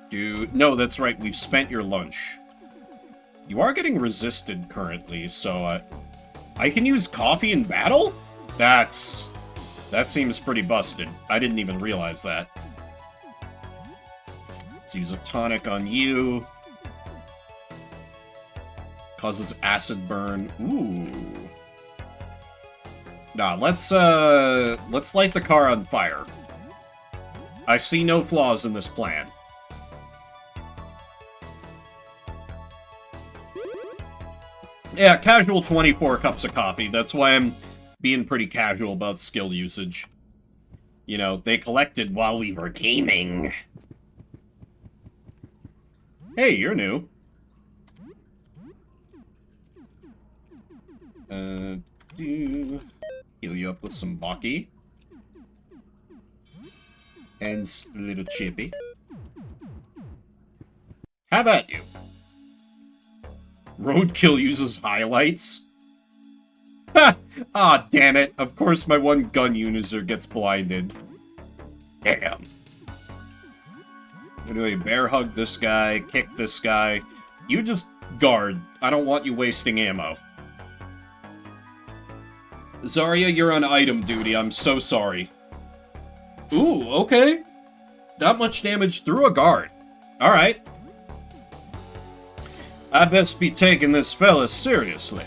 Dude, no, that's right, we've spent your lunch. You are getting resisted currently, so, I can use coffee in battle? That seems pretty busted. I didn't even realize that. Let's use a tonic on you. Causes acid burn. Ooh. Nah, let's light the car on fire. I see no flaws in this plan. Yeah, casual 24 cups of coffee. That's why I'm being pretty casual about skill usage. You know, they collected while we were gaming. Hey, you're new. Heal you up with some Baki. And a little Chippy. How about you? Roadkill uses highlights? Ha! Ah, damn it. Of course my one gun user gets blinded. Damn. Anyway, bear hug this guy, kick this guy. You just guard. I don't want you wasting ammo. Zarya, you're on item duty. I'm so sorry. Ooh, okay. That much damage through a guard. Alright. I best be taking this fella seriously.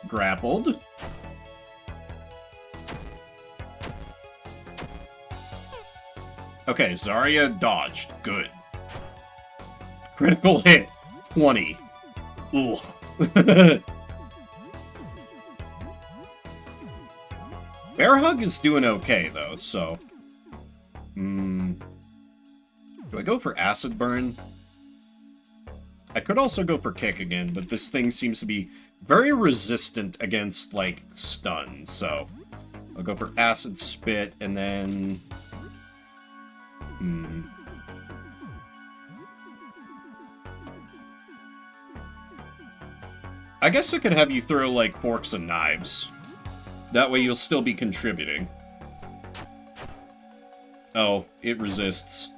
Grappled. Okay, Zarya dodged. Good. Critical hit. 20. Ooh. Bear Hug is doing okay, though, so... Do I go for Acid Burn? I could also go for Kick again, but this thing seems to be very resistant against, like, stun, so... I'll go for Acid Spit, and then... I guess I could have you throw, like, forks and knives. That way you'll still be contributing. Oh, it resists.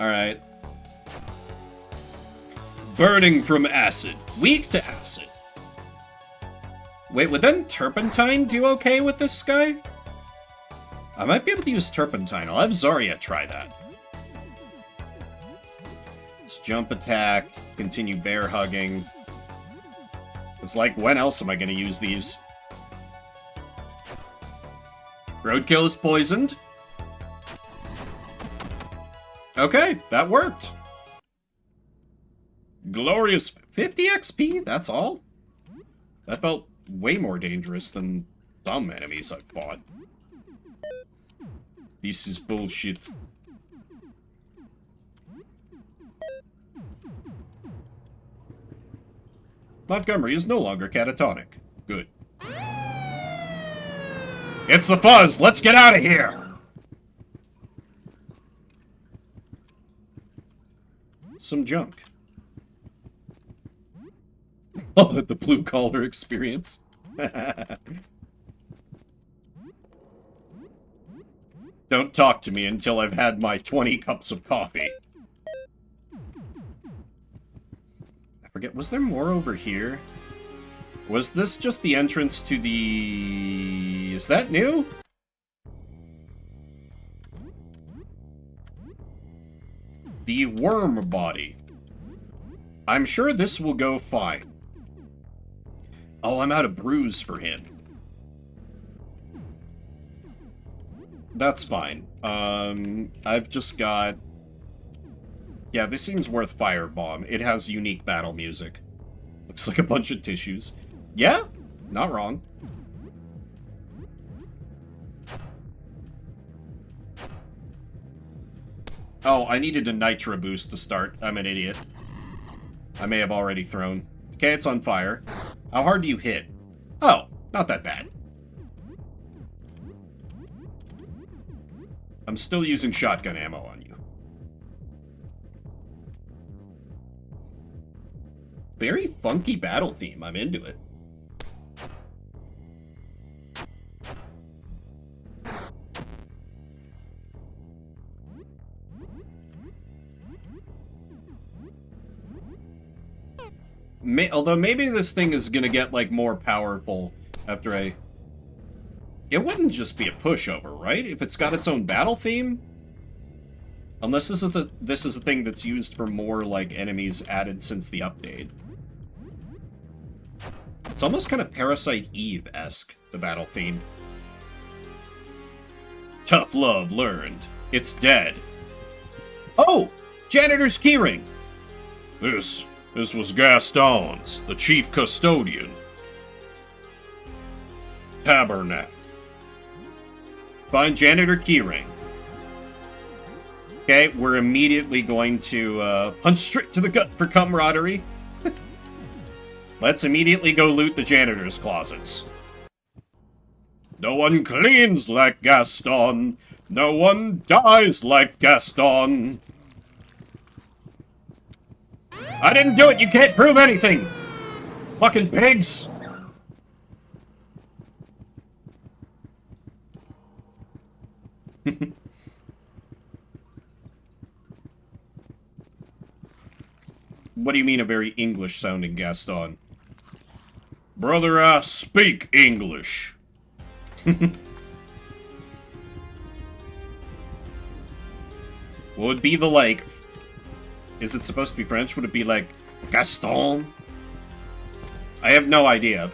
Alright. It's burning from acid. Weak to acid. Wait, would then Turpentine do okay with this guy? I might be able to use Turpentine. I'll have Zarya try that. Let's jump attack, continue bear hugging. It's like, when else am I going to use these? Roadkill is poisoned. Okay, that worked. Glorious 50 XP, that's all? That felt way more dangerous than some enemies I've fought. This is bullshit. Montgomery is no longer catatonic. Good. It's the fuzz! Let's get out of here! Some junk. Oh, the blue collar experience. Don't talk to me until I've had my 20 cups of coffee. I forget, was there more over here? Was this just the entrance to the... Is that new? The worm body. I'm sure this will go fine. Oh, I'm out of brews for him. That's fine. I've just got... Yeah, this seems worth Firebomb. It has unique battle music. Looks like a bunch of tissues. Yeah, not wrong. Oh, I needed a Nitro boost to start. I'm an idiot. I may have already thrown. Okay, it's on fire. How hard do you hit? Oh, not that bad. I'm still using shotgun ammo on you. Very funky battle theme. I'm into it. Although maybe this thing is gonna get, like, more powerful after I... It wouldn't just be a pushover, right? If it's got its own battle theme? Unless this is a thing that's used for more, like, enemies added since the update. It's almost kind of Parasite Eve-esque, the battle theme. Tough love learned. It's dead. Oh! Janitor's keyring! This was Gaston's, the chief custodian. Tabernacle. Find janitor keyring. Okay, we're immediately going to punch straight to the gut for camaraderie. Let's immediately go loot the janitor's closets. No one cleans like Gaston. No one dies like Gaston. I didn't do it. You can't prove anything. Fucking pigs. What do you mean a very English-sounding Gaston? Brother, I speak English. Would be the like... Is it supposed to be French? Would it be like Gaston? I have no idea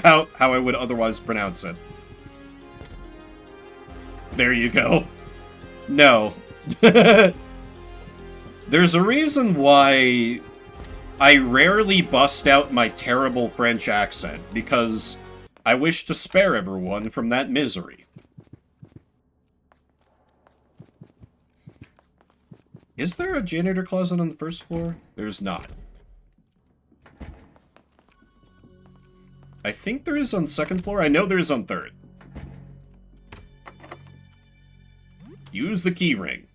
how I would otherwise pronounce it. There you go. No. There's a reason why I rarely bust out my terrible French accent, because I wish to spare everyone from that misery. Is there a janitor closet on the first floor? There's not. I think there is on second floor. I know there is on third. Use the key ring.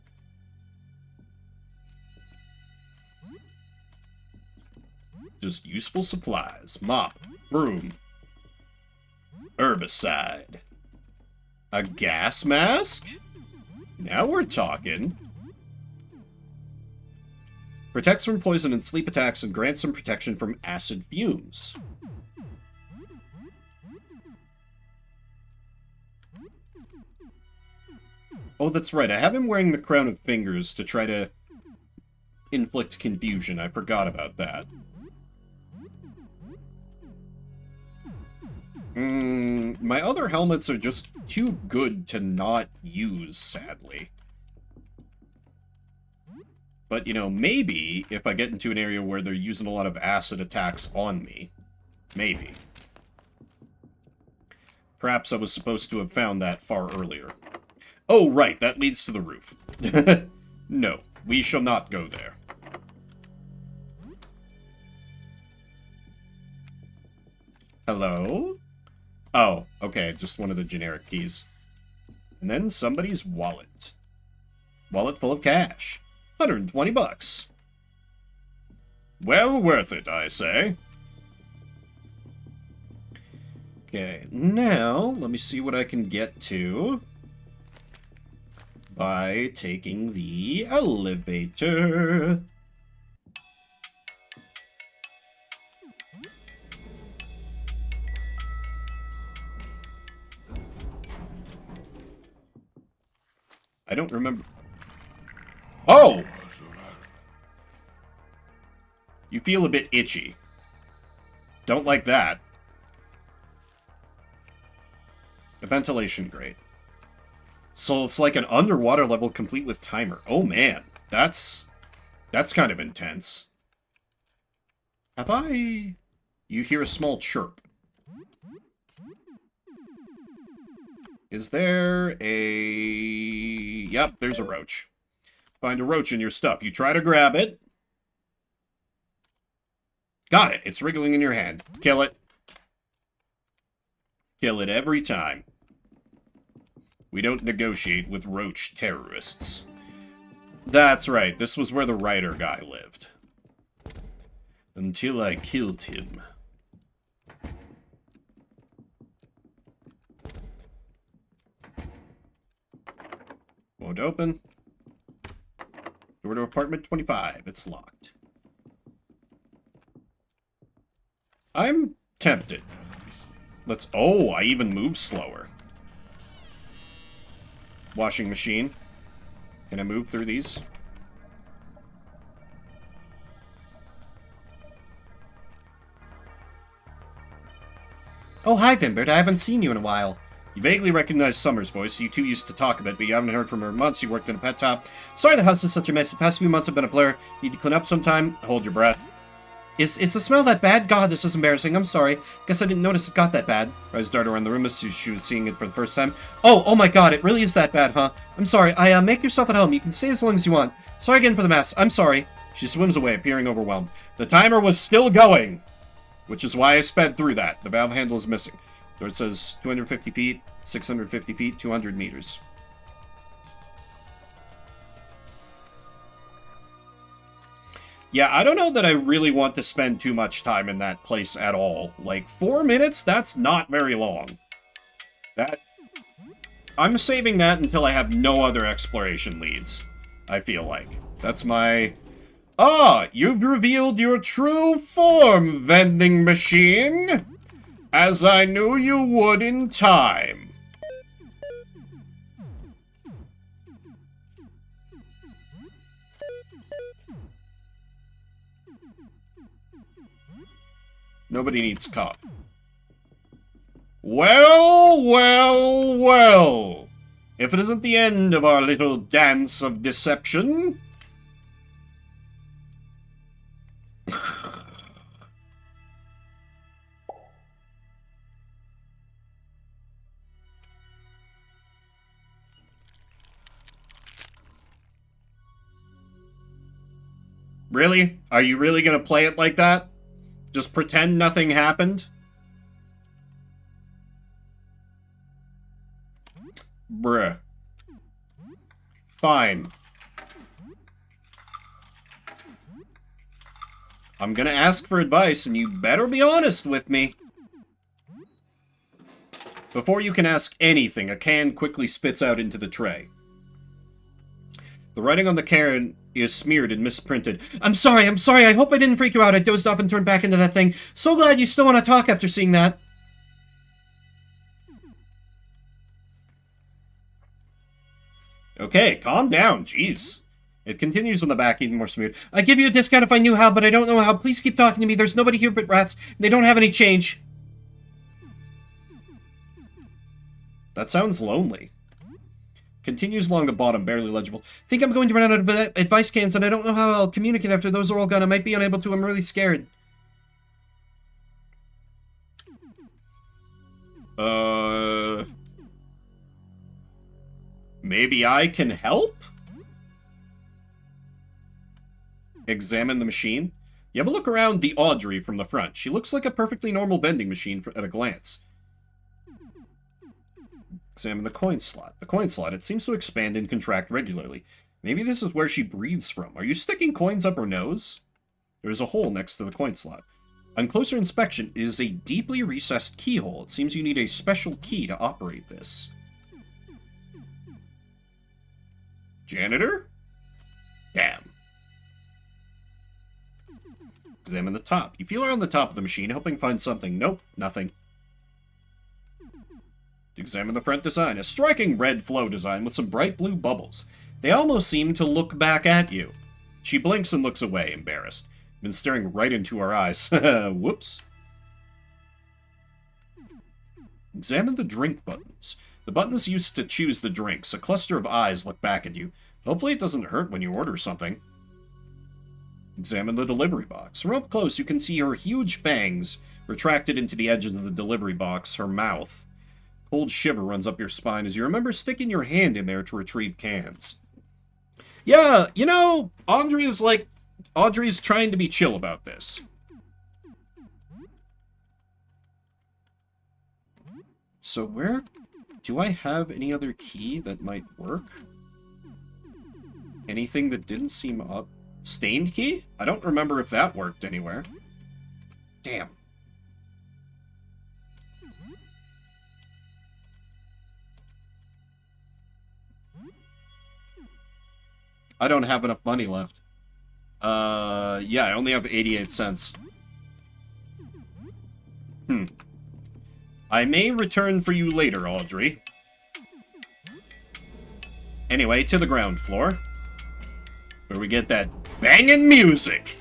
Just useful supplies. Mop. Broom. Herbicide. A gas mask? Now we're talking. Protects from poison and sleep attacks and grants some protection from acid fumes. Oh, that's right. I have him wearing the crown of fingers to try to inflict confusion. I forgot about that. My other helmets are just too good to not use, sadly. But, you know, maybe if I get into an area where they're using a lot of acid attacks on me. Maybe. Perhaps I was supposed to have found that far earlier. Oh, right, that leads to the roof. No, we shall not go there. Hello? Oh, okay, just one of the generic keys. And then somebody's wallet. Wallet full of cash. 120 bucks. Well worth it, I say. Okay, now, let me see what I can get to by taking the elevator. I don't remember. Oh! You feel a bit itchy. Don't like that. A ventilation grate. So it's like an underwater level complete with timer. Oh man, that's kind of intense. Have I... You hear a small chirp. Is there a... Yep, there's a roach. Find a roach in your stuff. You try to grab it. Got it. It's wriggling in your hand. Kill it. Kill it every time. We don't negotiate with roach terrorists. That's right. This was where the writer guy lived. Until I killed him. Won't open. Door to apartment 25. It's locked. I'm tempted. Let's... Oh, I even move slower. Washing machine. Can I move through these? Oh, hi, Vimbert. I haven't seen you in a while. You vaguely recognize Summer's voice. You two used to talk a bit, but you haven't heard from her in months. You worked in a pet shop. Sorry the house is such a mess. The past few months have been a blur. Need to clean up sometime. Hold your breath. Is the smell that bad? God, this is embarrassing. I'm sorry. Guess I didn't notice it got that bad. Rise darted around the room as she was seeing it for the first time. Oh my god, it really is that bad, huh? I'm sorry. Make yourself at home. You can stay as long as you want. Sorry again for the mess. I'm sorry. She swims away, appearing overwhelmed. The timer was still going, which is why I sped through that. The valve handle is missing. So it says 250 feet, 650 feet, 200 meters. Yeah, I don't know that I really want to spend too much time in that place at all. Like, 4 minutes? That's not very long. I'm saving that until I have no other exploration leads, I feel like. That's my... Ah, you've revealed your true form, vending machine! As I knew you would in time. Nobody needs coffee. Well, well, well. If it isn't the end of our little dance of deception... Really? Are you really gonna play it like that? Just pretend nothing happened? Bruh. Fine. I'm gonna ask for advice, and you better be honest with me. Before you can ask anything, a can quickly spits out into the tray. The writing on the can is smeared and misprinted. I'm sorry, I hope I didn't freak you out. I dozed off and turned back into that thing. So glad you still want to talk after seeing that. Okay, calm down, jeez. It continues on the back, even more smeared. I'd give you a discount if I knew how, but I don't know how. Please keep talking to me. There's nobody here but rats. They don't have any change. That sounds lonely. Continues along the bottom, barely legible. Think I'm going to run out of advice cans, and I don't know how I'll communicate after those are all gone. I might be unable to. I'm really scared. Maybe I can help? Examine the machine. You have a look around the Audrey from the front. She looks like a perfectly normal vending machine at a glance. Examine the coin slot. The coin slot, it seems to expand and contract regularly. Maybe this is where she breathes from. Are you sticking coins up her nose? There is a hole next to the coin slot. On closer inspection, it is a deeply recessed keyhole. It seems you need a special key to operate this. Janitor? Damn. Examine the top. You feel around the top of the machine, hoping to find something. Nope, nothing. Examine the front design. A striking red flow design with some bright blue bubbles. They almost seem to look back at you. She blinks and looks away, embarrassed. Been staring right into her eyes. Whoops. Examine the drink buttons. The buttons used to choose the drinks. A cluster of eyes look back at you. Hopefully it doesn't hurt when you order something. Examine the delivery box. From up close, you can see her huge fangs retracted into the edges of the delivery box, her mouth. Cold shiver runs up your spine as you remember sticking your hand in there to retrieve cans. Yeah, you know, Audrey's trying to be chill about this. So where do I have any other key that might work? Anything that didn't seem up? Stained key? I don't remember if that worked anywhere. Damn. I don't have enough money left. Yeah, I only have 88 cents. I may return for you later, Audrey. Anyway, to the ground floor, where we get that banging music.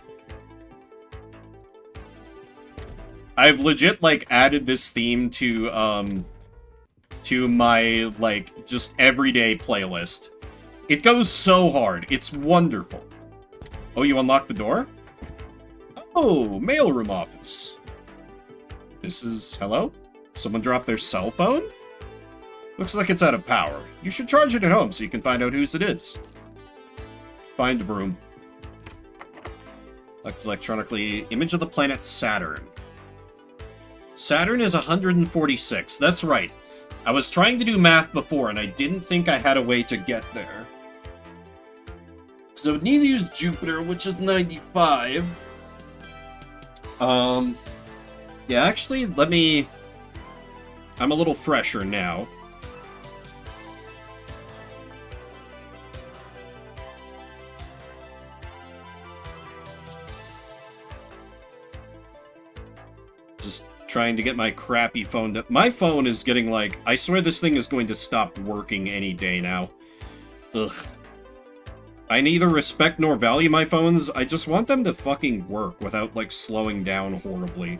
I've legit, like, added this theme to my, like, just everyday playlist. It goes so hard. It's wonderful. Oh, you unlocked the door? Oh, mailroom office. This is... hello? Someone dropped their cell phone? Looks like it's out of power. You should charge it at home so you can find out whose it is. Find a broom. Electronically, image of the planet Saturn. Saturn is 146. That's right. I was trying to do math before, and I didn't think I had a way to get there. Because I would need to use Jupiter, which is 95. Yeah, actually, let me... I'm a little fresher now. Just trying to get my crappy phone to... My phone is getting like... I swear this thing is going to stop working any day now. Ugh. I neither respect nor value my phones. I just want them to fucking work without, like, slowing down horribly.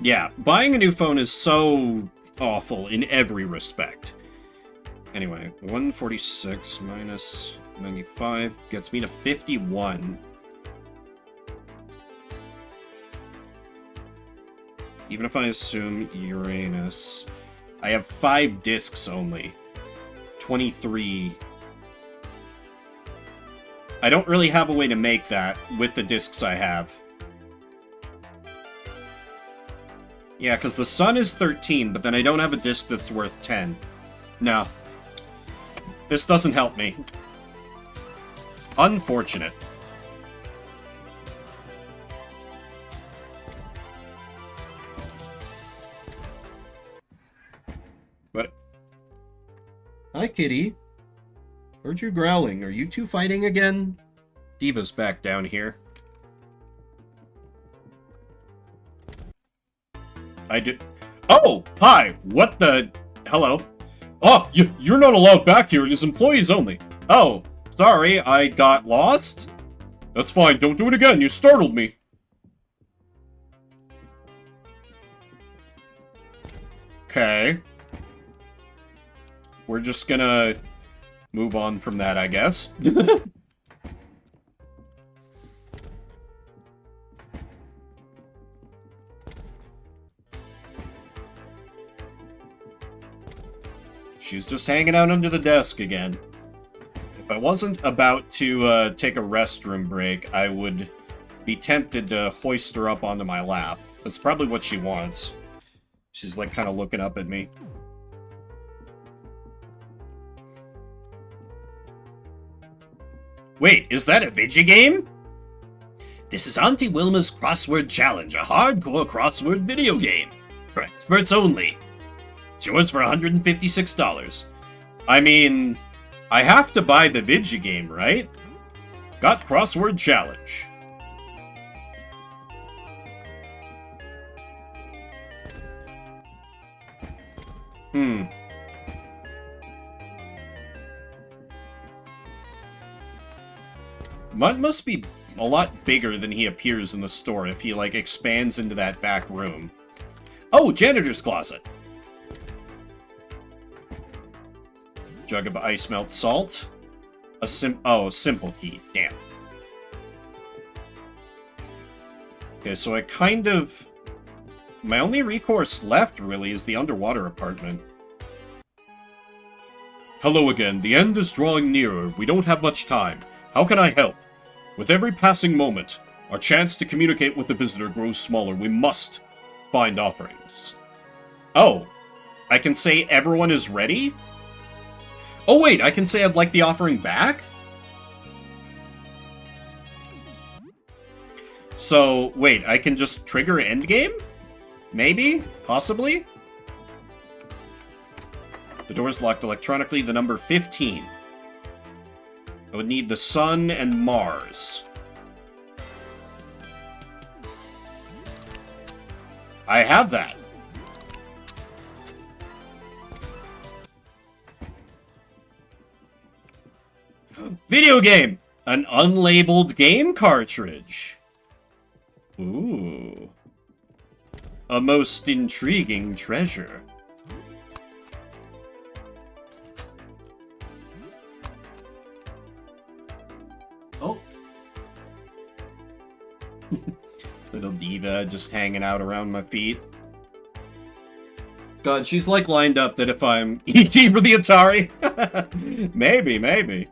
Yeah, buying a new phone is so awful in every respect. Anyway, 146 minus 95 gets me to 51. Even if I assume Uranus... I have 5 discs only. 23. I don't really have a way to make that with the discs I have. Yeah, because the sun is 13, but then I don't have a disc that's worth 10. No. This doesn't help me. Unfortunate. But... Hi, kitty. Heard you growling. Are you two fighting again? Diva's back down here. I did... Oh! Hi! What the... Hello? Oh, you're not allowed back here. It is employees only. Oh, sorry. I got lost? That's fine. Don't do it again. You startled me. Okay. We're just gonna move on from that, I guess. She's just hanging out under the desk again. If I wasn't about to take a restroom break, I would be tempted to hoist her up onto my lap. That's probably what she wants. She's like kind of looking up at me. Wait, is that a video game? This is Auntie Wilma's Crossword Challenge, a hardcore crossword video game. For experts only. It's yours for $156. I mean, I have to buy the video game, right? Got Crossword Challenge. Mutt must be a lot bigger than he appears in the store if he, like, expands into that back room. Oh, janitor's closet. Jug of ice melt salt. Simple key. Damn. Okay, so I kind of... My only recourse left, really, is the underwater apartment. Hello again. The end is drawing nearer. We don't have much time. How can I help? With every passing moment, our chance to communicate with the visitor grows smaller. We must find offerings. Oh, I can say everyone is ready? Oh wait, I can say I'd like the offering back? So, wait, I can just trigger endgame? Maybe? Possibly? The door is locked electronically. The number 15. I would need the Sun and Mars. I have that. Video game! An unlabeled game cartridge. Ooh. A most intriguing treasure. Oh. Little diva just hanging out around my feet. God, she's like lined up that if I'm E.T. for the Atari. Maybe.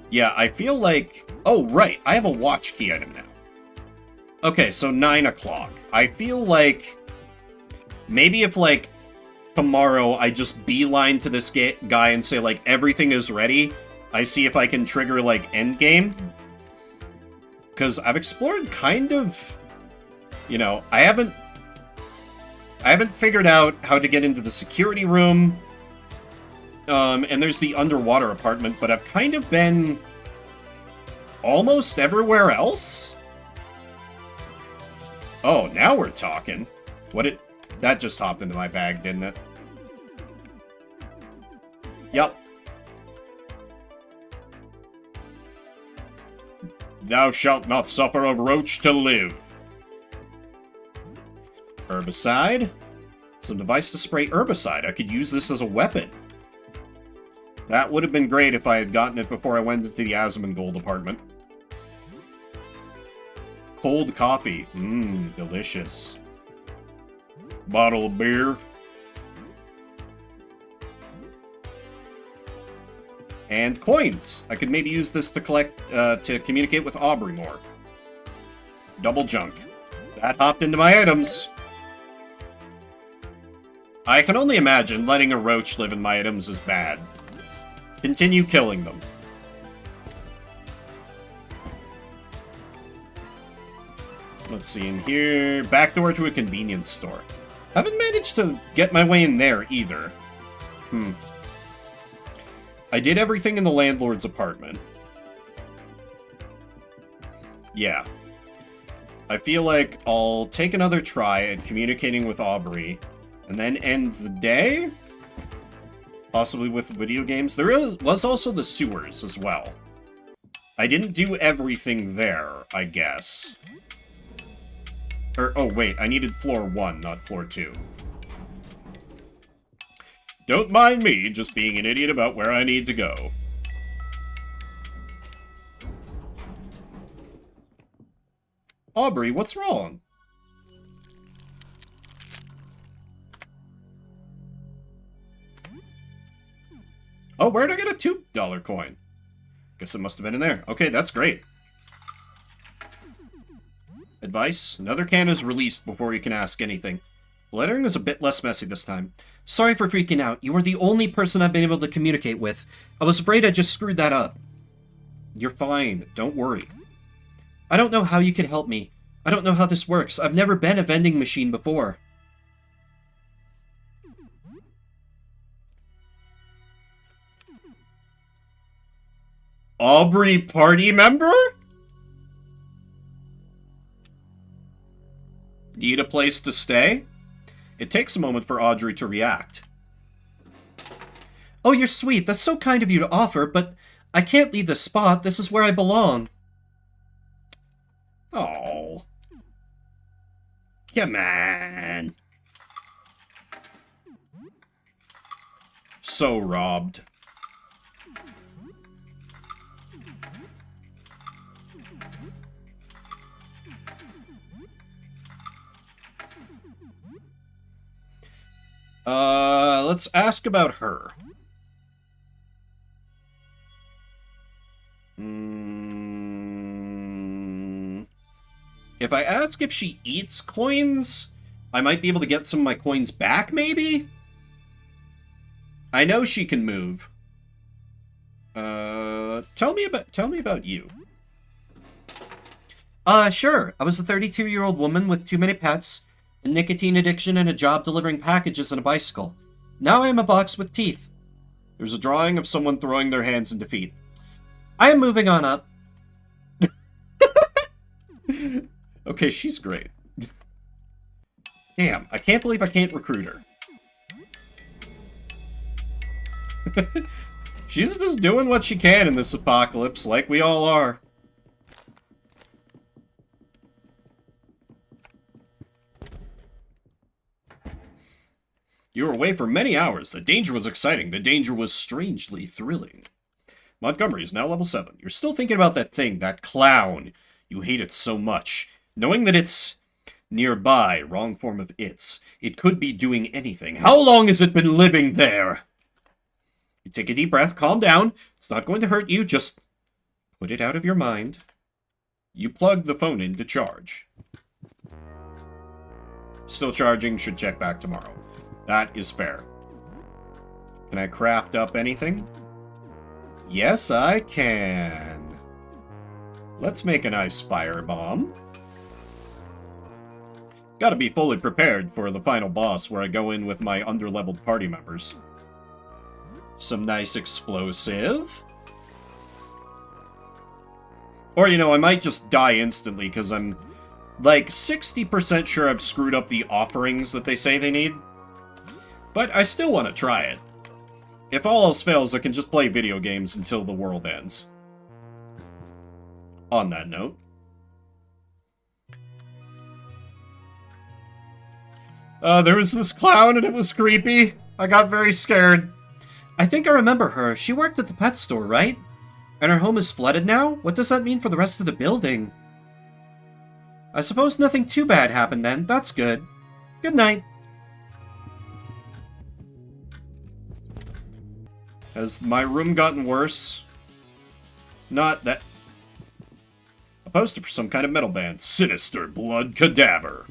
Yeah, I feel like... Oh, right, I have a watch key item now. Okay, so 9 o'clock. I feel like... Maybe if, like, tomorrow I just beeline to this guy and say, like, everything is ready. I see if I can trigger, like, endgame. Because I've explored kind of... You know, I haven't figured out how to get into the security room. And there's the underwater apartment, but I've kind of been almost everywhere else. Oh, now we're talking. That just hopped into my bag, didn't it? Yep. Thou shalt not suffer a roach to live. Herbicide. Some device to spray herbicide. I could use this as a weapon. That would have been great if I had gotten it before I went into the Asmongold apartment. Cold coffee. Mmm, delicious. Bottle of beer. And coins. I could maybe use this to collect, to communicate with Aubrey more. Double junk. That hopped into my items. I can only imagine letting a roach live in my items is bad. Continue killing them. Let's see in here. Backdoor to a convenience store. Haven't managed to get my way in there either. I did everything in the landlord's apartment. Yeah. I feel like I'll take another try at communicating with Aubrey, and then end the day? Possibly with video games. There was also the sewers as well. I didn't do everything there, I guess. Oh wait, I needed floor 1, not floor 2. Don't mind me, just being an idiot about where I need to go. Aubrey, what's wrong? Oh, where'd I get a $2 coin? Guess it must have been in there. Okay, that's great. Advice. Another can is released before you can ask anything. Lettering is a bit less messy this time. Sorry for freaking out. You were the only person I've been able to communicate with. I was afraid I just screwed that up. You're fine. Don't worry. I don't know how you can help me. I don't know how this works. I've never been a vending machine before. Aubrey party member? Need a place to stay? It takes a moment for Audrey to react. Oh, you're sweet. That's so kind of you to offer, but I can't leave this spot. This is where I belong. Oh. Come on. So robbed. Let's ask about her. If I ask if she eats coins, I might be able to get some of my coins back, maybe? I know she can move. Tell me about you. Sure. I was a 32-year-old woman with too many pets, a nicotine addiction, and a job delivering packages on a bicycle. Now I am a box with teeth. There's a drawing of someone throwing their hands in defeat. I am moving on up. Okay, she's great. Damn, I can't believe I can't recruit her. She's just doing what she can in this apocalypse, like we all are. You were away for many hours. The danger was exciting. The danger was strangely thrilling. Montgomery is now level 7. You're still thinking about that thing, that clown. You hate it so much. Knowing that it's nearby, wrong form of it's. It could be doing anything. How long has it been living there? You take a deep breath, calm down. It's not going to hurt you, just put it out of your mind. You plug the phone in to charge. Still charging, should check back tomorrow. That is fair. Can I craft up anything? Yes, I can. Let's make a nice firebomb. Gotta be fully prepared for the final boss where I go in with my underleveled party members. Some nice explosive. Or, you know, I might just die instantly because I'm like 60% sure I've screwed up the offerings that they say they need. But I still want to try it. If all else fails, I can just play video games until the world ends. On that note. There was this clown and it was creepy. I got very scared. I think I remember her. She worked at the pet store, right? And her home is flooded now? What does that mean for the rest of the building? I suppose nothing too bad happened then. That's good. Good night. Has my room gotten worse? Not that... A poster for some kind of metal band. Sinister Blood Cadaver.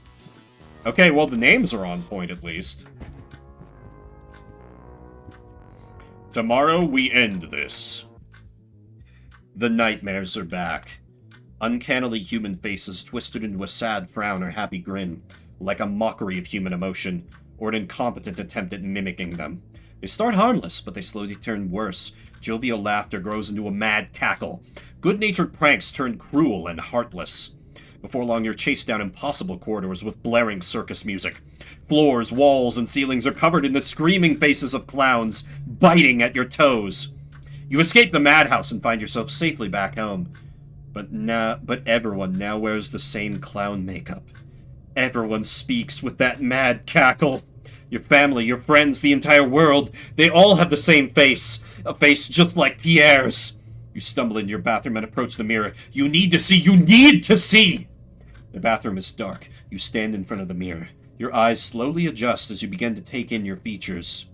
Okay, well, the names are on point, at least. Tomorrow we end this. The nightmares are back. Uncannily human faces twisted into a sad frown or happy grin, like a mockery of human emotion, or an incompetent attempt at mimicking them. They start harmless, but they slowly turn worse. Jovial laughter grows into a mad cackle. Good-natured pranks turn cruel and heartless. Before long, you're chased down impossible corridors with blaring circus music. Floors, walls, and ceilings are covered in the screaming faces of clowns, biting at your toes. You escape the madhouse and find yourself safely back home. But everyone now wears the same clown makeup. Everyone speaks with that mad cackle. Your family, your friends, the entire world, they all have the same face. A face just like Pierre's. You stumble into your bathroom and approach the mirror. You need to see! You need to see! The bathroom is dark. You stand in front of the mirror. Your eyes slowly adjust as you begin to take in your features.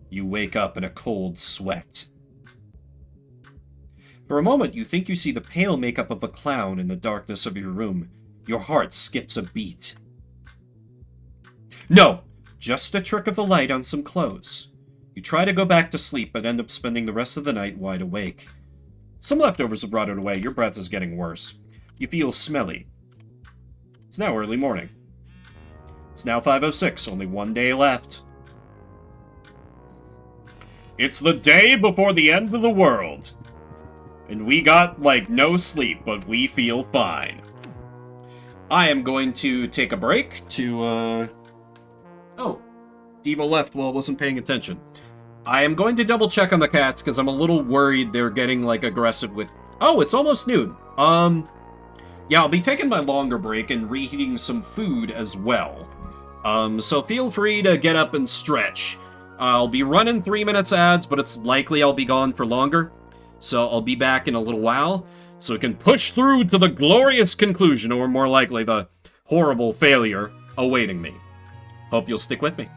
You wake up in a cold sweat. For a moment, you think you see the pale makeup of a clown in the darkness of your room. Your heart skips a beat. No! Just a trick of the light on some clothes. You try to go back to sleep, but end up spending the rest of the night wide awake. Some leftovers have rotted away. Your breath is getting worse. You feel smelly. It's now early morning. It's now 5:06, only one day left. It's the day before the end of the world. And we got, like, no sleep, but we feel fine. I am going to take a break to, Oh, Devo left while I wasn't paying attention. I am going to double check on the cats, because I'm a little worried they're getting, like, aggressive with... Oh, it's almost noon. Yeah, I'll be taking my longer break and reheating some food as well. So feel free to get up and stretch. I'll be running 3 minutes ads, but it's likely I'll be gone for longer. So I'll be back in a little while, so we can push through to the glorious conclusion, or more likely, the horrible failure awaiting me. Hope you'll stick with me.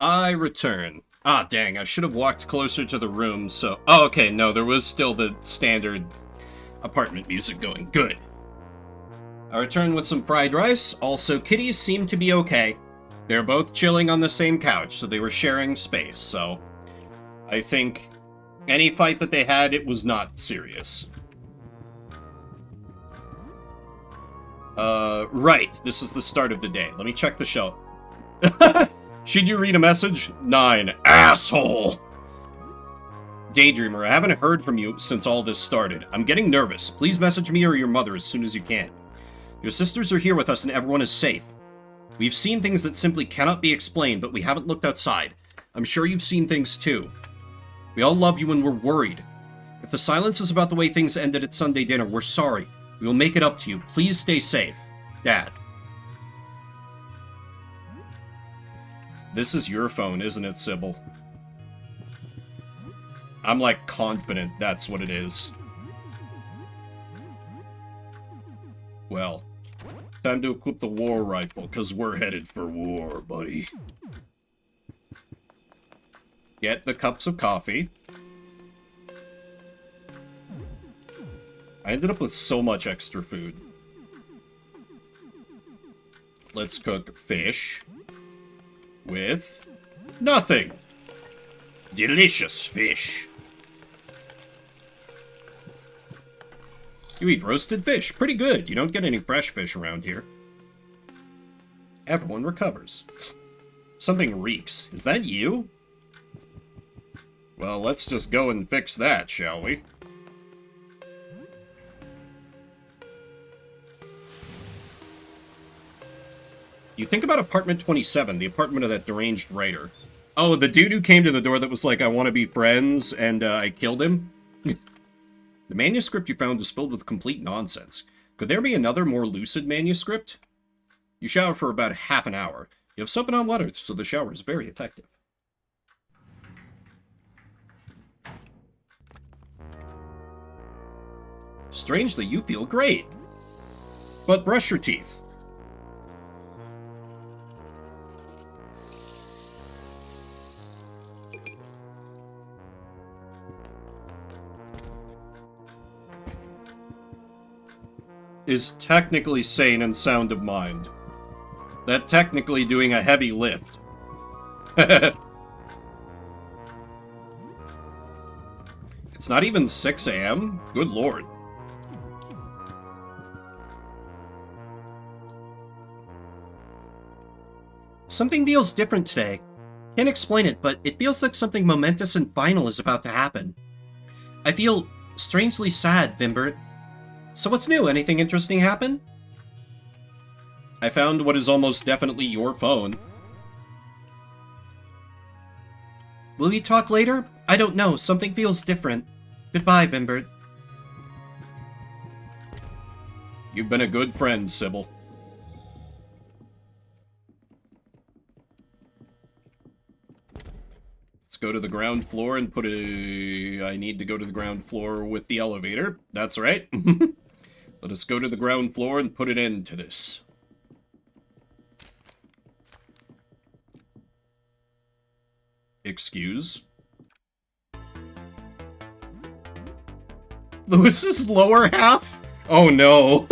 I return. Ah, dang, I should have walked closer to the room, so... Oh, okay, no, there was still the standard apartment music going. Good. I return with some fried rice. Also, kitties seem to be okay. They're both chilling on the same couch, so they were sharing space, so... I think any fight that they had, it was not serious. Right, this is the start of the day. Let me check the show. Should you read a message? 9. Asshole! Daydreamer, I haven't heard from you since all this started. I'm getting nervous. Please message me or your mother as soon as you can. Your sisters are here with us and everyone is safe. We've seen things that simply cannot be explained, but we haven't looked outside. I'm sure you've seen things too. We all love you and we're worried. If the silence is about the way things ended at Sunday dinner, we're sorry. We will make it up to you. Please stay safe. Dad. This is your phone, isn't it, Sybil? I'm, like, confident that's what it is. Well, time to equip the war rifle, because we're headed for war, buddy. Get the cups of coffee. I ended up with so much extra food. Let's cook fish with nothing. Delicious fish. You eat roasted fish. Pretty good. You don't get any fresh fish around here. Everyone recovers. Something reeks. Is that you? Well, let's just go and fix that, shall we? You think about Apartment 27, the apartment of that deranged writer. Oh, the dude who came to the door that was like, I want to be friends, and I killed him? The manuscript you found is filled with complete nonsense. Could there be another, more lucid manuscript? You shower for about half an hour. You have soap and hot water, so the shower is very effective. Strangely, you feel great. But brush your teeth. Is technically sane and sound of mind. That technically doing a heavy lift. It's not even 6 a.m.? Good lord. Something feels different today. Can't explain it, but it feels like something momentous and final is about to happen. I feel strangely sad, Vimbert. So what's new? Anything interesting happen? I found what is almost definitely your phone. Will we talk later? I don't know. Something feels different. Goodbye, Vimbert. You've been a good friend, Sybil. Let's go to the ground floor and put a... I need to go to the ground floor with the elevator. That's right. Let us go to the ground floor and put an end to this. Excuse? Lewis's lower half? Oh no.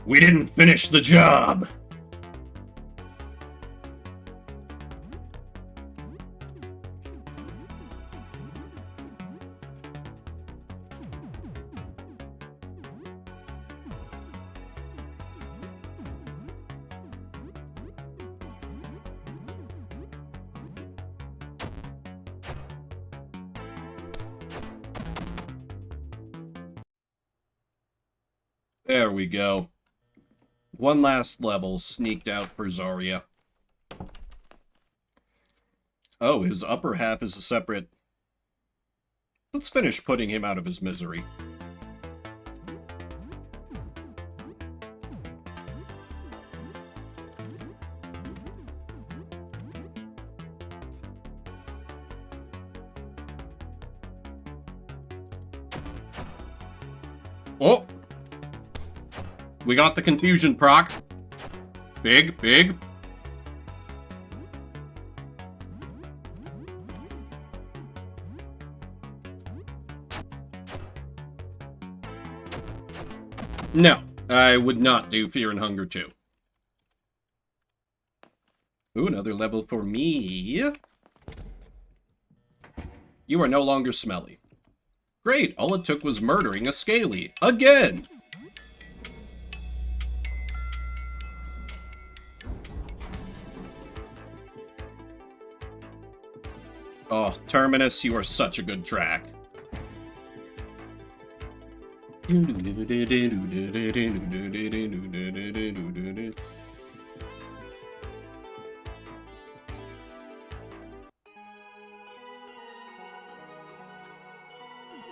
We didn't finish the job. There we go. One last level sneaked out for Zarya. Oh, his upper half is a separate... Let's finish putting him out of his misery. Oh! We got the confusion proc. Big, big. No, I would not do Fear and Hunger 2. Ooh, another level for me. You are no longer smelly. Great, all it took was murdering a Scaly. Again! Oh, Terminus, you are such a good track.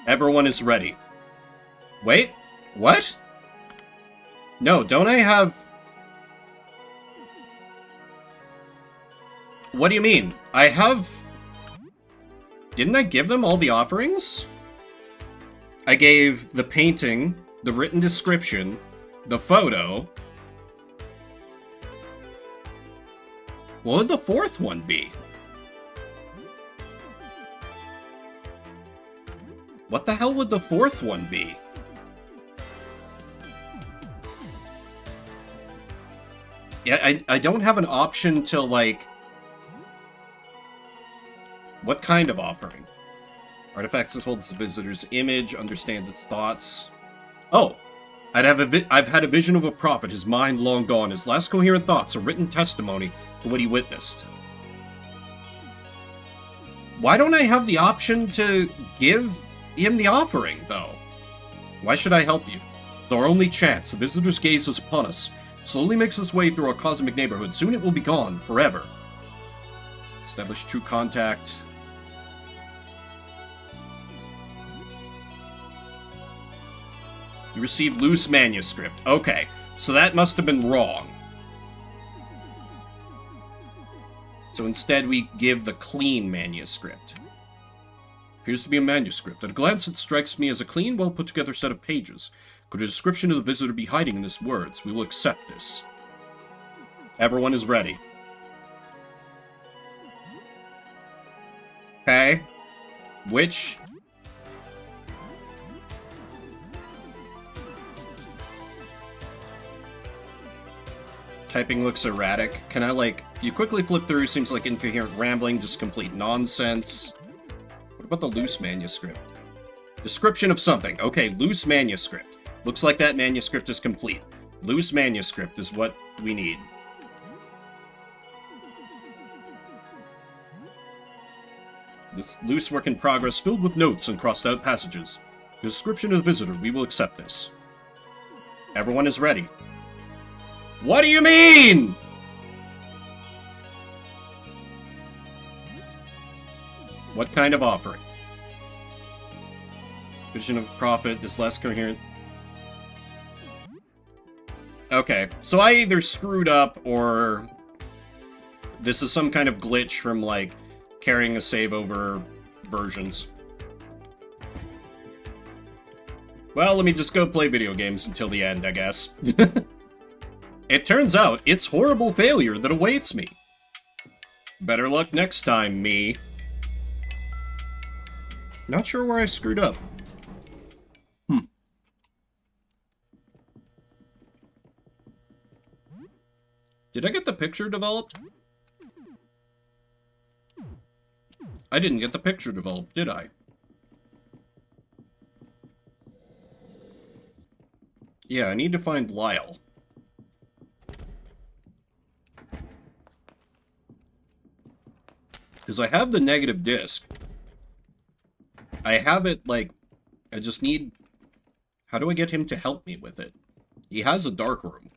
Everyone is ready. Wait, what? No, don't I have... What do you mean? I have... Didn't I give them all the offerings? I gave the painting, the written description, the photo. What would the fourth one be? What the hell would the fourth one be? Yeah, I don't have an option to, like... What kind of offering? Artifacts that holds the visitor's image, understands its thoughts. Oh! I've had a vision of a prophet, his mind long gone, his last coherent thoughts, a written testimony to what he witnessed. Why don't I have the option to give him the offering, though? Why should I help you? It's our only chance. The visitor's gaze is upon us. It slowly makes its way through our cosmic neighborhood. Soon it will be gone, forever. Establish true contact. You received loose manuscript. Okay, so that must have been wrong. So instead we give the clean manuscript. Appears to be a manuscript. At a glance it strikes me as a clean, well put together set of pages. Could a description of the visitor be hiding in its words? We will accept this. Everyone is ready. Okay. Which... Typing looks erratic. Can I, like... You quickly flip through, seems like incoherent rambling, just complete nonsense. What about the loose manuscript? Description of something. Okay, loose manuscript. Looks like that manuscript is complete. Loose manuscript is what we need. This loose work in progress filled with notes and crossed out passages. Description of the visitor. We will accept this. Everyone is ready. What do you mean? What kind of offering? Vision of prophet is less coherent. Okay, so I either screwed up or this is some kind of glitch from, like, carrying a save over versions. Well, let me just go play video games until the end, I guess. It turns out it's horrible failure that awaits me. Better luck next time, me. Not sure where I screwed up. Did I get the picture developed? I didn't get the picture developed, did I? Yeah, I need to find Lyle. Because I have the negative disc. I have it, like, I just need... How do I get him to help me with it? He has a dark room.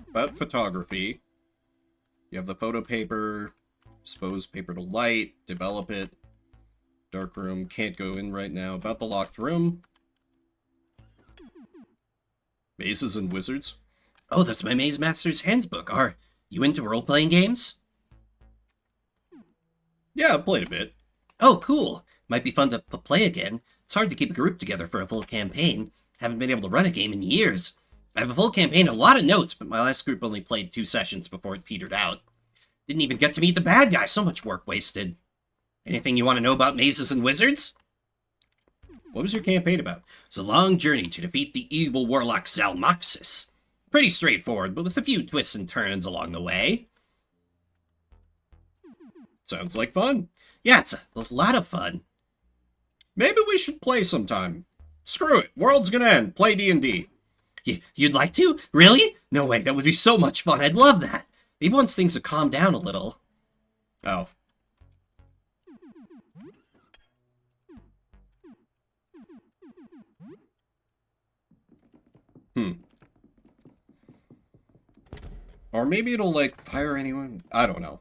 About photography. You have the photo paper, expose paper to light, develop it. Dark room, can't go in right now. About the locked room. Mazes and Wizards. Oh, that's my Maze Master's Handbook. Are you into role-playing games? Yeah, I've played a bit. Oh, cool. Might be fun to play again. It's hard to keep a group together for a full campaign. Haven't been able to run a game in years. I have a full campaign, a lot of notes, but my last group only played 2 sessions before it petered out. Didn't even get to meet the bad guy, so much work wasted. Anything you want to know about Mazes and Wizards? What was your campaign about? It's a long journey to defeat the evil warlock Zalmoxis. Pretty straightforward, but with a few twists and turns along the way. Sounds like fun. Yeah, it's a lot of fun. Maybe we should play sometime. Screw it. World's gonna end. Play D&D. You'd like to? Really? No way, that would be so much fun. I'd love that. Maybe once things have calmed down a little. Oh. Or maybe it'll, like, fire anyone? I don't know.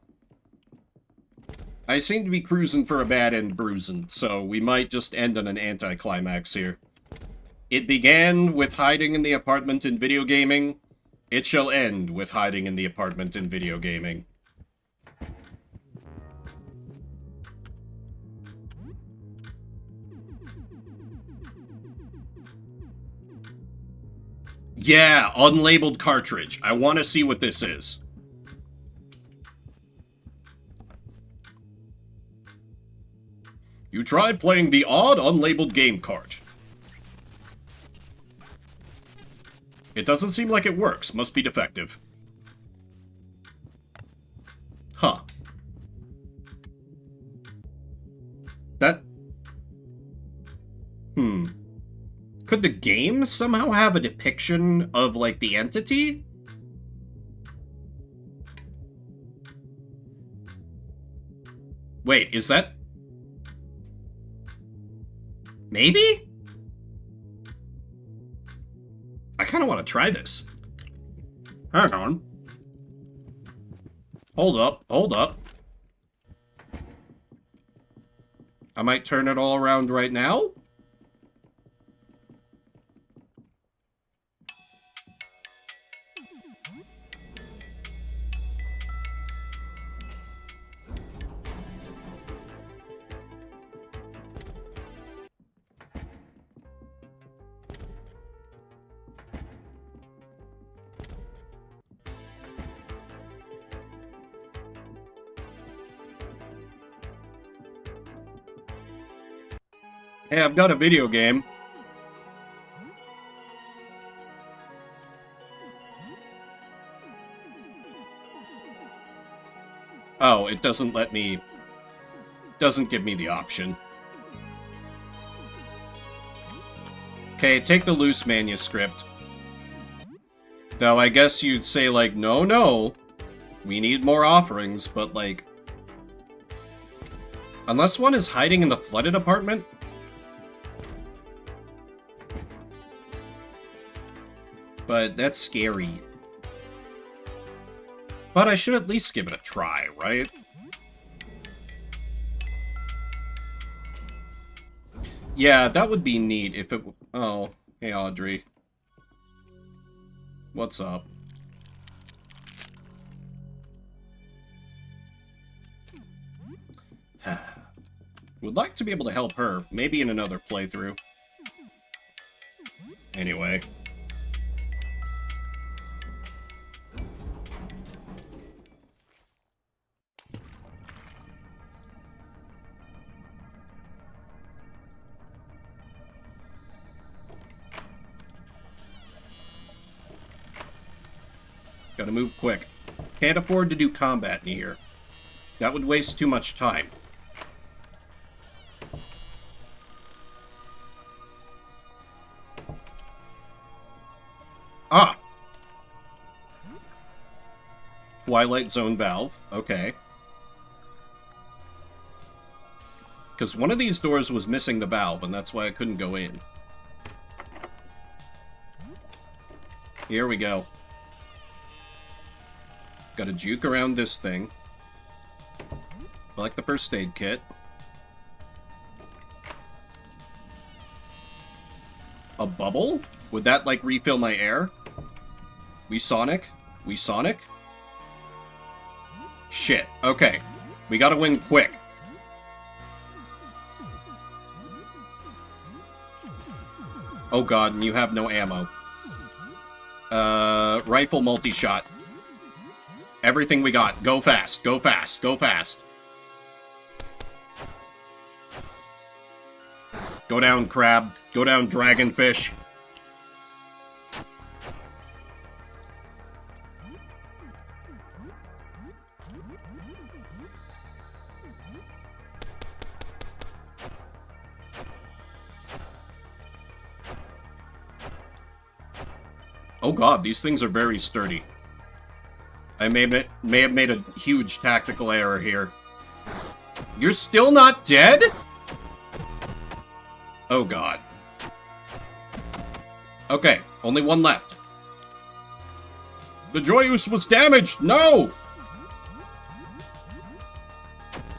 I seem to be cruising for a bad end bruising, so we might just end on an anticlimax here. It began with hiding in the apartment in video gaming. It shall end with hiding in the apartment in video gaming. Yeah, unlabeled cartridge. I want to see what this is. You tried playing the odd unlabeled game card. It doesn't seem like it works. Must be defective. Huh. That... Could the game somehow have a depiction of, like, the entity? Wait, is that... Maybe? I kind of want to try this. Hang on. Hold up, hold up. I might turn it all around right now. Hey, I've got a video game. Oh, it doesn't let me... Doesn't give me the option. Okay, take the loose manuscript. Though I guess you'd say, like, no, we need more offerings, but, like... Unless one is hiding in the flooded apartment? But that's scary. But I should at least give it a try, right? Yeah, that would be neat if it... Oh, hey Audrey. What's up? Would like to be able to help her, maybe in another playthrough. Anyway. Gotta move quick. Can't afford to do combat in here. That would waste too much time. Ah! Twilight Zone valve. Okay. Because one of these doors was missing the valve, and that's why I couldn't go in. Here we go. Gotta juke around this thing. Like the first aid kit. A bubble? Would that, like, refill my air? We Sonic? We Sonic? Shit. Okay. We gotta win quick. Oh god, and you have no ammo. Rifle multi-shot. Everything we got. Go fast. Go fast. Go fast. Go down, crab. Go down, dragonfish. Oh god, these things are very sturdy. I may have made a huge tactical error here. You're still not dead? Oh god. Okay, only one left. The Joyous was damaged! No!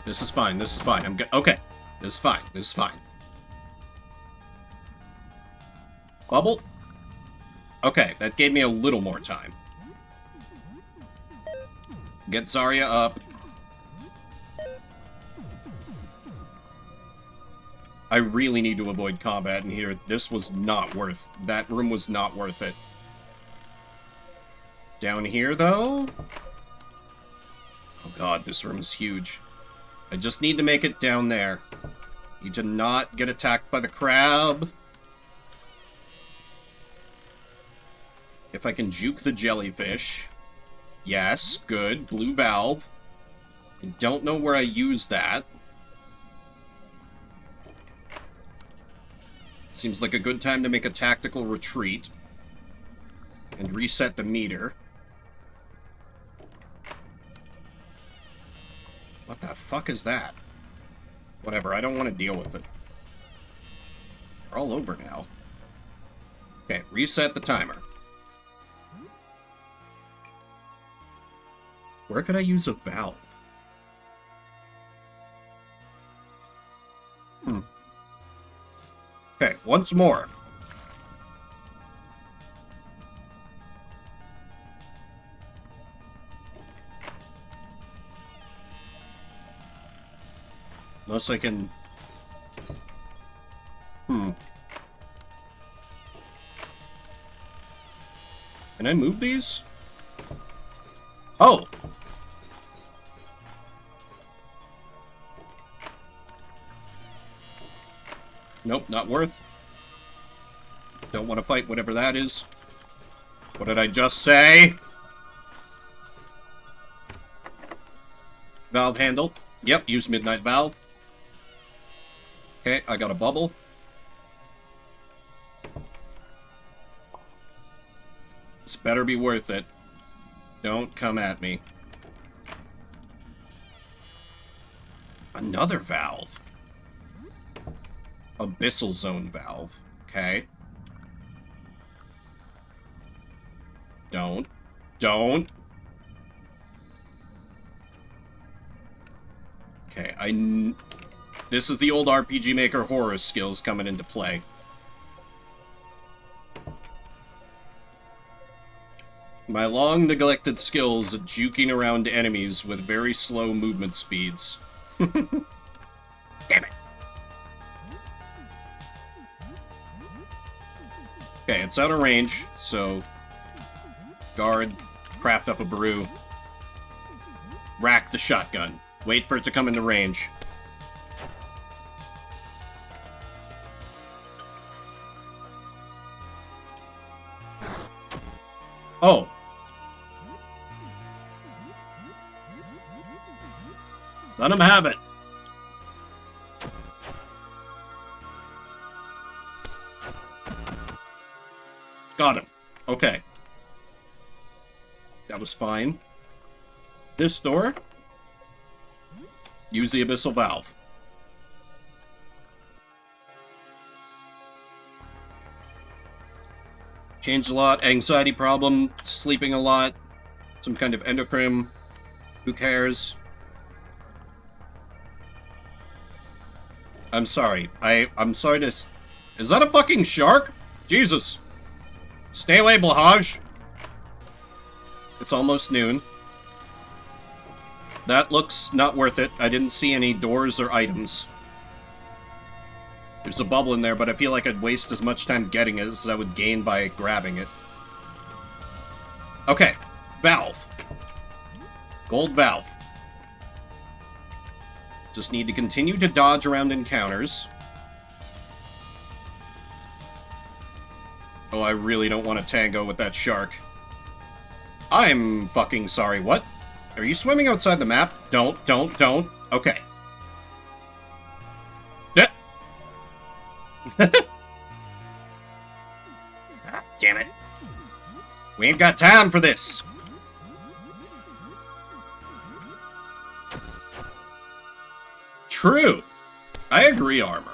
This is fine, this is fine. I'm good. Okay. This is fine, this is fine. Bubble? Okay, that gave me a little more time. Get Zarya up. I really need to avoid combat in here. This was not worth... That room was not worth it. Down here, though? Oh god, this room is huge. I just need to make it down there. Need to not get attacked by the crab. If I can juke the jellyfish. Yes, good. Blue valve. I don't know where I use that. Seems like a good time to make a tactical retreat. And reset the meter. What the fuck is that? Whatever, I don't want to deal with it. They're all over now. Okay, reset the timer. Where could I use a valve? Okay, once more. Unless I can... Can I move these? Oh! Nope, not worth. Don't want to fight whatever that is. What did I just say? Valve handle. Yep, use Midnight Valve. Okay, I got a bubble. This better be worth it. Don't come at me. Another valve. Abyssal Zone valve. Okay. Don't. Okay, this is the old RPG Maker horror skills coming into play. My long neglected skills at juking around enemies with very slow movement speeds. Damn it. Okay, it's out of range, so... Guard, craft up a brew. Rack the shotgun. Wait for it to come into range. Oh. Let him have it. Got him. Okay. That was fine. This door. Use the Abyssal Valve. Changed a lot. Anxiety problem. Sleeping a lot. Some kind of endocrine. Who cares? I'm sorry. I'm sorry to... Is that a fucking shark? Jesus. Stay away, Blahaj. It's almost noon. That looks not worth it. I didn't see any doors or items. There's a bubble in there, but I feel like I'd waste as much time getting it as I would gain by grabbing it. Okay. Valve. Gold valve. Just need to continue to dodge around encounters. Oh, I really don't want to tango with that shark. I'm fucking sorry, what? Are you swimming outside the map? Don't. Okay. Yeah. Ah, damn it. We ain't got time for this. True. I agree, Armor.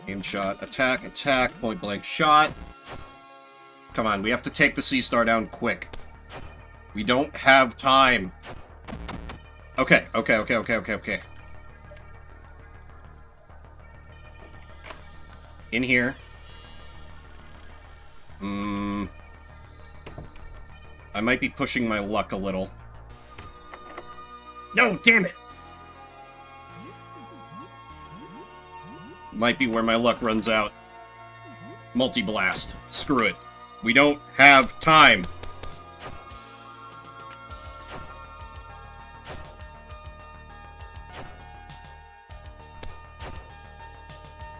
Aim shot, attack, point blank shot. Come on, we have to take the Sea Star down quick. We don't have time. Okay. In here. I might be pushing my luck a little. No, damn it. Might be where my luck runs out. Multi-blast. Screw it. We don't have time.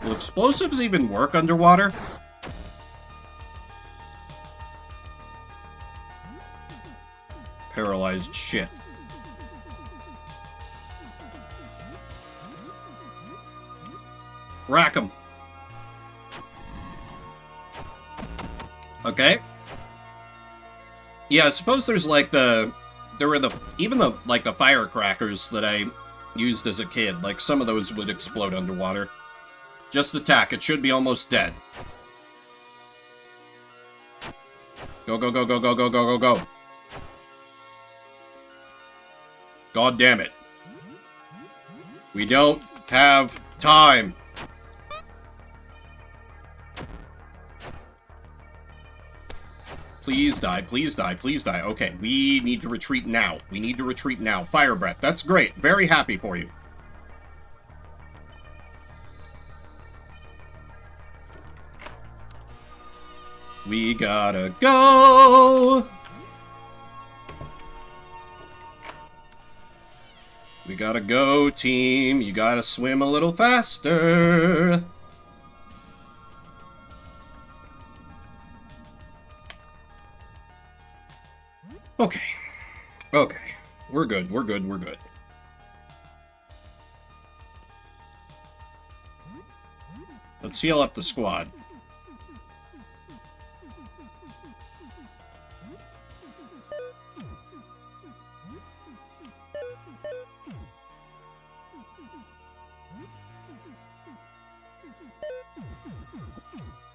Will explosives even work underwater? Paralyzed shit. Rack 'em. Okay. Yeah, I suppose there's like there were even the firecrackers that I used as a kid. Like some of those would explode underwater. Just attack. It should be almost dead. Go. God damn it. We don't have time. Please die. Okay, we need to retreat now. Fire breath. That's great. Very happy for you. We gotta go. We gotta go, team. You gotta swim a little faster. Okay. We're good. Let's heal up the squad.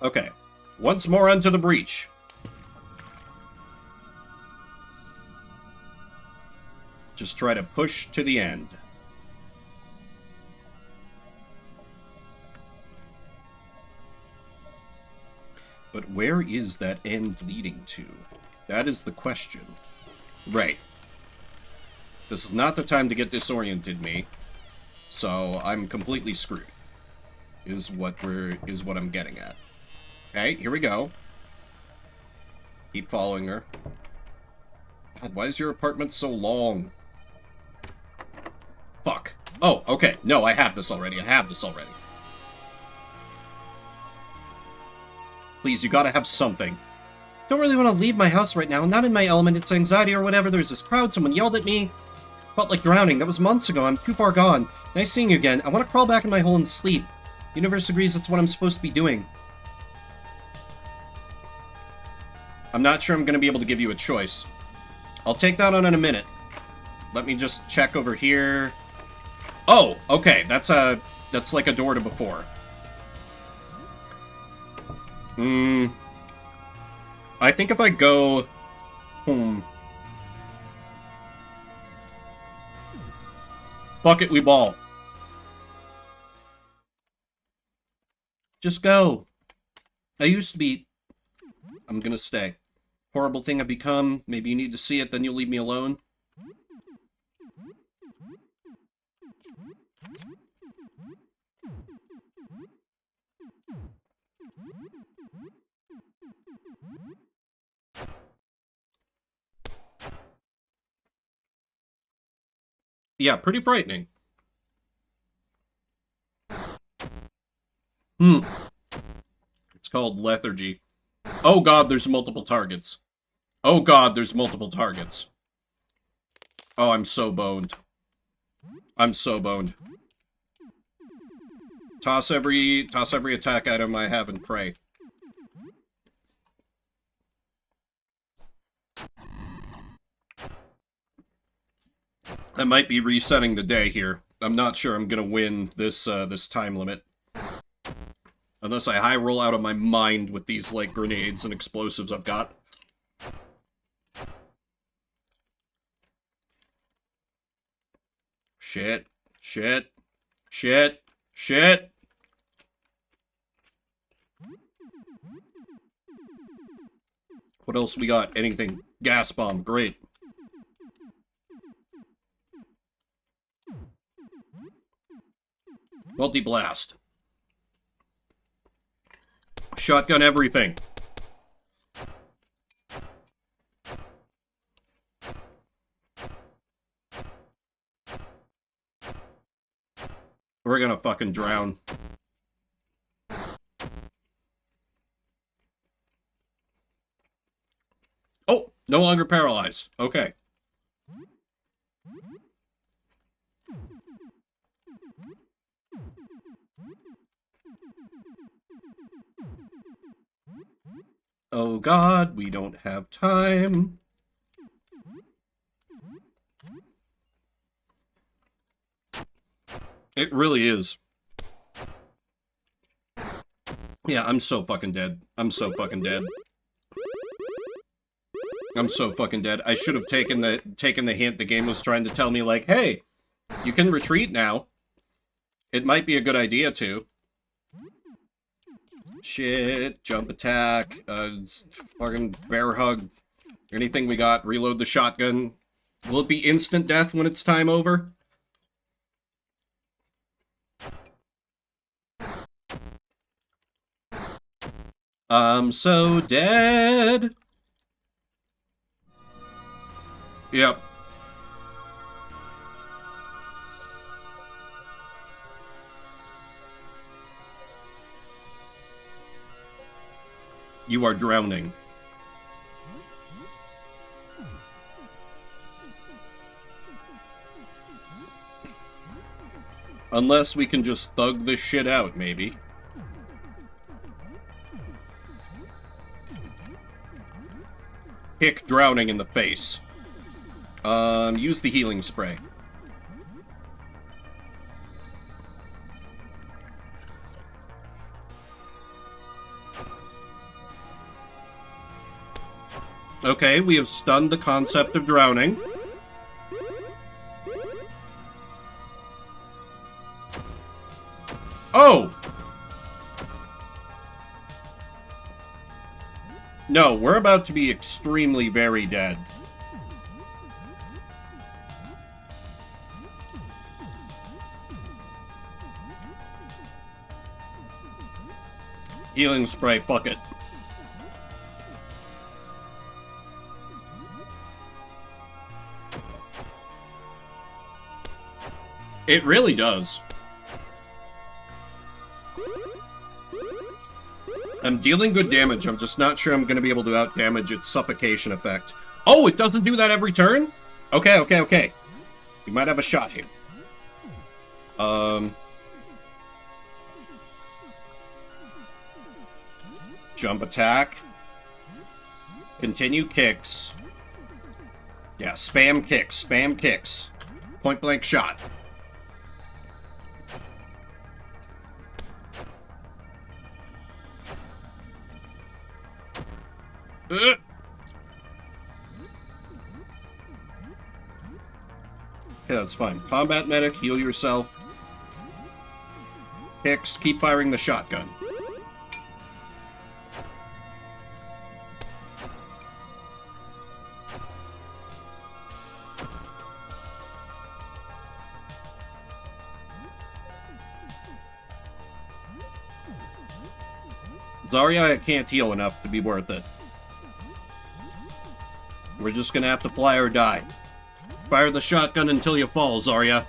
Okay. Once more onto the breach. Just try to push to the end. But where is that end leading to? That is the question. Right. This is not the time to get disoriented me. So I'm completely screwed. Is what I'm getting at. Okay, here we go. Keep following her. God, why is your apartment so long? Fuck. Oh, okay. No, I have this already. Please, you gotta have something. Don't really want to leave my house right now. I'm not in my element. It's anxiety or whatever. There's this crowd. Someone yelled at me. Felt like drowning. That was months ago. I'm too far gone. Nice seeing you again. I want to crawl back in my hole and sleep. The universe agrees that's what I'm supposed to be doing. I'm not sure I'm going to be able to give you a choice. I'll take that on in a minute. Let me just check over here. Oh, okay. That's like a door to before. I think if I go... Fuck it, we ball. Just go. I used to be... I'm gonna stay. Horrible thing I've become. Maybe you need to see it, then you'll leave me alone. Yeah, pretty frightening. It's called lethargy. Oh god, there's multiple targets. Oh god, there's multiple targets. Oh, I'm so boned. I'm so boned. Toss every attack item I have and pray. I might be resetting the day here. I'm not sure I'm gonna win this this time limit. Unless I high roll out of my mind with these, like, grenades and explosives I've got. Shit. Shit. Shit. Shit. What else we got? Anything? Gas bomb. Great. Multi-blast. Shotgun everything. We're gonna fucking drown. Oh, no longer paralyzed. Okay. Oh god, we don't have time. It really is. Yeah, I'm so fucking dead. I'm so fucking dead. I'm so fucking dead. I should have taken the hint the game was trying to tell me, like, hey, you can retreat now. It might be a good idea to. Shit, jump attack, fucking bear hug, anything we got, reload the shotgun. Will it be instant death when it's time over? I'm so dead. Yep. You are drowning. Unless we can just thug this shit out, maybe. Hick drowning in the face. Use the healing spray. Okay, we have stunned the concept of drowning. Oh! No, we're about to be extremely very dead. Healing spray, fuck it. It really does. I'm dealing good damage, I'm just not sure I'm gonna be able to out-damage its suffocation effect. Oh, it doesn't do that every turn? Okay, okay, okay. We might have a shot here. Jump attack. Continue kicks. Yeah, spam kicks, spam kicks. Point blank shot. Okay, that's fine. Combat medic, heal yourself. Kicks, keep firing the shotgun. Zarya can't heal enough to be worth it. We're just gonna have to fly or die. Fire the shotgun until you fall, Zarya.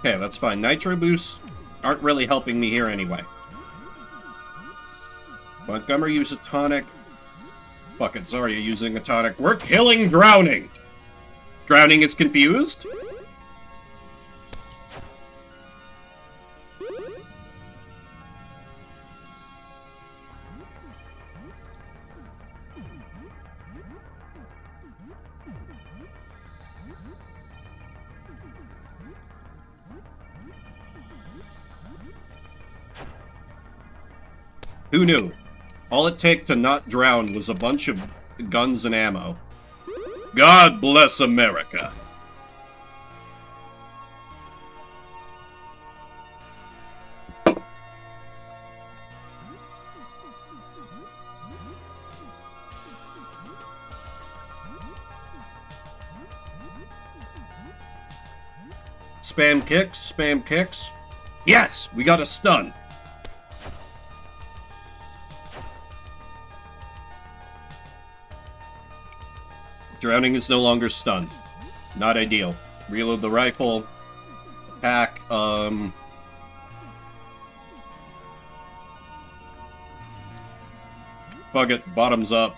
Okay, that's fine. Nitro boosts aren't really helping me here anyway. Montgomery use a tonic. Fuck it, Zarya using a tonic. We're killing Drowning! Drowning is confused? Who knew? All it took to not drown was a bunch of guns and ammo. God bless America. Spam kicks, spam kicks. Yes, we got a stun. Drowning is no longer stunned. Not ideal. Reload the rifle. Attack, Bug it, bottoms up.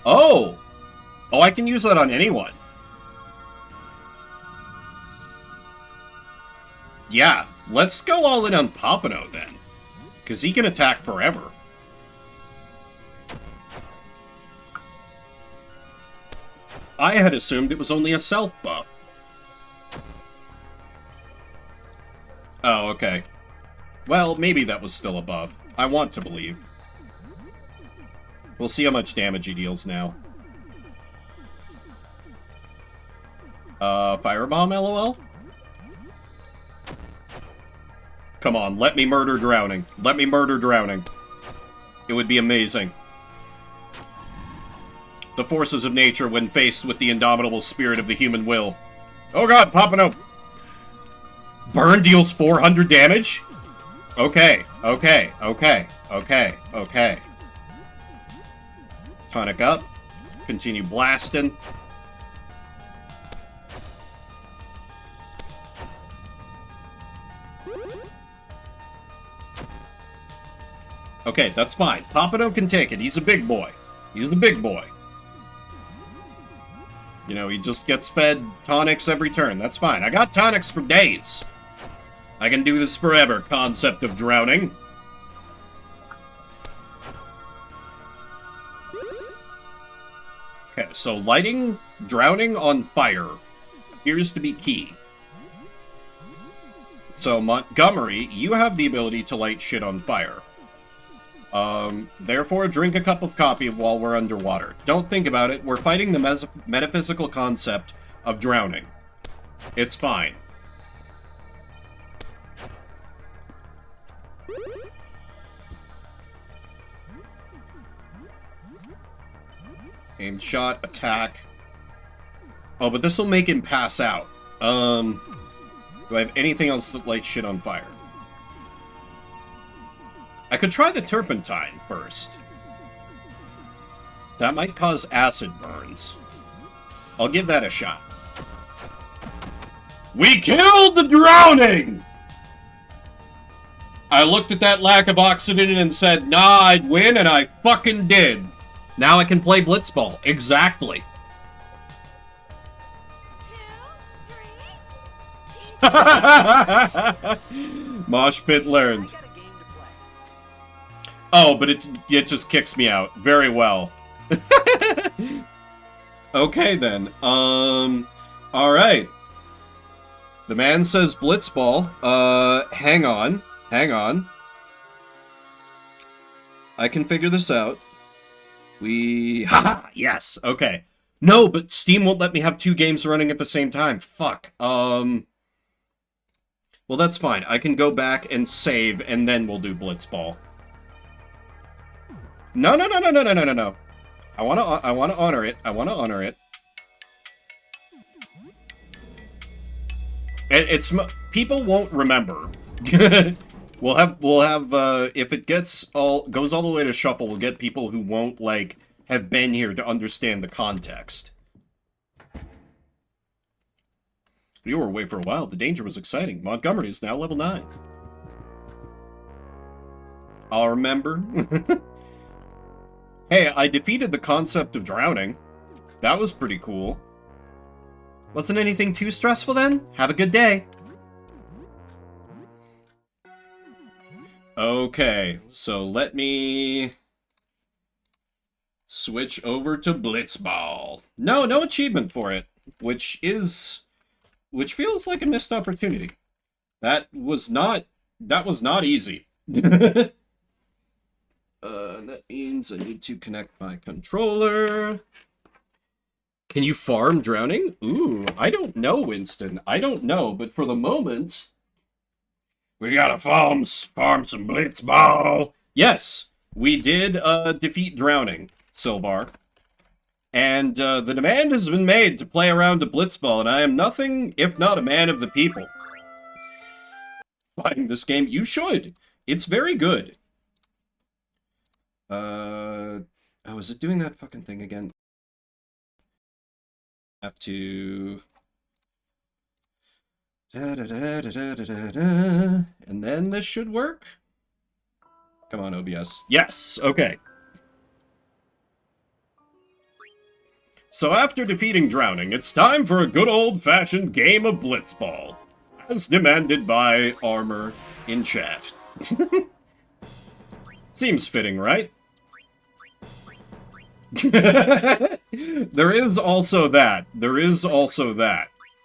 Oh! Oh, I can use that on anyone. Yeah, let's go all in on Papano then. Because he can attack forever. I had assumed it was only a self buff. Oh, okay. Well, maybe that was still a buff. I want to believe. We'll see how much damage he deals now. Firebomb, LOL? Come on, let me murder Drowning. Let me murder Drowning. It would be amazing. The forces of nature when faced with the indomitable spirit of the human will. Oh god, Papano! Burn deals 400 damage? Okay, okay, okay, okay, okay. Tonic up. Continue blasting. Okay, that's fine. Papano can take it. He's a big boy. He's the big boy. You know, he just gets fed tonics every turn. That's fine. I got tonics for days. I can do this forever, concept of drowning. Okay, so lighting drowning on fire appears to be key. So, Montgomery, you have the ability to light shit on fire. Therefore, drink a cup of coffee while we're underwater. Don't think about it. We're fighting the metaphysical concept of drowning. It's fine. Aimed shot, attack. Oh, but this will make him pass out. Do I have anything else that lights shit on fire? I could try the turpentine first. That might cause acid burns. I'll give that a shot. We killed the drowning! I looked at that lack of oxygen and said, nah, I'd win, and I fucking did. Now I can play Blitzball. Exactly. 2, 3. Mosh pit learned. Oh, but it just kicks me out. Very well. Okay, then. Alright. The man says Blitzball. Hang on. Hang on. I can figure this out. Haha! Yes! Okay. No, but Steam won't let me have 2 games running at the same time. Fuck. Well, that's fine. I can go back and save, and then we'll do Blitzball. No. I wanna honor it. I wanna honor it. It's people won't remember. we'll have if it goes all the way to shuffle, we'll get people who won't like have been here to understand the context. You were away for a while. The danger was exciting. Montgomery is now level 9. I'll remember. Hey, I defeated the concept of drowning. That was pretty cool. Wasn't anything too stressful then? Have a good day. Okay, so let me switch over to Blitzball. No achievement for it, which feels like a missed opportunity. That was not easy. That means I need to connect my controller. Can you farm drowning? Ooh, I don't know, Winston. I don't know, but for the moment, we gotta farm some Blitzball. Yes, we did defeat drowning, Silvar. And the demand has been made to play around to Blitzball, and I am nothing if not a man of the people. Playing this game, you should. It's very good. Oh, is it doing that fucking thing again? Have to... And then this should work? Come on, OBS. Yes, okay. So after defeating drowning, it's time for a good old-fashioned game of Blitzball, as demanded by Armor in chat. Seems fitting, right? There is also that.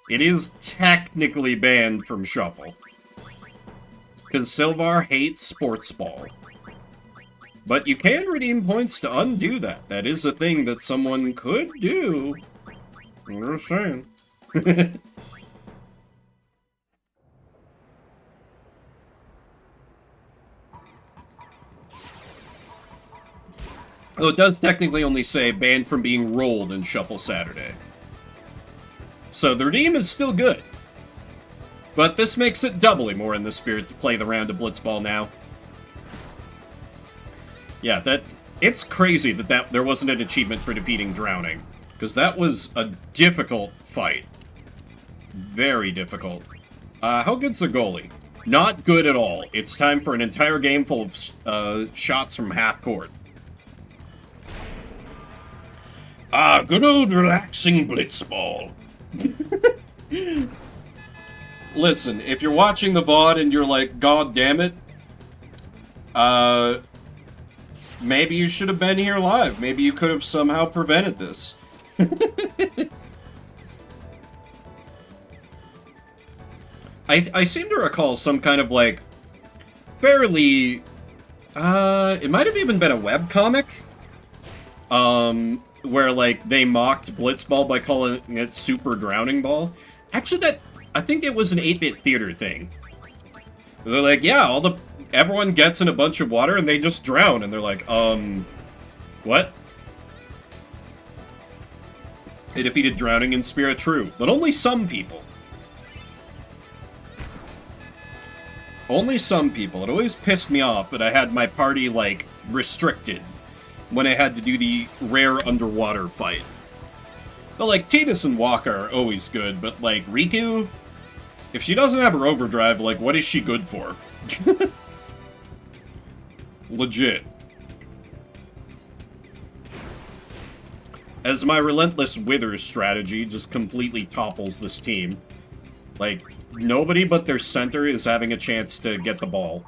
It is technically banned from Shuffle. Because Silvar hates sports ball. But you can redeem points to undo that. That is a thing that someone could do. I'm just saying. Though it does technically only say banned from being rolled in Shuffle Saturday. So the redeem is still good. But this makes it doubly more in the spirit to play the round of Blitzball now. Yeah, it's crazy that there wasn't an achievement for defeating drowning. Because that was a difficult fight. Very difficult. How good's the goalie? Not good at all. It's time for an entire game full of shots from half court. Good old relaxing Blitzball. Listen, if you're watching the VOD and you're like, God damn it, maybe you should have been here live. Maybe you could have somehow prevented this. I seem to recall some kind of, like, fairly, it might have even been a webcomic, where, like, they mocked Blitzball by calling it Super Drowning Ball. Actually, I think it was an 8-bit theater thing. They're like, yeah, everyone gets in a bunch of water and they just drown, and they're like, what? They defeated drowning in Spirit True, but only some people. Only some people. It always pissed me off that I had my party, like, restricted when I had to do the rare underwater fight. But, like, Tidus and Walker are always good, but, like, Riku? If she doesn't have her overdrive, like, what is she good for? Legit. As my Relentless Wither strategy just completely topples this team. Like, nobody but their center is having a chance to get the ball.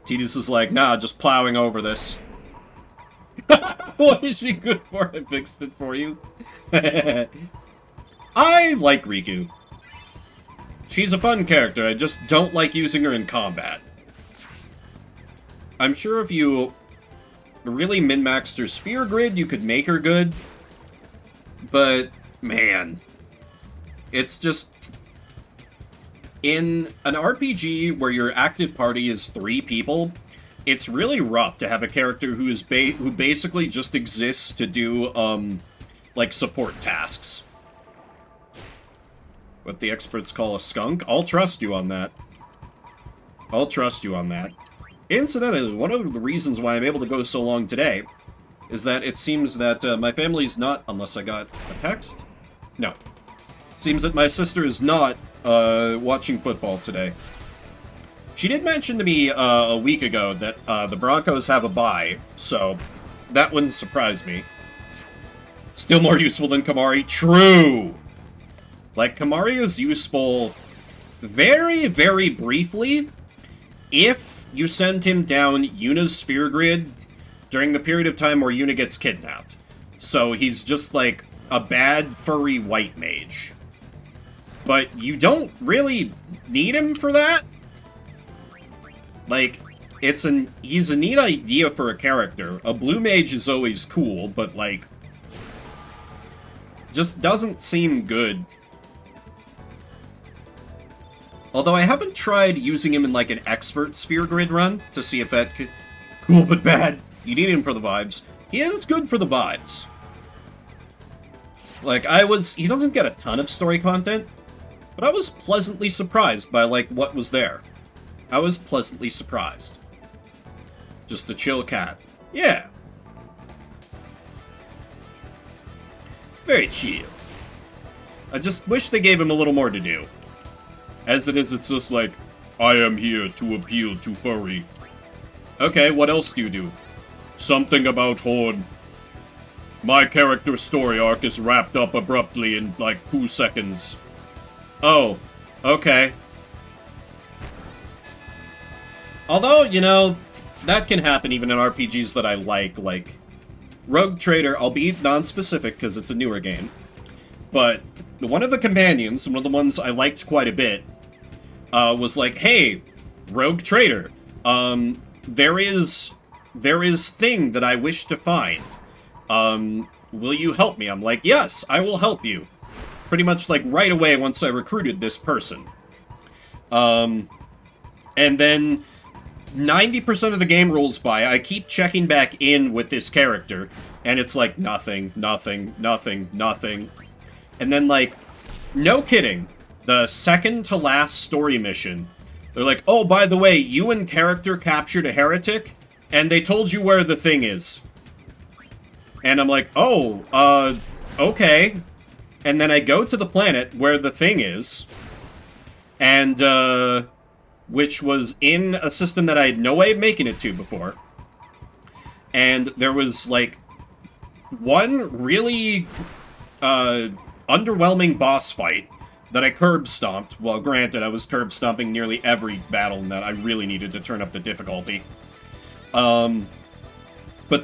Tidus is like, nah, just plowing over this. What is she good for? I fixed it for you. I like Riku. She's a fun character, I just don't like using her in combat. I'm sure if you really min-maxed her sphere grid, you could make her good. But, man, it's just... In an RPG where your active party is 3 people, it's really rough to have a character who basically just exists to do, like, support tasks. What the experts call a skunk? I'll trust you on that. I'll trust you on that. Incidentally, one of the reasons why I'm able to go so long today is that it seems that my family's not, unless I got a text? No. Seems that my sister is not watching football today. She did mention to me a week ago that the Broncos have a bye, so that wouldn't surprise me. Still more useful than Kamari? True! Like, Kamari is useful very, very briefly if you send him down Yuna's sphere grid during the period of time where Yuna gets kidnapped. So he's just like a bad furry white mage. But you don't really need him for that. Like, he's a neat idea for a character. A blue mage is always cool, but like, just doesn't seem good. Although I haven't tried using him in like an expert sphere grid run to see if that could... Cool but bad. You need him for the vibes. He is good for the vibes. Like, he doesn't get a ton of story content, but I was pleasantly surprised by like what was there. I was pleasantly surprised. Just a chill cat. Yeah. Very chill. I just wish they gave him a little more to do. As it is, it's just like, I am here to appeal to furry. Okay, what else do you do? Something about Horn. My character's story arc is wrapped up abruptly in like 2 seconds. Oh, okay. Although, you know, that can happen even in RPGs that I like Rogue Trader, albeit non-specific because it's a newer game. But one of the companions, one of the ones I liked quite a bit, was like, hey, Rogue Trader, there is thing that I wish to find. Will you help me? I'm like, yes, I will help you. Pretty much like right away once I recruited this person. And then 90% of the game rolls by, I keep checking back in with this character, and it's like nothing, nothing, nothing, nothing. And then like, no kidding, the second to last story mission, they're like, oh, by the way, you and character captured a heretic, and they told you where the thing is. And I'm like, oh, okay. And then I go to the planet where the thing is, and, which was in a system that I had no way of making it to before. And there was, like, one really, underwhelming boss fight that I curb stomped. Well, granted, I was curb stomping nearly every battle that I really needed to turn up the difficulty. But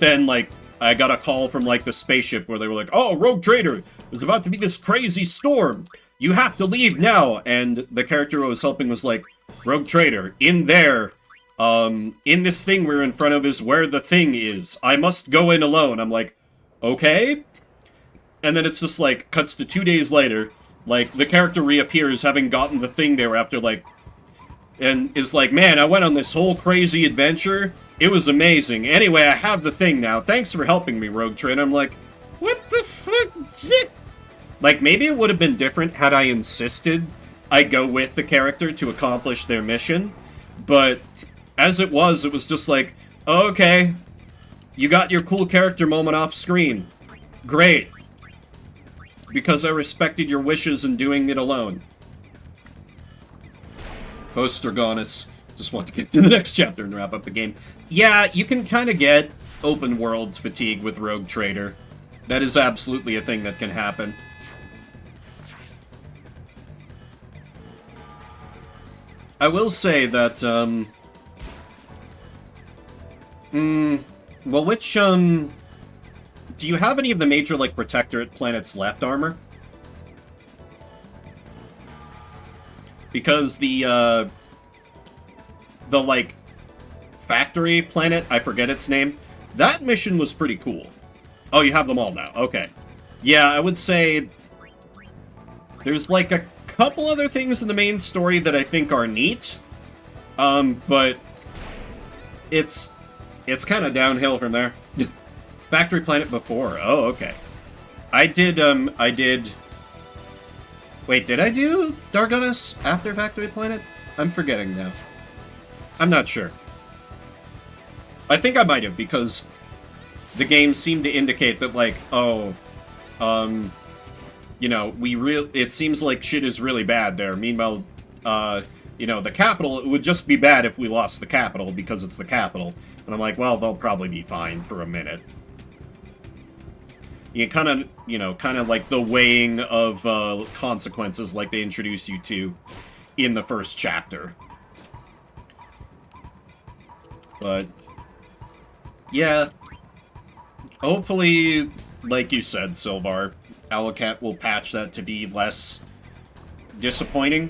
then, like, I got a call from, like, the spaceship where they were like, oh, Rogue Trader, there's about to be this crazy storm. You have to leave now. And the character I was helping was like, Rogue Trader, in there, in this thing we're in front of is where the thing is. I must go in alone. I'm like, okay? And then it's just like, cuts to 2 days later, like, the character reappears having gotten the thing they were after, like, and is like, man, I went on this whole crazy adventure. It was amazing. Anyway, I have the thing now. Thanks for helping me, Rogue Trader. I'm like, what the fuck? Like, maybe it would have been different had I insisted I go with the character to accomplish their mission. But as it was just like, oh, okay, you got your cool character moment off screen. Great. Because I respected your wishes in doing it alone. Postergonus. Just want to get to the next chapter and wrap up the game. Yeah, you can kind of get open world fatigue with Rogue Trader. That is absolutely a thing that can happen. I will say that, well, which, do you have any of the major, like, Protectorate planets left, Armor? Because the, like, factory planet, I forget its name, that mission was pretty cool. Oh, you have them all now, okay. Yeah, I would say there's, like, a couple other things in the main story that I think are neat, but it's kind of downhill from there. Factory Planet before, oh, okay. I did, wait, did I do Dargonus after Factory Planet? I'm forgetting now. I'm not sure. I think I might have, because the game seemed to indicate that, like, oh, you know, it seems like shit is really bad there. Meanwhile, you know, the capital, it would just be bad if we lost the capital because it's the capital. And I'm like, well, they'll probably be fine for a minute. You kind of, you know, kind of like the weighing of consequences like they introduced you to in the first chapter. But, yeah. Hopefully, like you said, Sylvar, Alucard will patch that to be less disappointing.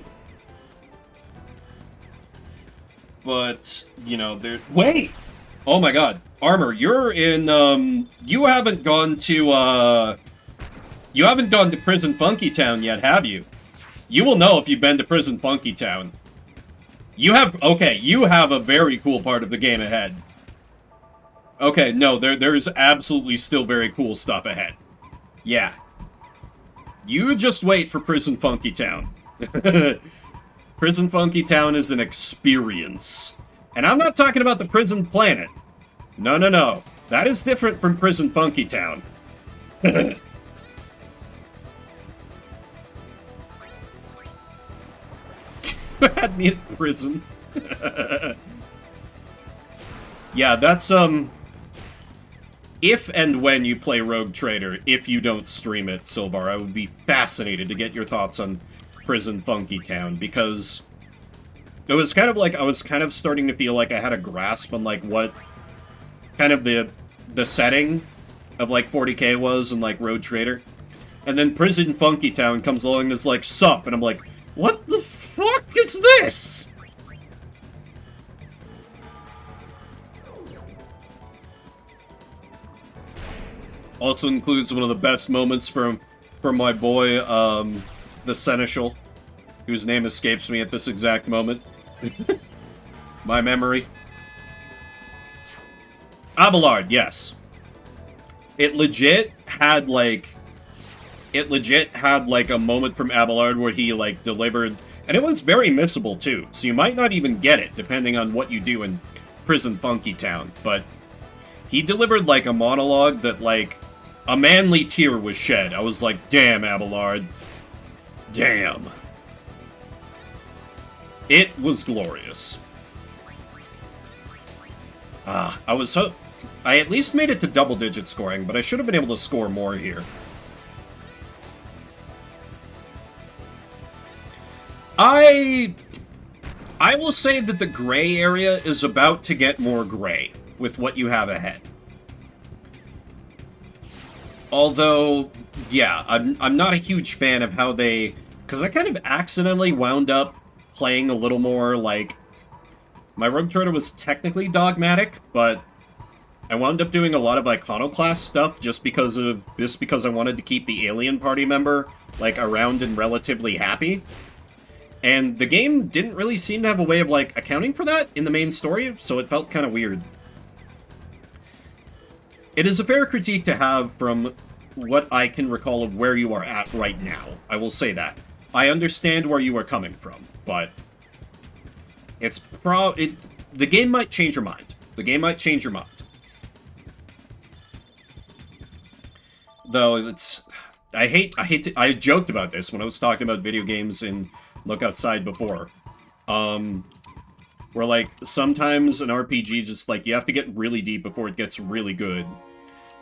But, you know, there... Wait! Oh my god. Armor, you're in, you haven't gone to, you haven't gone to Prison Funky Town yet, have you? You will know if you've been to Prison Funky Town. You have a very cool part of the game ahead. Okay, no, there's absolutely still very cool stuff ahead. Yeah. You just wait for Prison Funky Town. Prison Funky Town is an experience. And I'm not talking about the prison planet. No, no, no. That is different from Prison Funky Town. Had me in prison. Yeah, that's, if and when you play Rogue Trader, if you don't stream it, Sylvar, I would be fascinated to get your thoughts on Prison Funky Town, because it was kind of like, I was kind of starting to feel like I had a grasp on, like, what kind of the setting of, like, 40K was and, like, Rogue Trader. And then Prison Funky Town comes along and is like, sup, and I'm like, what the fuck is this? Also includes one of the best moments from my boy, the Seneschal, whose name escapes me at this exact moment. My memory. Abelard, yes. It legit had, like, a moment from Abelard where he, like, delivered... And it was very missable, too, so you might not even get it, depending on what you do in Prison Funky Town, but he delivered, like, a monologue that, like, a manly tear was shed. I was like, damn, Abelard. Damn. It was glorious. I at least made it to double-digit scoring, but I should have been able to score more here. I will say that the gray area is about to get more gray with what you have ahead. Although, yeah, I'm not a huge fan of how they... Because I kind of accidentally wound up playing a little more, like... My Rogue Trader was technically dogmatic, but I wound up doing a lot of iconoclast stuff just because I wanted to keep the alien party member, like, around and relatively happy. And the game didn't really seem to have a way of, like, accounting for that in the main story, so it felt kind of weird. It is a fair critique to have from what I can recall of where you are at right now. I will say that. I understand where you are coming from, but the game might change your mind. The game might change your mind. Though I joked about this when I was talking about video games in Look Outside before. Where, like, sometimes an RPG just, like, you have to get really deep before it gets really good.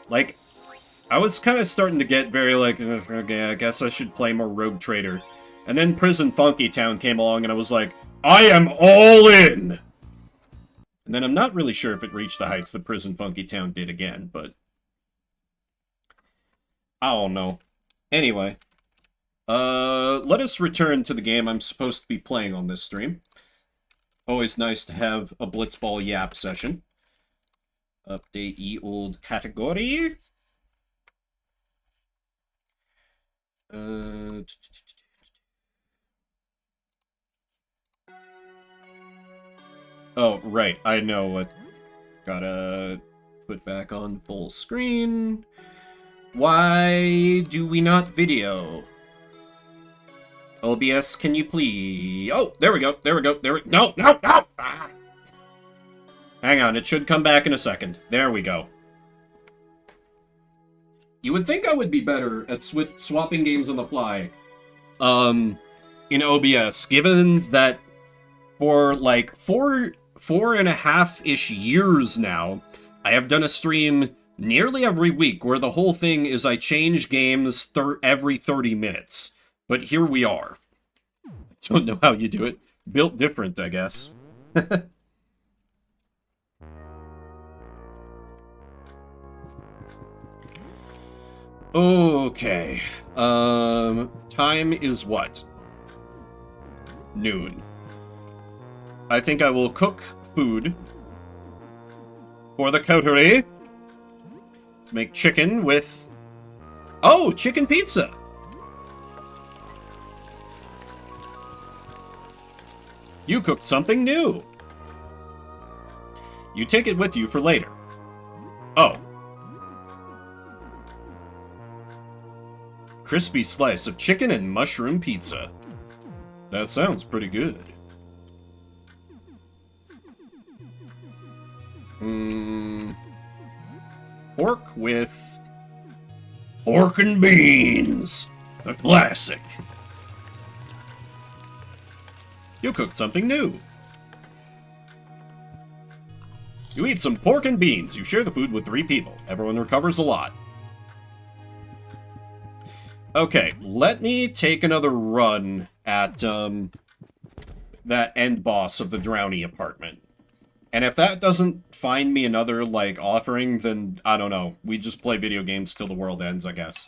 Like, I was kind of starting to get very, like, okay, I guess I should play more Rogue Trader. And then Prison Funky Town came along, and I was like, I am all in! And then I'm not really sure if it reached the heights that Prison Funky Town did again, but I don't know. Anyway, let us return to the game I'm supposed to be playing on this stream. Always nice to have a Blitzball Yap session. Update ye old category. Oh, right, I know what. Gotta put back on full screen. Why do we not video? OBS, can you please... Oh, there we go, No! Ah. Hang on, it should come back in a second. There we go. You would think I would be better at swapping games on the fly. In OBS, given that for like four and a half-ish years now, I have done a stream nearly every week where the whole thing is I change games every 30 minutes. But here we are. I don't know how you do it. Built different, I guess. Okay. Time is what? Noon. I think I will cook food for the coterie. Let's make chicken with... Oh, chicken pizza! You cooked something new. You take it with you for later. Oh. Crispy slice of chicken and mushroom pizza. That sounds pretty good. Pork with pork and beans. A classic. You cooked something new. You eat some pork and beans. You share the food with 3 people. Everyone recovers a lot. Okay, let me take another run at, that end boss of the Drowny apartment. And if that doesn't find me another, like, offering, then, I don't know. We just play video games till the world ends, I guess.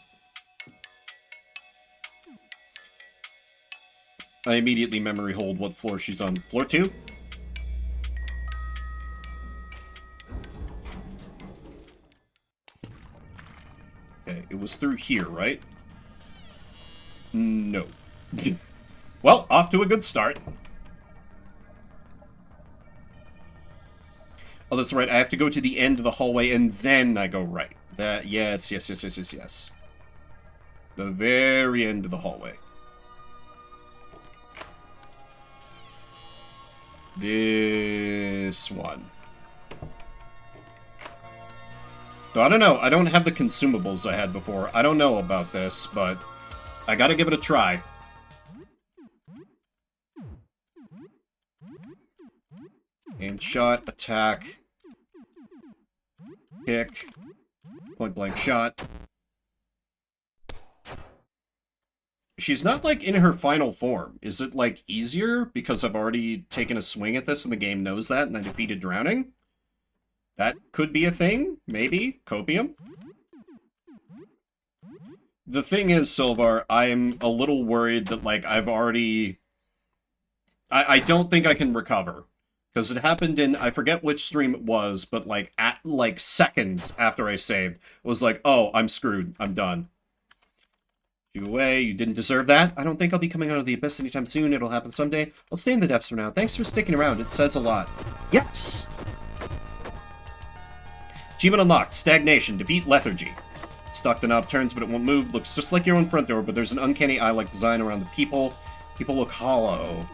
I immediately memory hold what floor she's on. Floor 2? Okay, it was through here, right? No. Well, off to a good start. Oh, that's right. I have to go to the end of the hallway and then I go right. That, yes. The very end of the hallway. This one. So I don't know. I don't have the consumables I had before. I don't know about this, but I gotta give it a try. Aim shot, attack, kick, point blank shot. She's not, like, in her final form. Is it, like, easier because I've already taken a swing at this and the game knows that and I defeated Drowning? That could be a thing, maybe. Copium? The thing is, Silvar, I'm a little worried that, like, I've already... I don't think I can recover. Because it happened in, I forget which stream it was, but, like, at, like, seconds after I saved, it was like, oh, I'm screwed. I'm done. You away, you didn't deserve that. I don't think I'll be coming out of the abyss anytime soon. It'll happen someday. I'll stay in the depths for now. Thanks for sticking around. It says a lot. Yes! Achievement unlocked. Stagnation. Defeat lethargy. Stuck, the knob turns, but it won't move. Looks just like your own front door, but there's an uncanny eye-like design around the people. People look hollow.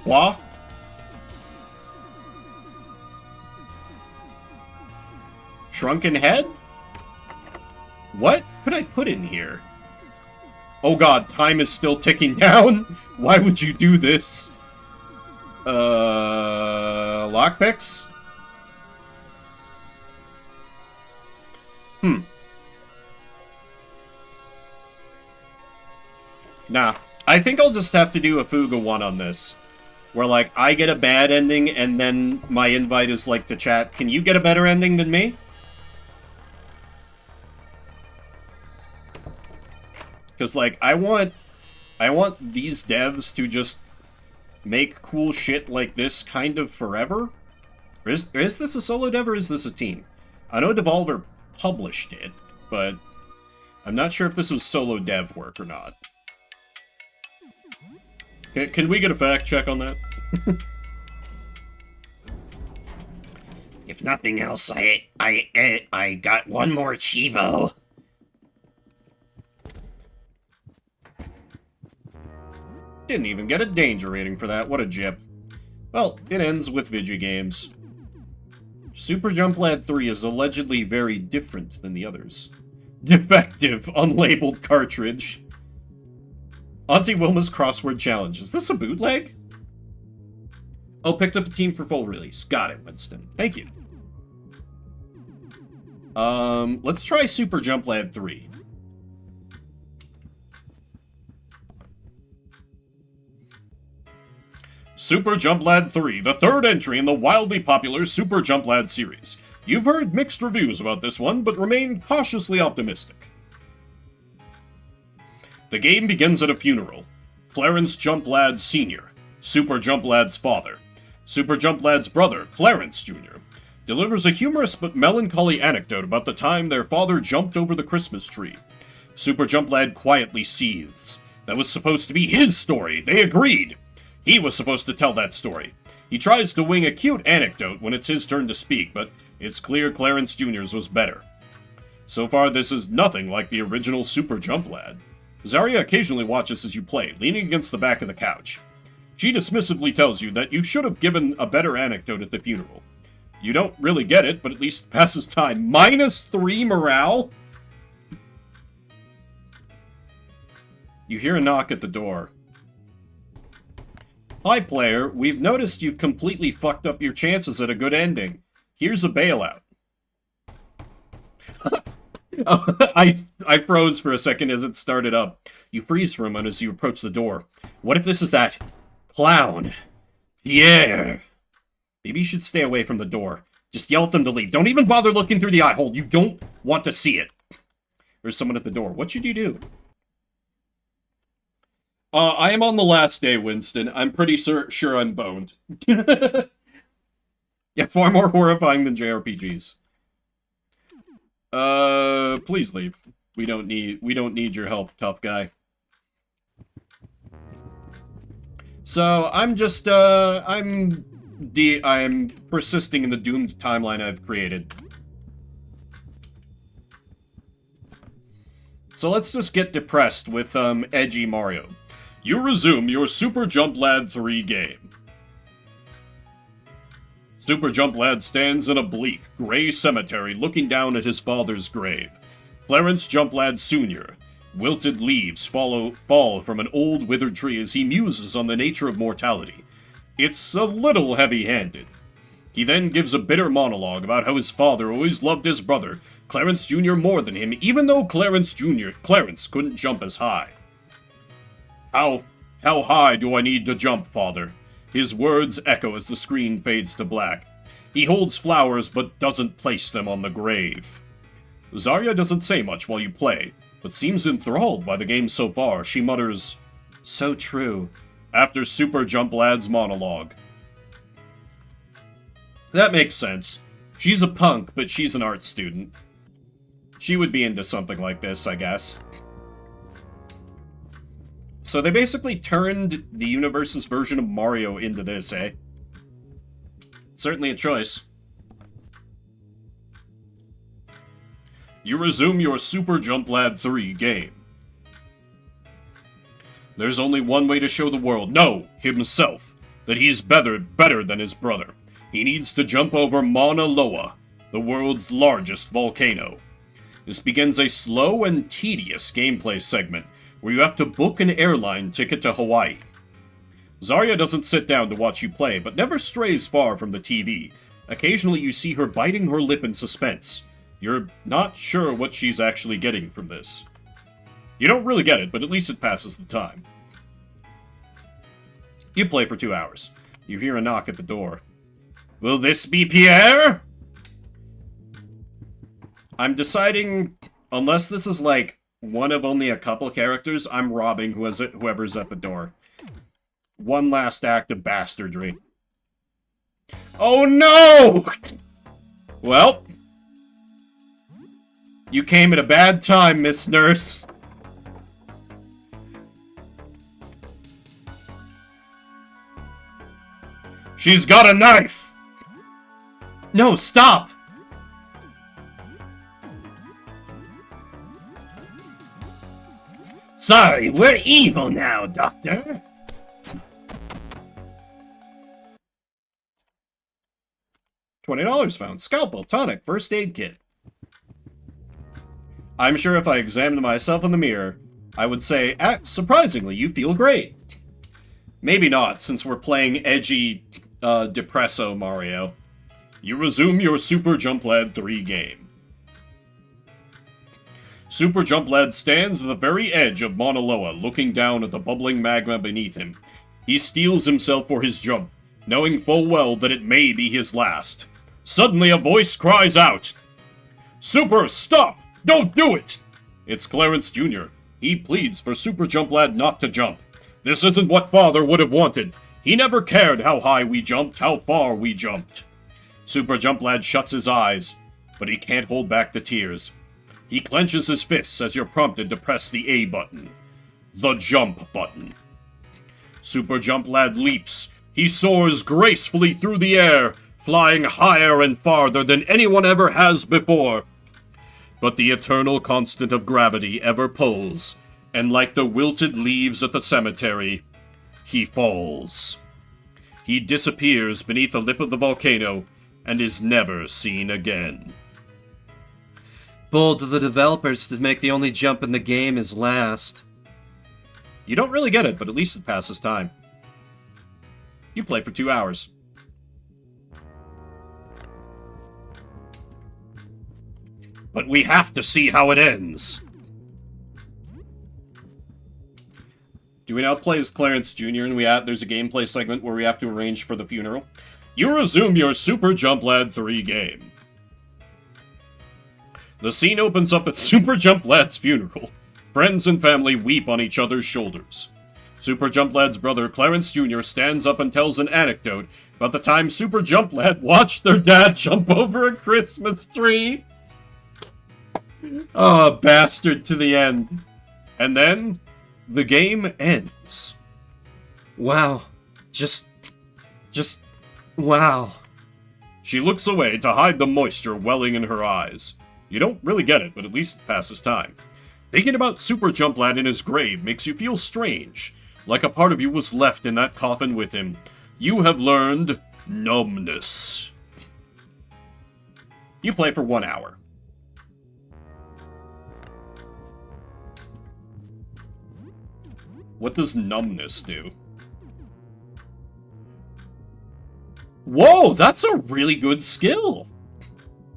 What? Shrunken head? What could I put in here? Oh god, time is still ticking down? Why would you do this? Lockpicks? Nah. I think I'll just have to do a Fuga one on this. Where, like, I get a bad ending, and then my invite is, like, to chat, can you get a better ending than me? Because, like, I want these devs to just make cool shit like this kind of forever. Is this a solo dev or is this a team? I know Devolver published it, but I'm not sure if this was solo dev work or not. Can we get a fact check on that? If nothing else, I got one more Chivo. Didn't even get a danger rating for that. What a jip. Well, it ends with Vigi Games. Super Jump Lad 3 is allegedly very different than the others. Defective, unlabeled cartridge. Auntie Wilma's Crossword Challenge. Is this a bootleg? Oh, picked up a team for full release. Got it, Winston. Thank you. Let's try Super Jump Lad 3. Super Jump Lad 3, the third entry in the wildly popular Super Jump Lad series. You've heard mixed reviews about this one, but remain cautiously optimistic. The game begins at a funeral. Clarence Jump Lad Sr., Super Jump Lad's father, Super Jump Lad's brother, Clarence Jr., delivers a humorous but melancholy anecdote about the time their father jumped over the Christmas tree. Super Jump Lad quietly seethes. That was supposed to be his story. They agreed. He was supposed to tell that story. He tries to wing a cute anecdote when it's his turn to speak, but it's clear Clarence Jr.'s was better. So far, this is nothing like the original Super Jump Lad. Zarya occasionally watches as you play, leaning against the back of the couch. She dismissively tells you that you should have given a better anecdote at the funeral. You don't really get it, but at least it passes time. -3 morale? You hear a knock at the door. Hi, player. We've noticed you've completely fucked up your chances at a good ending. Here's a bailout. Oh, I froze for a second as it started up. You freeze for a moment as you approach the door. What if this is that clown? Pierre. Maybe you should stay away from the door. Just yell at them to leave. Don't even bother looking through the eye hole. You don't want to see it. There's someone at the door. What should you do? I am on the last day, Winston. I'm pretty sure I'm boned. Yeah, far more horrifying than JRPGs. Please leave. We don't need your help, tough guy. So, I'm just, I'm persisting in the doomed timeline I've created. So let's just get depressed with, edgy Mario. You resume your Super Jump Lad 3 game. Super Jump Lad stands in a bleak, gray cemetery looking down at his father's grave. Clarence Jump Lad Sr. Wilted leaves fall from an old withered tree as he muses on the nature of mortality. It's a little heavy-handed. He then gives a bitter monologue about how his father always loved his brother, Clarence Jr. more than him, even though Clarence couldn't jump as high. How high do I need to jump, father? His words echo as the screen fades to black. He holds flowers but doesn't place them on the grave. Zarya doesn't say much while you play, but seems enthralled by the game so far. She mutters, "So true," after Super Jump Lad's monologue. That makes sense. She's a punk, but she's an art student. She would be into something like this, I guess. So they basically turned the universe's version of Mario into this, eh? Certainly a choice. You resume your Super Jump Lad 3 game. There's only one way to show the world, no, himself, that he's better than his brother. He needs to jump over Mauna Loa, the world's largest volcano. This begins a slow and tedious gameplay segment, where you have to book an airline ticket to Hawaii. Zarya doesn't sit down to watch you play, but never strays far from the TV. Occasionally you see her biting her lip in suspense. You're not sure what she's actually getting from this. You don't really get it, but at least it passes the time. You play for 2 hours. You hear a knock at the door. Will this be Pierre? I'm deciding, unless this is like one of only a couple characters, I'm robbing whoever's at the door. One last act of bastardry. Oh no! Well, you came at a bad time, Miss Nurse. She's got a knife! No, stop! Sorry, we're evil now, Doctor. $20 found. Scalpel, tonic, first aid kit. I'm sure if I examined myself in the mirror, I would say, surprisingly, you feel great. Maybe not, since we're playing edgy, Depresso Mario. You resume your Super Jump Lad 3 game. Super Jump Lad stands at the very edge of Mauna Loa, looking down at the bubbling magma beneath him. He steels himself for his jump, knowing full well that it may be his last. Suddenly a voice cries out, "Super, stop! Don't do it!" It's Clarence Jr. He pleads for Super Jump Lad not to jump. This isn't what Father would have wanted. He never cared how high we jumped, how far we jumped. Super Jump Lad shuts his eyes, but he can't hold back the tears. He clenches his fists as you're prompted to press the A button. The jump button. Super Jump Lad leaps. He soars gracefully through the air, flying higher and farther than anyone ever has before. But the eternal constant of gravity ever pulls, and like the wilted leaves at the cemetery, he falls. He disappears beneath the lip of the volcano, and is never seen again. Bold of the developers to make the only jump in the game is last. You don't really get it, but at least it passes time. You play for 2 hours. But we have to see how it ends. Do we now play as Clarence Jr. and there's a gameplay segment where we have to arrange for the funeral? You resume your Super Jump Lad 3 game. The scene opens up at Super Jump Lad's funeral. Friends and family weep on each other's shoulders. Super Jump Lad's brother, Clarence Jr., stands up and tells an anecdote about the time Super Jump Lad watched their dad jump over a Christmas tree. Oh, bastard to the end. And then, the game ends. Wow. Just, wow. She looks away to hide the moisture welling in her eyes. You don't really get it, but at least it passes time. Thinking about Super Jump Lad in his grave makes you feel strange, like a part of you was left in that coffin with him. You have learned numbness. You play for 1 hour. What does numbness do? Whoa, that's a really good skill!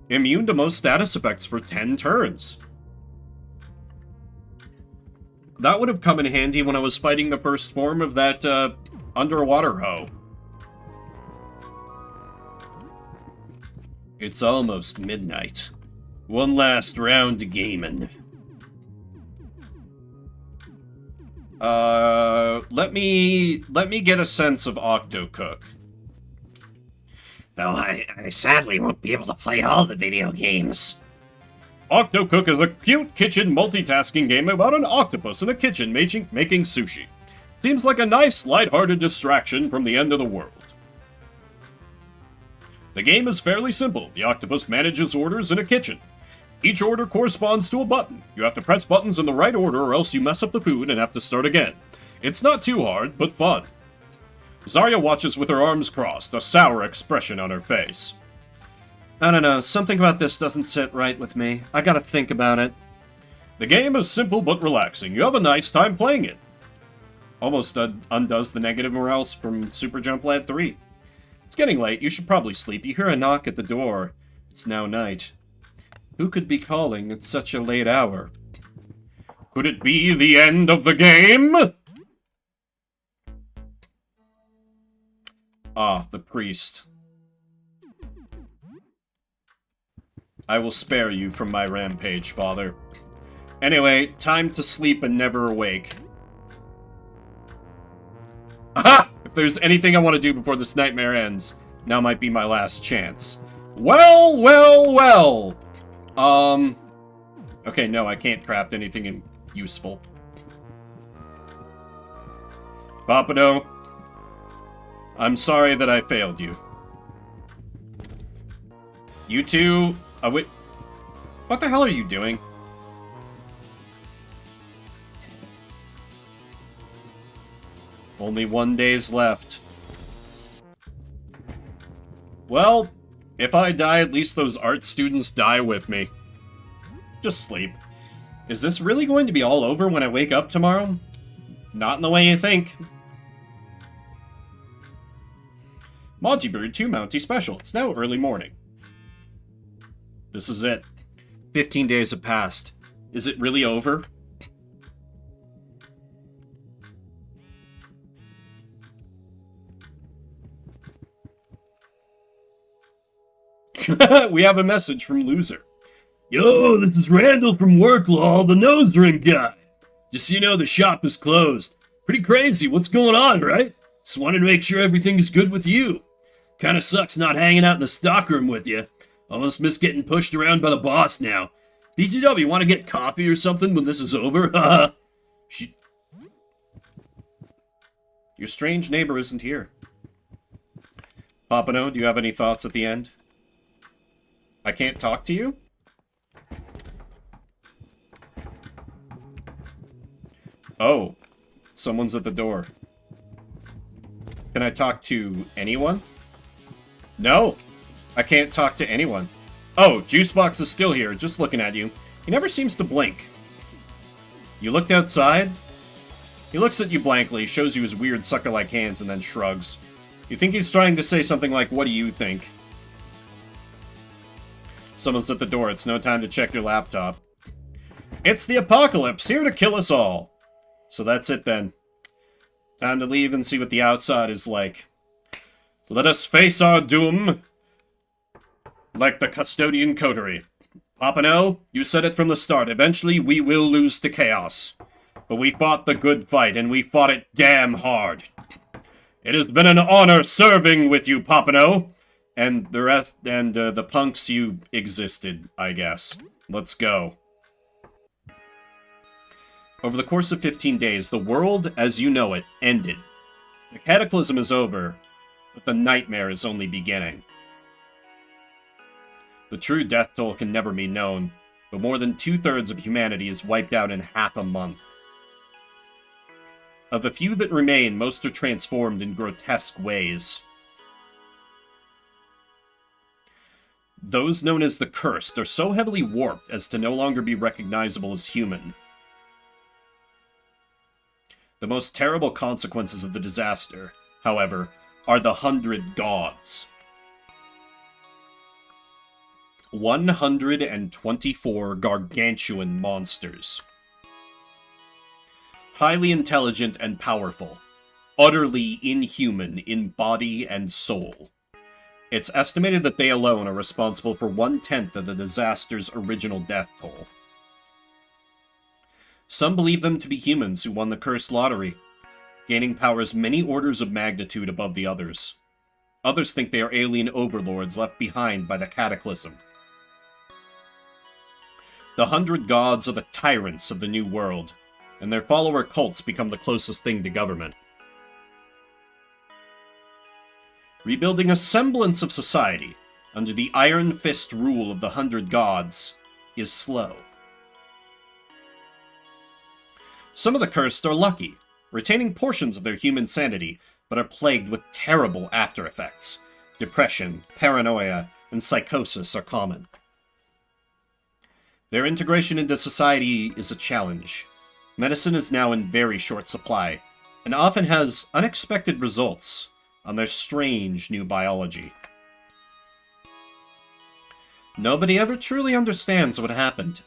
Immune to most status effects for 10 turns. That would have come in handy when I was fighting the first form of that, underwater hoe. It's almost midnight. One last round of gaming. Let me get a sense of Octocook. Though I sadly won't be able to play all the video games. Octocook is a cute kitchen multitasking game about an octopus in a kitchen making sushi. Seems like a nice, lighthearted distraction from the end of the world. The game is fairly simple. The octopus manages orders in a kitchen. Each order corresponds to a button. You have to press buttons in the right order or else you mess up the food and have to start again. It's not too hard, but fun. Zarya watches with her arms crossed, a sour expression on her face. I don't know, something about this doesn't sit right with me. I gotta think about it. The game is simple but relaxing. You have a nice time playing it. Almost undoes the negative morale from Super Jump Lad 3. It's getting late, you should probably sleep. You hear a knock at the door. It's now night. Who could be calling at such a late hour? Could it be the end of the game? Ah, the priest. I will spare you from my rampage, Father. Anyway, time to sleep and never awake. Aha! If there's anything I want to do before this nightmare ends, now might be my last chance. Well, well, well! Okay, no, I can't craft anything useful. Papado, I'm sorry that I failed you. You two... what the hell are you doing? Only 1 day's left. Well, If I die, at least those art students die with me. Just sleep. Is this really going to be all over when I wake up tomorrow? Not in the way you think. Monty Bird 2 Mountie Special. It's now early morning. This is it. 15 days have passed. Is it really over? We have a message from Loser. Yo, this is Randall from Worklaw, the nose ring guy. Just so you know, the shop is closed. Pretty crazy, what's going on, right? Just wanted to make sure everything's good with you. Kinda sucks not hanging out in the stockroom with you. Almost miss getting pushed around by the boss now. BGW, want to get coffee or something when this is over? Haha. Your strange neighbor isn't here. Papano, do you have any thoughts at the end? I can't talk to you? Oh, someone's at the door. Can I talk to anyone? No, I can't talk to anyone. Oh, Juicebox is still here, just looking at you. He never seems to blink. You looked outside? He looks at you blankly, shows you his weird sucker-like hands, and then shrugs. You think he's trying to say something like, what do you think? Someone's at the door, it's no time to check your laptop. It's the apocalypse, here to kill us all. So that's it then. Time to leave and see what the outside is like. Let us face our doom like the custodian coterie. Papano, you said it from the start. Eventually, we will lose to chaos. But we fought the good fight, and we fought it damn hard. It has been an honor serving with you, Papano. And the rest, and the punks you existed, I guess. Let's go. Over the course of 15 days, the world, as you know it, ended. The cataclysm is over, but the nightmare is only beginning. The true death toll can never be known, but more than 2/3 of humanity is wiped out in half a month. Of the few that remain, most are transformed in grotesque ways. Those known as the Cursed are so heavily warped as to no longer be recognizable as human. The most terrible consequences of the disaster, however, are the 100 Gods. 124 gargantuan monsters. Highly intelligent and powerful. Utterly inhuman in body and soul. It's estimated that they alone are responsible for 1/10 of the disaster's original death toll. Some believe them to be humans who won the cursed lottery, gaining powers many orders of magnitude above the others. Others think they are alien overlords left behind by the cataclysm. The 100 Gods are the tyrants of the New World, and their follower cults become the closest thing to government. Rebuilding a semblance of society under the iron fist rule of the 100 Gods is slow. Some of the cursed are lucky, retaining portions of their human sanity, but are plagued with terrible after effects. Depression, paranoia, and psychosis are common. Their integration into society is a challenge. Medicine is now in very short supply, and often has unexpected results on their strange new biology. Nobody ever truly understands what happened.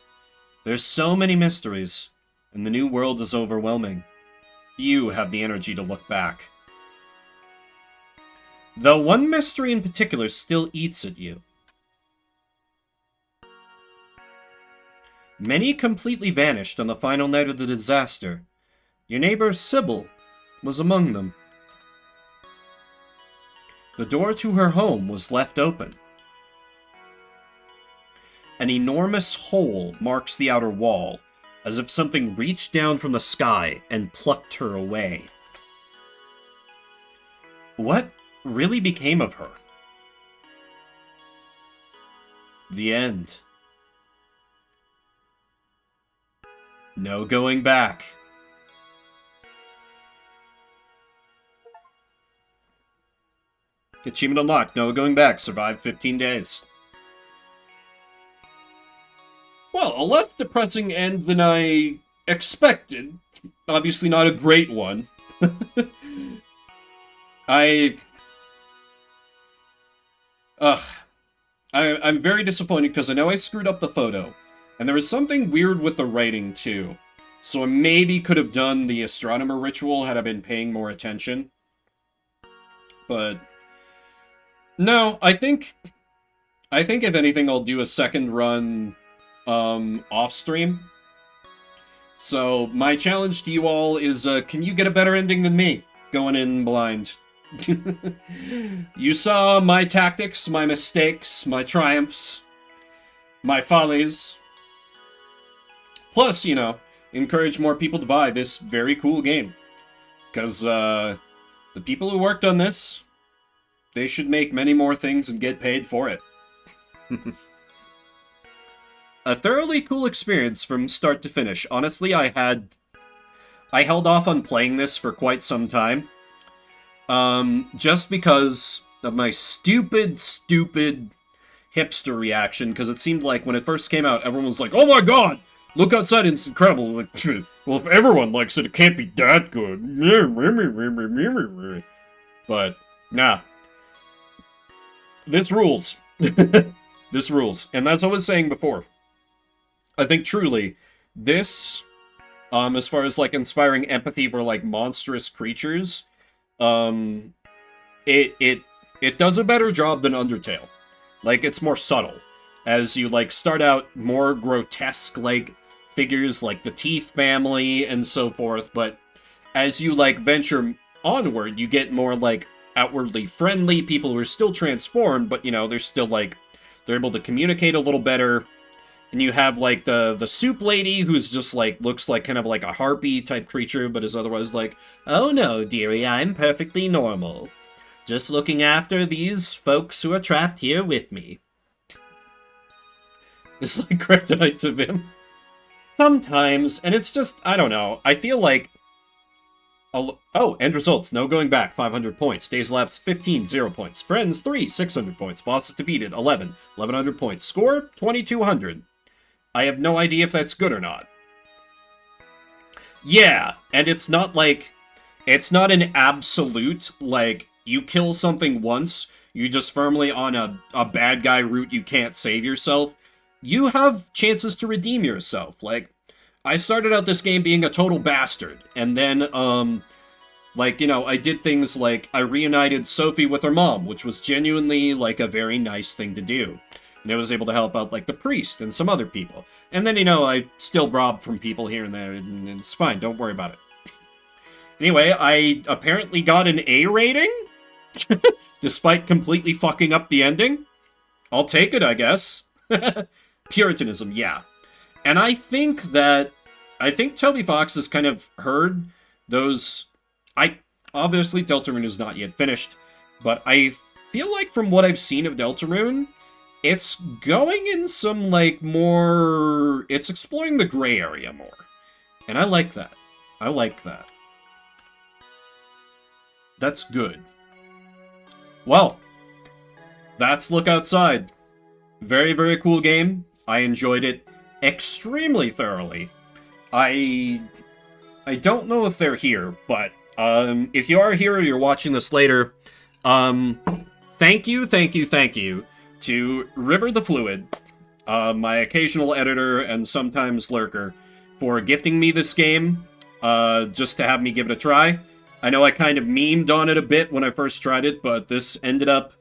There's so many mysteries, and the new world is overwhelming. Few have the energy to look back. Though one mystery in particular still eats at you. Many completely vanished on the final night of the disaster. Your neighbor Sybil was among them. The door to her home was left open. An enormous hole marks the outer wall, as if something reached down from the sky and plucked her away. What really became of her? The end. No going back. Achievement unlocked. No going back. Survive 15 days. Well, a less depressing end than I expected. Obviously not a great one. I'm very disappointed because I know I screwed up the photo. And there was something weird with the writing, too. So I maybe could have done the astronomer ritual had I been paying more attention. But no, I think if anything I'll do a second run off stream. So my challenge to you all is can you get a better ending than me going in blind? You saw my tactics, my mistakes, my triumphs, my follies. Plus, you know, encourage more people to buy this very cool game. Because the people who worked on this, they should make many more things and get paid for it. A thoroughly cool experience from start to finish. Honestly, I held off on playing this for quite some time. Just because of my stupid hipster reaction, because it seemed like when it first came out, everyone was like, oh my god, look outside, it's incredible. Like, well, if everyone likes it, it can't be that good. But, nah. This rules. This rules. And as I was saying before, I think truly, this, as far as, like, inspiring empathy for, like, monstrous creatures, it does a better job than Undertale. Like, it's more subtle. As you, like, start out more grotesque, like, figures like the Teeth family and so forth, but as you, like, venture onward, you get more, like, outwardly friendly people who are still transformed, but, you know, they're still, like, they're able to communicate a little better. And you have, like, the soup lady who's just, like, looks like kind of like a harpy type creature, but is otherwise like, oh no, dearie, I'm perfectly normal. Just looking after these folks who are trapped here with me. It's like kryptonite to him. Sometimes, and it's just, I don't know, I feel like... Oh, end results, no going back, 500 points. Days elapsed, 15, 0 points. Friends, 3, 600 points. Bosses defeated, 11, 1100 points. Score, 2200. I have no idea if that's good or not. Yeah, and it's not like... It's not an absolute, like, you kill something once, you're just firmly on a bad guy route, you can't save yourself. You have chances to redeem yourself. Like, I started out this game being a total bastard, and then, like, you know, I did things like, I reunited Sophie with her mom, which was genuinely, like, a very nice thing to do. And I was able to help out, like, the priest and some other people. And then, you know, I still rob from people here and there, and it's fine, don't worry about it. Anyway, I apparently got an A rating, despite completely fucking up the ending. I'll take it, I guess. Puritanism, yeah. And I think Toby Fox has kind of heard those... Obviously, Deltarune is not yet finished, but I feel like from what I've seen of Deltarune, it's going in some, like, more... It's exploring the gray area more. And I like that. I like that. That's good. Well, that's Look Outside. Very, very cool game. I enjoyed it extremely thoroughly. I don't know if they're here, but if you are here or you're watching this later, thank you to River the Fluid, my occasional editor and sometimes lurker, for gifting me this game, just to have me give it a try. I know I kind of memed on it a bit when I first tried it, but this ended up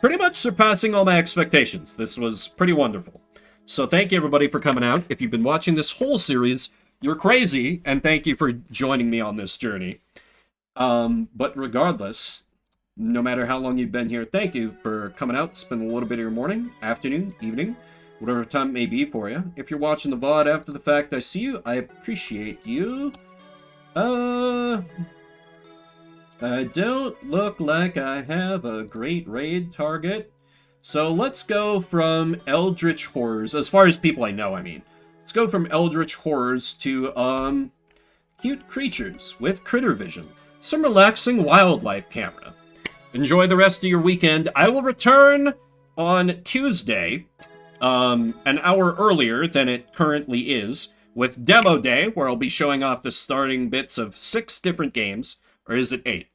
pretty much surpassing all my expectations. This was pretty wonderful. So thank you everybody for coming out. If you've been watching this whole series, you're crazy, and thank you for joining me on this journey. But regardless, no matter how long you've been here, thank you for coming out, spending a little bit of your morning, afternoon, evening, whatever time it may be for you. If you're watching the VOD after the fact, I see you. I appreciate you. I don't look like I have a great raid target. So let's go from Eldritch Horrors, as far as people I know, I mean. Let's go from Eldritch Horrors to, Cute Creatures with Critter Vision. Some relaxing wildlife camera. Enjoy the rest of your weekend. I will return on Tuesday, an hour earlier than it currently is, with Demo Day, where I'll be showing off the starting bits of 6 different games. Or is it 8?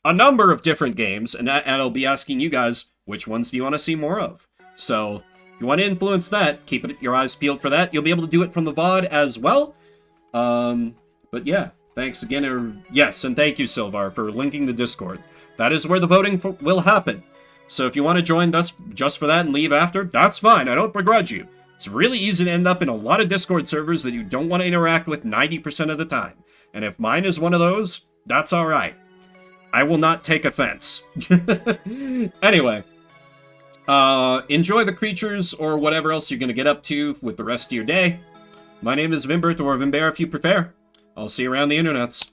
A number of different games, and I'll be asking you guys, which ones do you want to see more of? So, if you want to influence that, keep your eyes peeled for that. You'll be able to do it from the VOD as well. But yeah, thanks again. Yes, and thank you, Silvar, for linking the Discord. That is where the voting will happen. So if you want to join us just for that and leave after, that's fine. I don't begrudge you. It's really easy to end up in a lot of Discord servers that you don't want to interact with 90% of the time. And if mine is one of those, that's alright. I will not take offense. Anyway, enjoy the creatures or whatever else you're going to get up to with the rest of your day. My name is Vimbert, or Vimbear if you prefer. I'll see you around the internets.